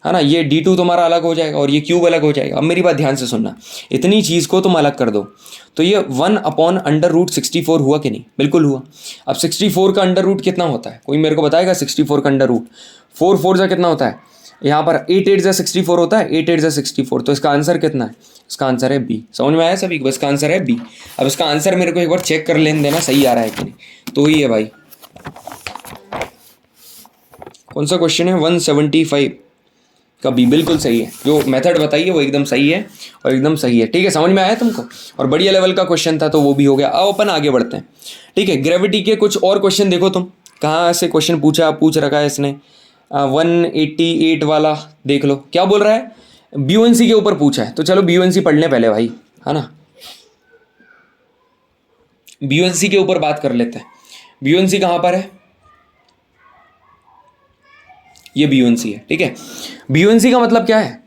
A: है ना, ये D2 तुम्हारा अलग हो जाएगा और ये क्यूब अलग हो जाएगा। अब मेरी बात ध्यान से सुनना, इतनी चीज़ को तुम अलग कर दो तो ये 1 अपॉन अंडर रूट 64 हुआ कि नहीं, बिल्कुल हुआ। अब 64 का अंडर रूट कितना होता है, कोई मेरे को बताएगा, 64 का अंडर रूट 4 4 जा कितना होता है, यहाँ पर 8 8 जा 64 होता है, 8 8 जा 64। तो इसका आंसर कितना है, इसका आंसर है बी। समझ में आया सभी को, इसका आंसर है बी। अब इसका आंसर मेरे को एक बार चेक कर लेने देना, सही आ रहा है कि नहीं। तो ही है भाई, कौन सा क्वेश्चन है, 175 का बी, बिल्कुल सही है। जो मेथड बताइए वो एकदम सही है और एकदम सही है, ठीक है। समझ में आया तुमको, और बढ़िया लेवल का क्वेश्चन था तो वो भी हो गया। अब अपन आगे बढ़ते हैं, ठीक है। ग्रेविटी के कुछ और क्वेश्चन देखो तुम, कहाँ से क्वेश्चन पूछ रखा है इसने, 188 वाला देख लो क्या बोल रहा है, ब्यूएनसी के ऊपर पूछा है, तो चलो ब्यूएनसी पढ़ लें पहले भाई, है ना। ब्यूएनसी के ऊपर बात कर लेते हैं। ब्यूएनसी कहाँ पर है, ये ब्यूएनसी है, ठीक है। ब्यूएनसी का मतलब क्या है,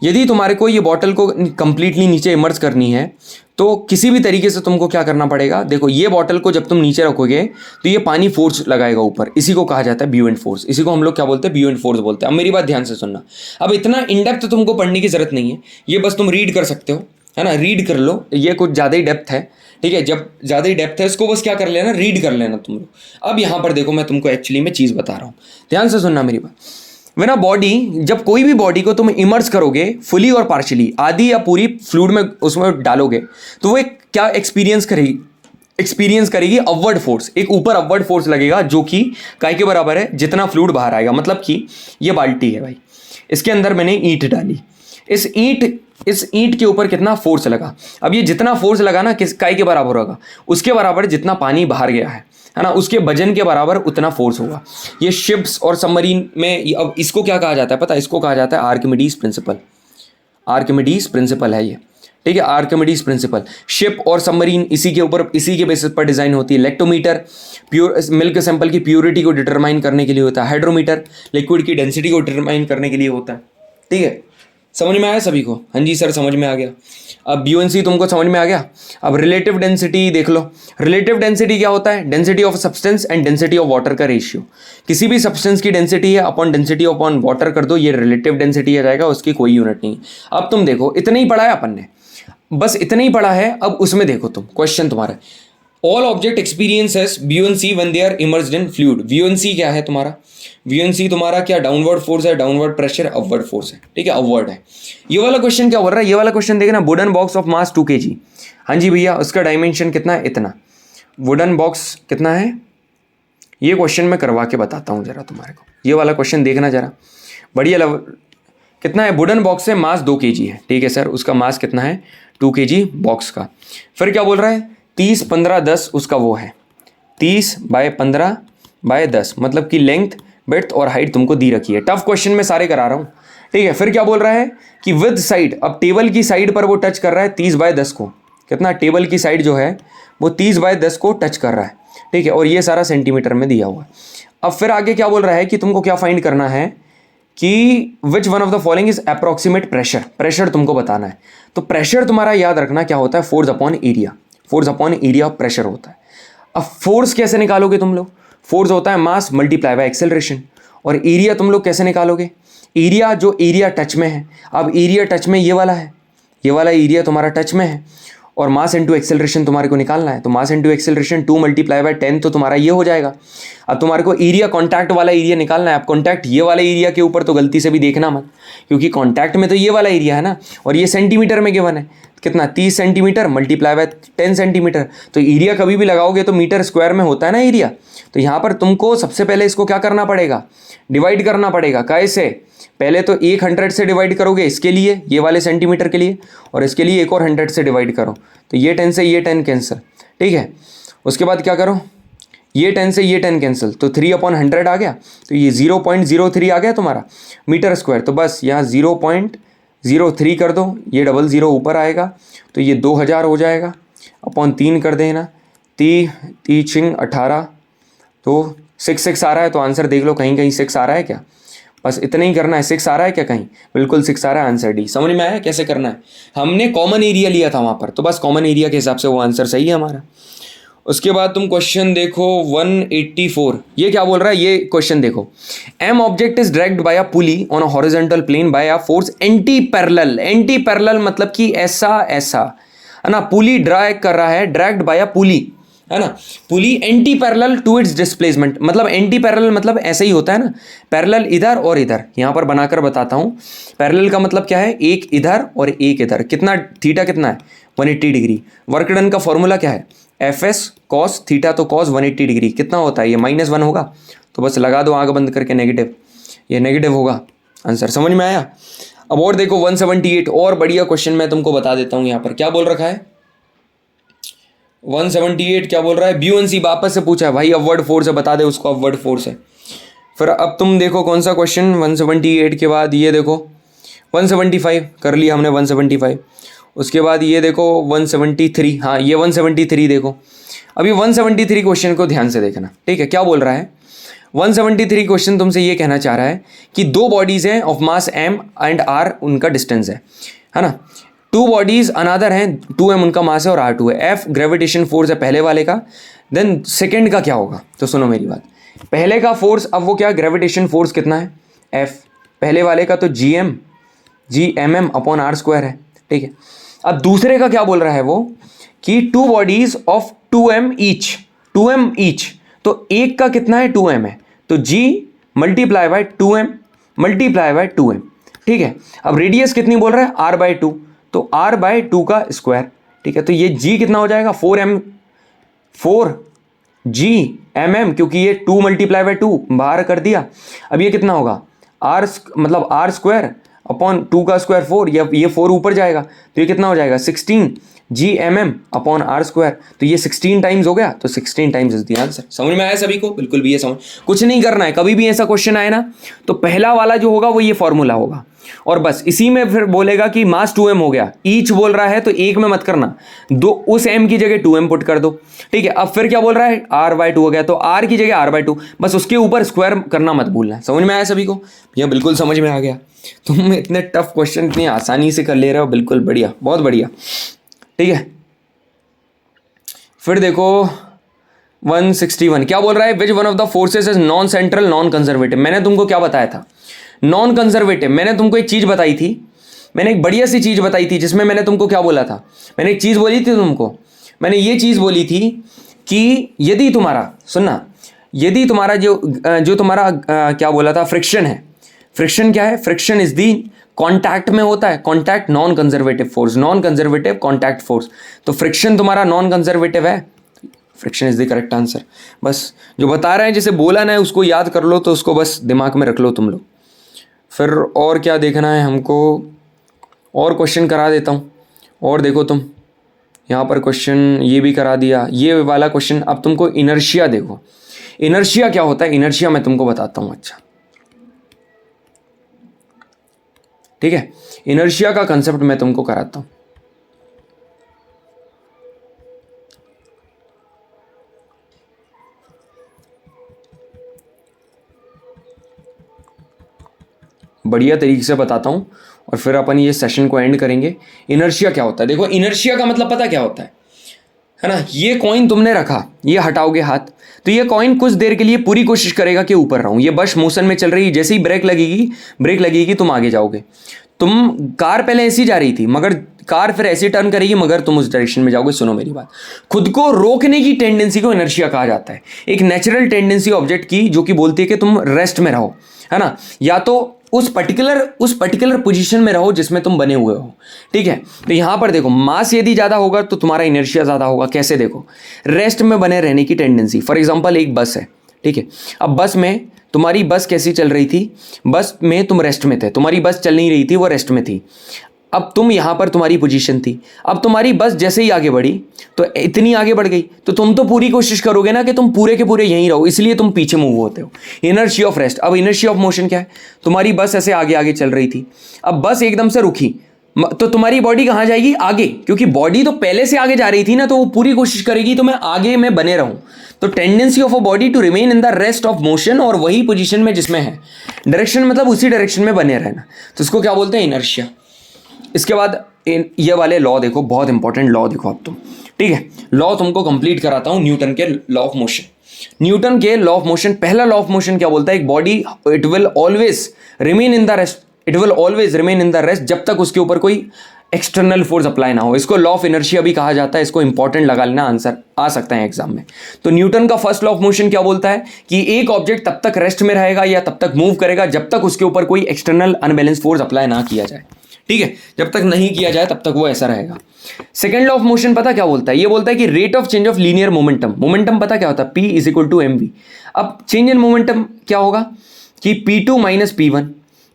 A: यदि तुम्हारे को ये बॉटल को कंप्लीटली नीचे इमर्ज करनी है तो किसी भी तरीके से तुमको क्या करना पड़ेगा, देखो ये बॉटल को जब तुम नीचे रखोगे तो ये पानी फोर्स लगाएगा ऊपर, इसी को कहा जाता है ब्यूएंट फोर्स, इसी को हम लोग क्या बोलते हैं, ब्यूएंट फोर्स बोलते हैं। अब मेरी बात ध्यान से सुनना, अब इतना इन डेप्थ तुमको पढ़ने की जरूरत नहीं है, ये बस तुम रीड कर सकते हो, है ना, रीड कर लो, ये कुछ ज़्यादा ही डेप्थ है, ठीक है, जब ज़्यादा ही डेप्थ है इसको बस क्या कर लेना, रीड कर लेना तुम लोग। अब यहाँ पर देखो मैं तुमको एक्चुअली में चीज़ बता रहा हूँ, ध्यान से सुनना मेरी बात। वेन अ बॉडी, जब कोई भी बॉडी को तुम इमर्ज करोगे फुली और पार्शियली, आधी या पूरी फ्लूइड में उसमें डालोगे, तो वो एक क्या एक्सपीरियंस करेगी अपवर्ड फोर्स, एक ऊपर अपवर्ड फोर्स लगेगा जो कि काय के बराबर है, जितना फ्लूइड बाहर आएगा। मतलब कि ये बाल्टी है भाई, इसके अंदर मैंने ईंट डाली, इस ईंट के ऊपर कितना फोर्स लगा, अब ये जितना फोर्स लगा ना किस काय के बराबर होगा, उसके बराबर जितना पानी बाहर गया है ना, उसके वजन के बराबर उतना फोर्स होगा। ये शिप्स और सबमरीन में, अब इसको क्या कहा जाता है पता है, इसको कहा जाता है आर्किमिडीज प्रिंसिपल। आर्किमिडीज प्रिंसिपल है ये, ठीक है, आर्किमिडीज प्रिंसिपल। शिप और सबमरीन इसी के ऊपर, इसी के बेसिस पर डिजाइन होती है। लेक्टोमीटर प्योर मिल्क सैंपल की प्योरिटी को डिटरमाइन करने के लिए होता है। हाइड्रोमीटर लिक्विड की डेंसिटी को डिटरमाइन करने के लिए होता है, ठीक है। समझ में आया सभी को, हाँ जी सर समझ में आ गया। अब ब्यूएनसी तुमको समझ में आ गया। अब रिलेटिव डेंसिटी देख लो। रिलेटिव डेंसिटी क्या होता है, density of substance and density of water का रेशियो। किसी भी सब्सटेंस की डेंसिटी है अपॉन डेंसिटी अपॉन वाटर कर दो, ये रिलेटिव डेंसिटी आ जाएगा, उसकी कोई यूनिट नहीं। अब तुम देखो इतना ही पढ़ा है अपन ने, बस इतना ही पढ़ा है। अब उसमें देखो तुम क्वेश्चन तुम्हारा, all object experiences buoyancy when they are immersed in fluid. Buoyancy क्या है तुम्हारा, ब्यूएनसी तुम्हारा क्या डाउनवर्ड फोर्स है, डाउनवर्ड प्रेशर, अपवर्ड फोर्स है, ठीक है, अपवर्ड है। ये वाला क्वेश्चन क्या बोल रहा है, ये वाला क्वेश्चन देखना, wooden box of mass 2 kg। हाँ जी भैया, उसका डायमेंशन कितना है, इतना। वुडन बॉक्स कितना है, ये क्वेश्चन मैं करवा के बताता हूँ जरा तुम्हारे को, ये वाला क्वेश्चन देखना जरा, बढ़िया लेवल। कितना है, वुडन बॉक्स है, मास 2 kg है, ठीक है सर, उसका मास कितना है 2 kg बॉक्स का। फिर क्या बोल रहा है, 30 15 10 उसका वो है, 30 बाय 15 बाय 10, मतलब कि लेंथ ब्रेड्थ और हाइट तुमको दी रखी है। टफ क्वेश्चन में सारे करा रहा हूँ, ठीक है। फिर क्या बोल रहा है कि विद साइड, अब टेबल की साइड पर वो टच कर रहा है 30 बाय 10 को, कितना, टेबल की साइड जो है वो 30 बाय 10 को टच कर रहा है, ठीक है, और ये सारा सेंटीमीटर में दिया हुआ है। अब फिर आगे क्या बोल रहा है कि तुमको क्या फाइंड करना है कि which one of the following is approximate pressure, pressure तुमको बताना है। तो प्रेशर तुम्हारा याद रखना क्या होता है, force upon area, force upon area of pressure होता है। अब फोर्स कैसे निकालोगे तुम लोग, फोर्स होता है मास मल्टीप्लाई बाय एक्सेलरेशन, और एरिया तुम लोग कैसे निकालोगे, एरिया जो एरिया टच में है। अब एरिया टच में ये वाला है, ये वाला एरिया तुम्हारा टच में है, और मास इंटू एक्सेलरेशन तुम्हारे को निकालना है, तो मास इंटू एक्सेलरेशन 2 × 10 तो तुम्हारा ये हो जाएगा। अब तुम्हारे को एरिया कॉन्टैक्ट वाला एरिया निकालना है। अब कॉन्टैक्ट ये वाला एरिया के ऊपर तो गलती से भी देखना मत, क्योंकि कॉन्टैक्ट में तो ये वाला एरिया है ना, और ये सेंटीमीटर में गिवन है, कितना 30 सेंटीमीटर मल्टीप्लाई बाय 10 सेंटीमीटर। तो एरिया कभी भी लगाओगे तो मीटर स्क्वायर में होता है ना एरिया, तो यहाँ पर तुमको सबसे पहले इसको क्या करना पड़ेगा, डिवाइड करना पड़ेगा। कैसे, पहले तो 100 से डिवाइड करोगे इसके लिए, ये वाले सेंटीमीटर के लिए, और इसके लिए एक और 100 से डिवाइड करो, तो ये 10 से ये 10 कैंसिल, ठीक है। उसके बाद क्या करो, ये 10 से ये 10 कैंसिल, तो 3/100 आ गया, तो ये 0.03 आ गया तुम्हारा मीटर स्क्वायर। तो बस यहाँ 0.03 कर दो, ये 00 ऊपर आएगा, तो ये 2000 हो जाएगा, अपॉन 3 कर देना, 18, तो 6 आ रहा है, तो आंसर देख लो कहीं कहीं 6 आ रहा है क्या, बस इतना ही करना है। 6 आ रहा है क्या कहीं, बिल्कुल 6 आ रहा है, आंसर डी। समझ में आया कैसे करना है, हमने कॉमन एरिया लिया था वहाँ पर, तो बस कॉमन एरिया के हिसाब से वो आंसर सही है हमारा। उसके बाद तुम क्वेश्चन देखो 184, ये क्या बोल रहा है, ये क्वेश्चन देखो, M object is dragged by a pulley on a horizontal plane by a force anti parallel. Anti parallel मतलब कि ऐसा ऐसा, है ना, पुली ड्रैग कर रहा है, ड्रैग्ड बाय अ पुली, है ना, pulley anti parallel to its displacement. मतलब एंटी पैरेलल मतलब ऐसे ही होता है ना, पैरेलल इधर और इधर, यहाँ पर बनाकर बताता हूँ। पैरेलल का मतलब क्या है, एक इधर और एक इधर, कितना थीटा कितना है 180 डिग्री। वर्क डन का फॉर्मूला क्या है, Fs cos थीटा, तो cos 180 डिग्री कितना होता है, ये -1 होगा, तो बस लगा दो आंख बंद करके नेगेटिव, ये नेगेटिव होगा आंसर। समझ में आया। अब और देखो 178, और बढ़िया क्वेश्चन मैं तुमको बता देता हूँ। यहाँ पर क्या बोल रखा है, 178 क्या बोल रहा है, ब्यूएनसी वापस से पूछा है भाई, अपवर्ड फोर्स है, बता दे उसको अपवर्ड फोर्स है। फिर अब तुम देखो कौन सा क्वेश्चन 178 के बाद ये देखो 175 कर लिया हमने 175। उसके बाद ये देखो 173, हाँ ये 173 देखो। अभी 173 क्वेश्चन को ध्यान से देखना, ठीक है। क्या बोल रहा है 173 क्वेश्चन तुमसे ये कहना चाह रहा है कि दो बॉडीज़ हैं of mass m and r, उनका डिस्टेंस है ना। टू बॉडीज अनदर हैं, 2m उनका मास है और r2 है। f ग्रेविटेशन फोर्स है पहले वाले का, देन सेकेंड का क्या होगा। तो सुनो मेरी बात, पहले का फोर्स, अब वो क्या ग्रेविटेशन फोर्स कितना है f, पहले वाले का तो Gm अपॉन r² है, ठीक है। अब दूसरे का क्या बोल रहा है वो कि two bodies of 2m each, तो एक का कितना है 2m है, तो G multiply bye 2m multiply by 2m, ठीक है। अब रेडियस कितनी बोल रहा है r/2, तो r/2 का स्क्वायर, ठीक है। तो ये G कितना हो जाएगा 4Gmm, क्योंकि ये 2 मल्टीप्लाई बाय 2 बाहर कर दिया। अब ये कितना होगा मतलब r² अपॉन 2 का स्क्वायर 4, या ये 4 ऊपर जाएगा तो ये कितना हो जाएगा 16Gmm अपॉन r²। तो ये 16 टाइम्स हो गया, तो 16 टाइम्स इज द आंसर। समझ में आया सभी को? बिल्कुल भी ये समझ, कुछ नहीं करना है। कभी भी ऐसा क्वेश्चन आए ना तो पहला वाला जो होगा वो ये फॉर्मूला होगा, और बस इसी में फिर बोलेगा कि मास 2m हो गया, ईच बोल रहा है तो एक में मत करना, दो उस m की जगह 2m पुट कर दो, ठीक है। अब फिर क्या बोल रहा है r/2 हो गया, तो r की जगह r/2, बस उसके ऊपर स्क्वायर करना मत भूलना। समझ में आया सभी को? भैया बिल्कुल समझ में आ गया। तुम इतने टफ क्वेश्चन इतनी आसानी से कर ले रहे हो, बिल्कुल बढ़िया, बहुत बढ़िया, ठीक है। फिर देखो 161 क्या बोल रहा है, which one of the forces is non central non conservative. मैंने तुमको क्या बताया था, नॉन कंजर्वेटिव। मैंने तुमको एक चीज बताई थी, मैंने एक बढ़िया सी चीज बताई थी, जिसमें मैंने तुमको क्या बोला था, मैंने एक चीज बोली थी तुमको, मैंने ये चीज बोली थी कि यदि तुम्हारा, सुनना, यदि तुम्हारा जो तुम्हारा क्या बोला था, फ्रिक्शन है। फ्रिक्शन क्या है, फ्रिक्शन इज दी कॉन्टैक्ट में होता है, contact non conservative force, non conservative contact force. तो फ्रिक्शन तुम्हारा नॉन कंजर्वेटिव है, friction is the correct answer. बस जो बता रहे हैं, जैसे बोला ना है, उसको याद कर लो, तो उसको बस दिमाग में रख लो तुम लोग। फिर और क्या देखना है हमको, और क्वेश्चन करा देता हूँ। और देखो तुम यहाँ पर क्वेश्चन ये भी करा दिया, ये वाला क्वेश्चन। अब तुमको इनर्शिया देखो, इनर्शिया क्या होता है, इनर्शिया मैं तुमको बताता हूँ। अच्छा ठीक है, इनर्शिया का कंसेप्ट मैं तुमको कराता हूँ। बढ़िया तरीके से बताता हूँ और फिर अपन ये सेशन को एंड करेंगे। इनर्शिया क्या होता है, देखो इनर्शिया का मतलब पता क्या होता है ना। ये कॉइन तुमने रखा, ये हटाओगे हाथ, तो ये कॉइन कुछ देर के लिए पूरी कोशिश करेगा कि ऊपर रहूं। ये बस मोशन में चल रही है, जैसे ही ब्रेक लगेगी तुम आगे जाओगे। तुम कार पहले ऐसी जा रही थी, मगर कार फिर ऐसी टर्न करेगी, मगर तुम उस डायरेक्शन में जाओगे। सुनो मेरी बात, खुद को रोकने की टेंडेंसी को इनर्शिया कहा जाता है। एक नेचुरल टेंडेंसी ऑब्जेक्ट की जो कि बोलती है कि तुम रेस्ट में रहो, है ना, या तो उस पर्टिकुलर पोजीशन में रहो जिसमें तुम बने हुए हो, ठीक है। तो यहां पर देखो, मास यदि ज्यादा होगा तो तुम्हारा इनर्शिया ज्यादा होगा। कैसे, देखो, रेस्ट में बने रहने की टेंडेंसी। फॉर एग्जांपल एक बस है, ठीक है। अब बस में तुम्हारी बस कैसी चल रही थी, बस में तुम रेस्ट में थे, तुम्हारी बस चल नहीं रही थी, वो रेस्ट में थी। अब तुम यहां पर तुम्हारी पोजीशन थी, अब तुम्हारी बस जैसे ही आगे बढ़ी तो इतनी आगे बढ़ गई, तो तुम तो पूरी कोशिश करोगे ना कि तुम पूरे के पूरे यहीं रहो, इसलिए तुम पीछे मूव होते हो। Inertia of rest. अब इनर्शिया ऑफ मोशन क्या है, तुम्हारी बस ऐसे आगे आगे चल रही थी, अब बस एकदम से रुकी, तो तुम्हारी बॉडी कहां जाएगी, आगे, क्योंकि बॉडी तो पहले से आगे जा रही थी ना, तो वो पूरी कोशिश करेगी तो मैं आगे में बने रहूं। तो tendency of a body to remain in the rest of motion, और वही पोजीशन में जिसमें है, डायरेक्शन मतलब उसी डायरेक्शन में बने रहना, तो इसको क्या बोलते हैं, इनर्शिया। इसके बाद ये वाले लॉ देखो, बहुत इंपॉर्टेंट लॉ देखो अब तुम, ठीक है। लॉ तुमको कंप्लीट कराता हूं, न्यूटन के लॉ ऑफ मोशन। न्यूटन के लॉ ऑफ मोशन, पहला लॉ ऑफ मोशन क्या बोलता है, एक body it will always remain in the rest, it will always remain in the rest जब तक उसके ऊपर कोई एक्सटर्नल फोर्स अप्लाई ना हो। इसको लॉ ऑफ इनर्शिया भी कहा जाता है, इसको इंपॉर्टेंट लगा लेना, आंसर आ सकता है एग्जाम में। तो न्यूटन का फर्स्ट लॉ ऑफ मोशन क्या बोलता है कि एक ऑब्जेक्ट तब तक रेस्ट में रहेगा या तब तक मूव करेगा जब तक उसके ऊपर कोई एक्सटर्नल अनबैलेंस फोर्स अप्लाई ना किया जाए, ठीक है। जब तक नहीं किया जाए तब तक वो ऐसा रहेगा। सेकंड लॉ ऑफ मोशन पता क्या बोलता है, ये बोलता है कि rate of change of linear momentum. Momentum पता क्या होता है, P is equal to mv। अब चेंज इन मोमेंटम क्या होगा कि P2 माइनस P1,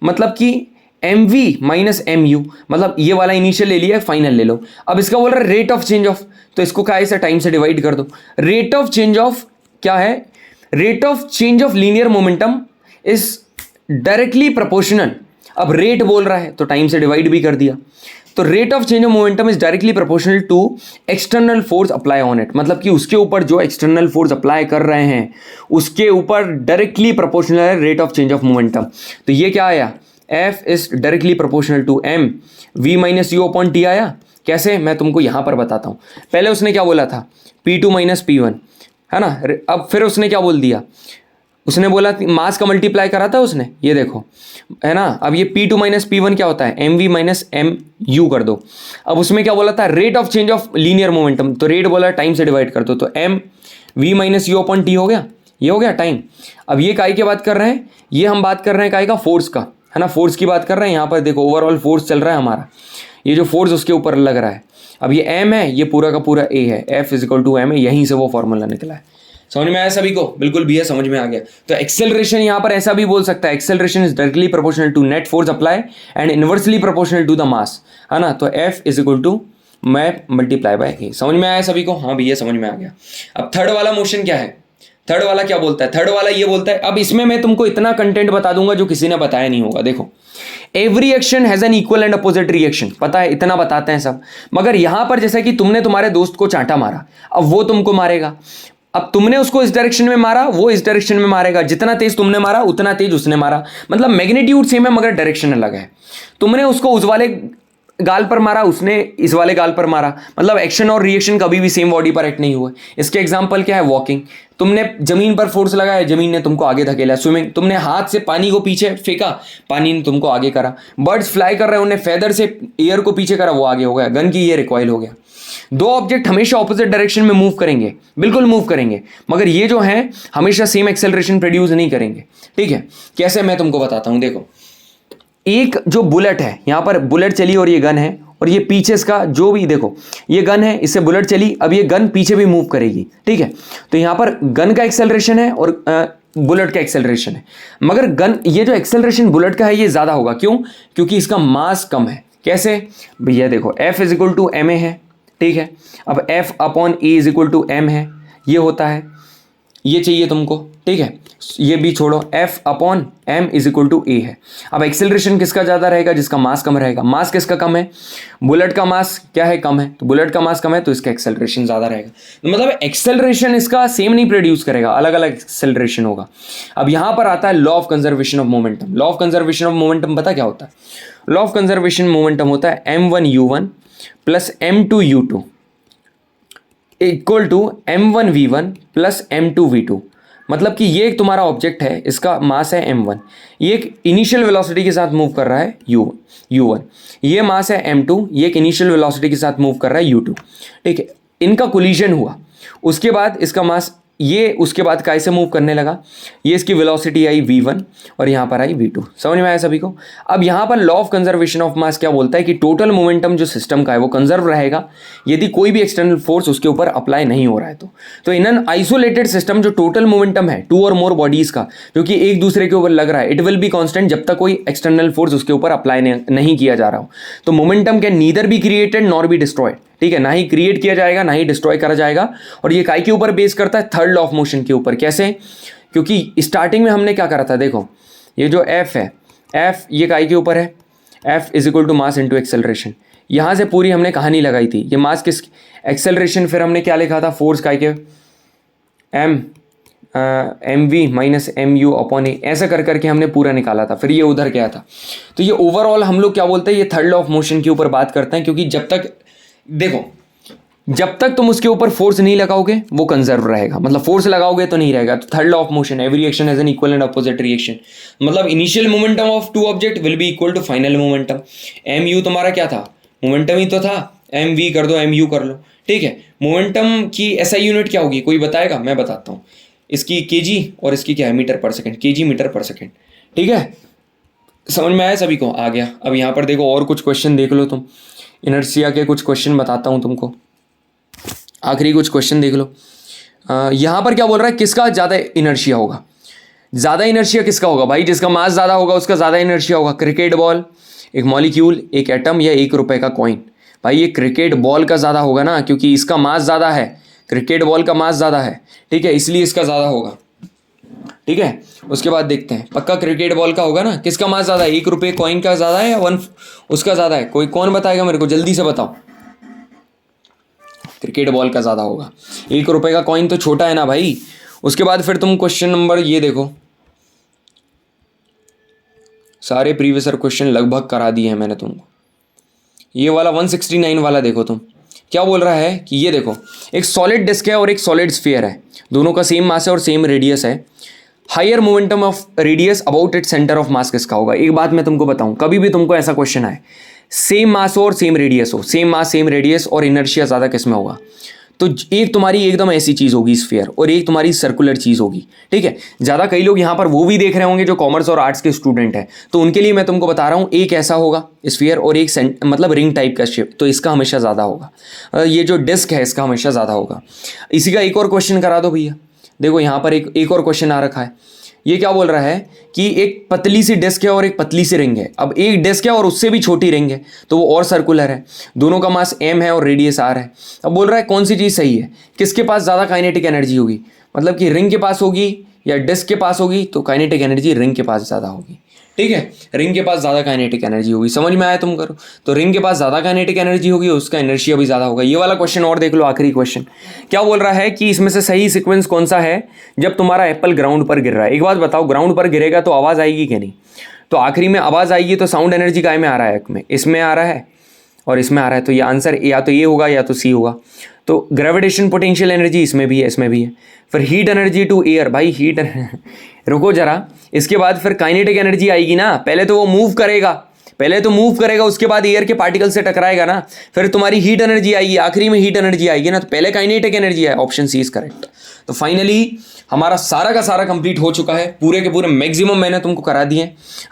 A: मतलब कि mv माइनस mu, मतलब ये वाला इनिशियल ले लिया, फाइनल ले लो। अब इसका बोल रहा है रेट ऑफ चेंज ऑफ, तो इसको क्या ऐसा टाइम से डिवाइड कर दो। रेट ऑफ चेंज ऑफ क्या है, rate of change of linear momentum is directly proportional. अब रेट बोल रहा है तो टाइम से डिवाइड भी कर दिया, तो rate of change of momentum is directly proportional to external force apply on it, मतलब कि उसके ऊपर जो एक्सटर्नल फोर्स अप्लाई कर रहे हैं उसके ऊपर डायरेक्टली प्रोपोर्शनल है rate of change of momentum. तो ये क्या आया, F is directly proportional to M V minus you upon T आया। कैसे, मैं तुमको यहां पर बताता हूं। पहले उसने क्या बोला था, P2 माइनस P1, है ना। अब फिर उसने क्या बोल दिया, उसने बोला मास का मल्टीप्लाई करा था उसने, ये देखो, है ना। अब ये P2 माइनस P1 क्या होता है, mv माइनस mu कर दो। अब उसमें क्या बोला था, rate of change of linear momentum, तो रेट बोला टाइम से डिवाइड कर दो, तो m v minus you upon T हो गया, ये हो गया टाइम। अब ये काय की बात कर रहे हैं, ये हम बात कर रहे हैं काय का, फोर्स का, है ना, फोर्स की बात कर रहे हैं। यहाँ पर देखो ओवरऑल फोर्स चल रहा है हमारा, ये जो फोर्स उसके ऊपर लग रहा है। अब ये m है, ये पूरा का पूरा a है, f is equal to m है, यहीं से वो फॉर्मूला निकला है। समझ में आया सभी को, बिल्कुल भी है, समझ में आ गया। तो एक्सेलरेशन यहाँ पर ऐसा भी बोल सकता है, acceleration is directly proportional to net force apply and inversely proportional to the mass, है ना। तो f इज इक्वल टू मैं मल्टीप्लाई बाय a। समझ में आया सभी को, हाँ भैया समझ में आ गया। अब थर्ड वाला मोशन क्या है, थर्ड वाला क्या बोलता है, थर्ड वाला ये बोलता है, अब इसमें मैं तुमको इतना कंटेंट बता दूंगा जो किसी ने बताया नहीं होगा। देखो, every action has an equal and opposite reaction, पता है, इतना बताते हैं सब। मगर यहां पर जैसा कि तुमने तुम्हारे दोस्त को चांटा मारा, अब वो तुमको मारेगा। अब तुमने उसको इस डायरेक्शन में मारा, वो इस डायरेक्शन में मारेगा, जितना तेज तुमने मारा उतना तेज उसने मारा, मतलब मैग्नीट्यूड सेम है मगर डायरेक्शन अलग है। तुमने उसको उस वाले गाल पर मारा, उसने इस वाले गाल पर मारा, मतलब एक्शन और रिएक्शन कभी भी सेम बॉडी पर एक्ट नहीं हुआ। इसके एग्जांपल क्या है, वॉकिंग, तुमने जमीन पर फोर्स लगाया, जमीन ने तुमको आगे धकेला। स्विमिंग, तुमने हाथ से पानी को पीछे फेंका, पानी ने तुमको आगे करा। बर्ड्स फ्लाई कर रहे हैं, उन्हें फेदर से एयर को पीछे करा, वो आगे हो गया। गन की ये रिकॉइल हो गया। दो ऑब्जेक्ट हमेशा ऑपोजिट डायरेक्शन में मूव करेंगे, बिल्कुल मूव करेंगे, मगर ये जो है हमेशा सेम एक्सेलरेशन प्रोड्यूस नहीं करेंगे। ठीक है, कैसे, मैं तुमको बताता हूं। देखो, एक जो बुलेट है, यहां पर बुलेट चली और ये गन है, और ये पीछे इसका जो भी, देखो ये गन है, इससे बुलेट चली, अब ये गन पीछे भी मूव करेगी। ठीक है, तो यहां पर गन का एक्सेलरेशन है और बुलेट का एक्सेलरेशन है, मगर गन, ये जो एक्सेलरेशन बुलेट का है ये ज्यादा होगा। क्यों, क्योंकि इसका मास कम है। कैसे भैया, देखो F is equal to M A है, ठीक है। अब F upon A is equal to M है, ये होता है, ये चाहिए तुमको, ठीक है, ये भी छोड़ो, F upon m is equal to a है। अब एक्सेलरेशन किसका ज़्यादा रहेगा, जिसका मास कम रहेगा। मास किसका कम है, बुलेट का मास क्या है, कम है, तो बुलेट का मास कम है तो इसका एक्सेलरेशन ज़्यादा रहेगा। तो मतलब एक्सेलरेशन इसका सेम नहीं प्रोड्यूस करेगा, अलग अलग एक्सेलरेशन होगा। अब यहाँ पर आता है law of conservation of momentum. Law of conservation of momentum पता क्या होता है, लॉ ऑफ कंजर्वेशन मोमेंटम होता है m1u1 plus m2u2 equal to m1v1 plus m2v2। मतलब कि ये एक तुम्हारा ऑब्जेक्ट है, इसका मास है m1, ये एक इनिशियल वेलोसिटी के साथ मूव कर रहा है u1, ये मास है m2, ये एक इनिशियल वेलोसिटी के साथ मूव कर रहा है u2। ठीक है, इनका कोलिजन हुआ, उसके बाद इसका मास, ये उसके बाद कैसे मूव करने लगा, ये इसकी वेलोसिटी आई v1 और यहाँ पर आई v2। समझ में आया सभी को। अब यहाँ पर law of conservation of mass क्या बोलता है कि टोटल मोमेंटम जो सिस्टम का है वो कंजर्व रहेगा यदि कोई भी एक्सटर्नल फोर्स उसके ऊपर अप्लाई नहीं हो रहा है। तो इन एन आइसोलेटेड सिस्टम जो टोटल मोमेंटम है टू और मोर बॉडीज का जो कि एक दूसरे के ऊपर लग रहा है, इट विल बी कॉन्स्टेंट जब तक कोई एक्सटर्नल फोर्स उसके ऊपर अप्लाई नहीं किया जा रहा हो। तो momentum can neither be created nor be destroyed. ठीक है, ना ही क्रिएट किया जाएगा ना ही डिस्ट्रॉय करा जाएगा। और ये काय के ऊपर बेस करता है, थर्ड लॉ ऑफ मोशन के ऊपर। कैसे, क्योंकि स्टार्टिंग में हमने क्या करा था, देखो ये जो F है, F ये काय के ऊपर है, F is equal to mass into acceleration. यहाँ से पूरी हमने कहानी लगाई थी, ये मास किस, एक्सेलरेशन, फिर हमने क्या लिखा था, फोर्स काय के mv माइनस mu अपॉन ए, ऐसा कर करके हमने पूरा निकाला था, फिर ये उधर गया था। तो ये ओवरऑल हम लोग क्या बोलते हैं, ये थर्ड लॉ ऑफ मोशन के ऊपर बात करते हैं। क्योंकि जब तक, देखो जब तक तुम उसके ऊपर फोर्स नहीं लगाओगे वो कंजर्व रहेगा, मतलब फोर्स लगाओगे तो नहीं रहेगा। तो third law of motion, every action has an equal and opposite reaction, मतलब initial momentum of two object will be equal to final momentum. mu तुम्हारा क्या था, मोमेंटम ही तो था, mv कर दो mu कर लो। ठीक है, मोमेंटम की SI यूनिट क्या होगी, कोई बताएगा, मैं बताता हूँ। इसकी kg और इसकी क्या है, मीटर पर सेकेंड, kg मीटर पर सेकेंड। ठीक है, समझ में आया सभी को, आ गया। अब यहाँ पर देखो और कुछ क्वेश्चन देख लो तुम, इनर्शिया के कुछ क्वेश्चन बताता हूँ तुमको, आखिरी कुछ क्वेश्चन देख लो। यहाँ पर क्या बोल रहा है, किसका ज़्यादा इनर्शिया होगा, ज़्यादा इनर्शिया किसका होगा भाई, जिसका मास ज़्यादा होगा उसका ज़्यादा इनर्शिया होगा। क्रिकेट बॉल, एक मॉलिक्यूल, एक एटम, या 1 रुपये का कॉइन। भाई ये क्रिकेट बॉल का ज़्यादा होगा ना, क्योंकि इसका मास ज़्यादा है, क्रिकेट बॉल का मास ज़्यादा है। ठीक है, इसलिए इसका ज़्यादा होगा। ठीक है, उसके बाद देखते हैं, पक्का क्रिकेट बॉल का होगा ना, किसका मास ज़्यादा है, 1 रुपये कॉइन का ज़्यादा है या 1 उसका ज़्यादा है, कोई कौन बताएगा मेरे को, जल्दी से बताओ। क्रिकेट बॉल का ज़्यादा होगा, 1 रुपये का कॉइन तो छोटा है ना भाई। उसके बाद फिर तुम क्वेश्चन नंबर ये देखो, सारे प्रीवियस क्वेश्चन लगभग करा दिए हैं मैंने तुमको। ये वाला 169 वाला देखो, तुम क्या बोल रहा है कि ये देखो, एक सॉलिड डिस्क है और एक सॉलिड स्फीयर है, दोनों का सेम मास है और सेम रेडियस है। Higher momentum of radius about it centre of mass किसका होगा। एक बात मैं तुमको बताऊं, कभी भी तुमको ऐसा क्वेश्चन आए, सेम मास हो और सेम रेडियस हो, सेम मास सेम रेडियस और इनर्शिया ज़्यादा किस में होगा, तो एक तुम्हारी एकदम ऐसी चीज़ होगी स्फीयर और एक तुम्हारी सर्कुलर चीज़ होगी। ठीक है, ज़्यादा कई लोग यहाँ पर वो भी देख रहे होंगे जो कॉमर्स और आर्ट्स के स्टूडेंट हैं, तो उनके लिए मैं तुमको बता रहा हूँ, एक ऐसा होगा स्फीयर और एक मतलब रिंग टाइप का शेप, तो इसका हमेशा ज़्यादा होगा। ये जो डिस्क है इसका हमेशा ज़्यादा होगा। इसी का एक और क्वेश्चन करा दो भैया। देखो यहाँ पर एक और क्वेश्चन आ रखा है, ये क्या बोल रहा है कि एक पतली सी डिस्क है और एक पतली सी रिंग है। अब एक डिस्क है और उससे भी छोटी रिंग है, तो वो और सर्कुलर है, दोनों का मास m है और रेडियस r है। अब बोल रहा है कौन सी चीज़ सही है, किसके पास ज़्यादा काइनेटिक एनर्जी होगी, मतलब कि रिंग के पास होगी या डिस्क के पास होगी, तो काइनेटिक एनर्जी रिंग के पास ज़्यादा होगी। ठीक है, रिंग के पास ज़्यादा काइनेटिक एनर्जी होगी, समझ में आया तुम करो, तो रिंग के पास ज़्यादा काइनेटिक एनर्जी होगी, उसका इनर्शिया भी ज़्यादा होगा। ये वाला क्वेश्चन और देख लो, आखिरी क्वेश्चन क्या बोल रहा है कि इसमें से सही सीक्वेंस कौन सा है जब तुम्हारा एप्पल ग्राउंड पर गिर रहा है। एक बात बताओ, ग्राउंड पर गिरेगा तो आवाज़ आएगी कि नहीं, तो आखिरी में आवाज़ आएगी, तो साउंड एनर्जी काय में आ रहा है, इसमें आ रहा है और इसमें आ रहा है, तो ये आंसर या तो ये होगा या तो सी होगा। तो ग्रेविटेशन पोटेंशियल एनर्जी इसमें भी है, इसमें भी है। फिर हीट एनर्जी टू एयर, भाई हीट रुको जरा, इसके बाद फिर काइनेटिक एनर्जी आएगी ना, पहले तो वो मूव करेगा, पहले तो मूव करेगा, उसके बाद एयर के पार्टिकल से टकराएगा ना, फिर तुम्हारी हीट एनर्जी आएगी, आखिरी में हीट एनर्जी आएगी ना, तो पहले काइनेटिक एनर्जी है, ऑप्शन सी इज करेक्ट। तो फाइनली हमारा सारा का सारा कंप्लीट हो चुका है, पूरे के पूरे मैक्सिमम मैंने तुमको करा दिए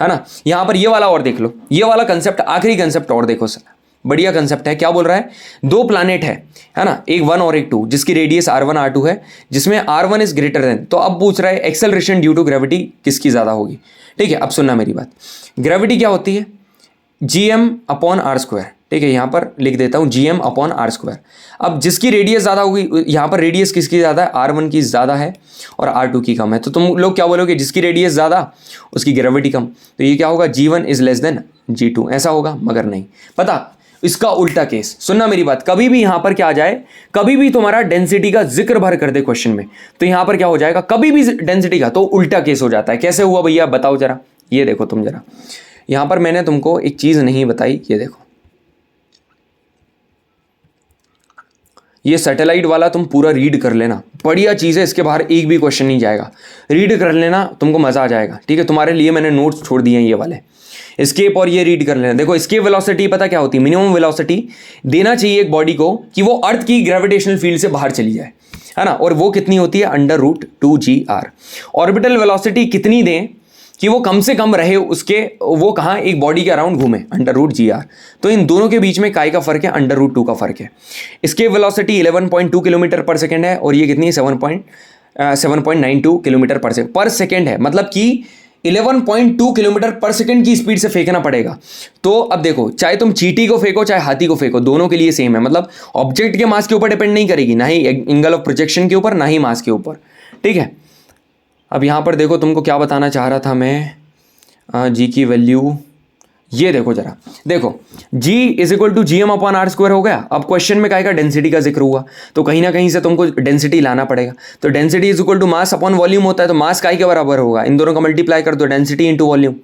A: है ना। यहाँ पर ये वाला और देख लो, ये वाला कंसेप्ट, आखिरी कंसेप्ट और देखो सर, बढ़िया कंसेप्ट है। क्या बोल रहा है, 2 प्लैनेट है ना, एक 1 और एक 2, जिसकी रेडियस r1 r2 है, जिसमें r1 इज ग्रेटर देन, तो अब पूछ रहा है एक्सेलरेशन ड्यू टू ग्रेविटी किसकी ज़्यादा होगी। ठीक है, अब सुनना मेरी बात, ग्रेविटी क्या होती है, gm/r²। ठीक है, यहाँ पर लिख देता हूँ gm/r²। अब जिसकी रेडियस ज़्यादा होगी, यहाँ पर रेडियस किसकी ज़्यादा है, r1 की ज़्यादा है और r2 की कम है, तो तुम लोग क्या बोलोगे, जिसकी रेडियस ज़्यादा उसकी ग्रेविटी कम, तो ये क्या होगा, g1 is less than g2, ऐसा होगा। मगर नहीं, पता इसका उल्टा केस, सुनना मेरी बात, कभी भी यहां पर क्या आ जाए, कभी भी तुम्हारा डेंसिटी का जिक्र भर कर दे क्वेश्चन में, तो यहां पर क्या हो जाएगा, कभी भी डेंसिटी का, तो उल्टा केस हो जाता है। कैसे हुआ भैया बताओ जरा, ये देखो तुम जरा, यहां पर मैंने तुमको एक चीज नहीं बताई, ये देखो, ये सैटेलाइट वाला तुम पूरा रीड कर लेना, बढ़िया चीज़ है, इसके बाहर एक भी क्वेश्चन नहीं जाएगा, रीड कर लेना, तुमको मज़ा आ जाएगा। ठीक है, तुम्हारे लिए मैंने नोट्स छोड़ दिए हैं ये वाले, एस्केप और ये रीड कर लेना। देखो एस्केप वेलोसिटी पता क्या होती है, मिनिमम वेलोसिटी देना चाहिए एक बॉडी को कि वो अर्थ की ग्रेविटेशनल फील्ड से बाहर चली जाए, है ना, और वो कितनी होती है, √2gr। ऑर्बिटल वेलोसिटी कितनी दें कि वो कम से कम रहे उसके, वो कहाँ, एक बॉडी के अराउंड घूमे, √gr। तो इन दोनों के बीच में काय का फर्क है, √2 का फर्क है। एस्केप वेलोसिटी 11.2 किलोमीटर पर सेकेंड है और ये कितनी है, 7.92 किलोमीटर पर सेकेंड है, मतलब कि 11.2 किलोमीटर पर सेकंड की स्पीड से फेंकना पड़ेगा। तो अब देखो, चाहे तुम चींटी को फेंको चाहे हाथी को फेंको, दोनों के लिए सेम है, मतलब ऑब्जेक्ट के मास के ऊपर डिपेंड नहीं करेगी, ना ही एंगल ऑफ प्रोजेक्शन के ऊपर, ना ही मास के ऊपर। ठीक है, अब यहाँ पर देखो तुमको क्या बताना चाह रहा था मैं, जी की वैल्यू, ये देखो जरा, देखो G is equal to gm/r² हो गया। अब क्वेश्चन में काय का डेंसिटी का जिक्र हुआ, तो कहीं ना कहीं से तुमको डेंसिटी लाना पड़ेगा, तो density is equal to mass upon volume होता है, तो मास काय के बराबर होगा, इन दोनों का मल्टीप्लाई कर दो, डेंसिटी इंटू वॉल्यूम।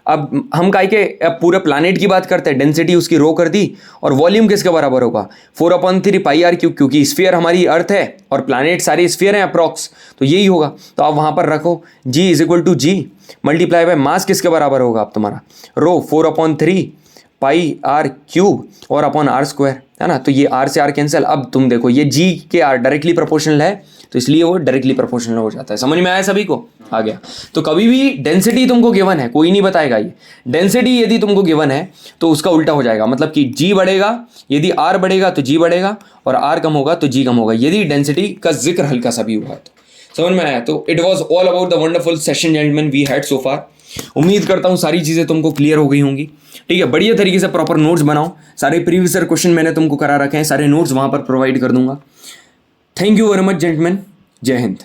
A: अब हम काय के पूरे प्लानिट की बात करते हैं, डेंसिटी उसकी रो कर दी और वॉल्यूम किसके बराबर होगा, 4/3πr³, क्योंकि स्फीयर हमारी अर्थ है और प्लानिट सारी स्फीयर हैं अप्रॉक्स, तो यही होगा। तो आप वहाँ पर रखो G is equal to G multiply by mass किसके बराबर होगा, अब तुम्हारा रो 4/3πr³ और अपॉन r², है ना, तो ये r से r कैंसिल। अब तुम देखो ये G के r डायरेक्टली प्रोपोर्शनल है, तो इसलिए वो डायरेक्टली प्रोपोर्शनल हो जाता है। समझ में आया सभी को, आ गया। तो कभी भी डेंसिटी तुमको गिवन है, कोई नहीं बताएगा, ये डेंसिटी यदि तुमको गिवन है तो उसका उल्टा हो जाएगा, मतलब कि G बढ़ेगा, यदि R बढ़ेगा तो G बढ़ेगा और R कम होगा तो G कम होगा, यदि डेंसिटी का जिक्र हल्का सा भी हुआ तो। समझ में आया। तो it was all about the wonderful session gentleman we had so far. उम्मीद करता हूँ सारी चीज़ें तुमको क्लियर हो गई होंगी। ठीक है, बढ़िया तरीके से प्रॉपर नोट्स बनाओ, सारे प्रीवियस क्वेश्चन मैंने तुमको करा रखे हैं, सारे नोट्स वहाँ पर प्रोवाइड कर दूंगा। Thank you very much gentleman, जय हिंद।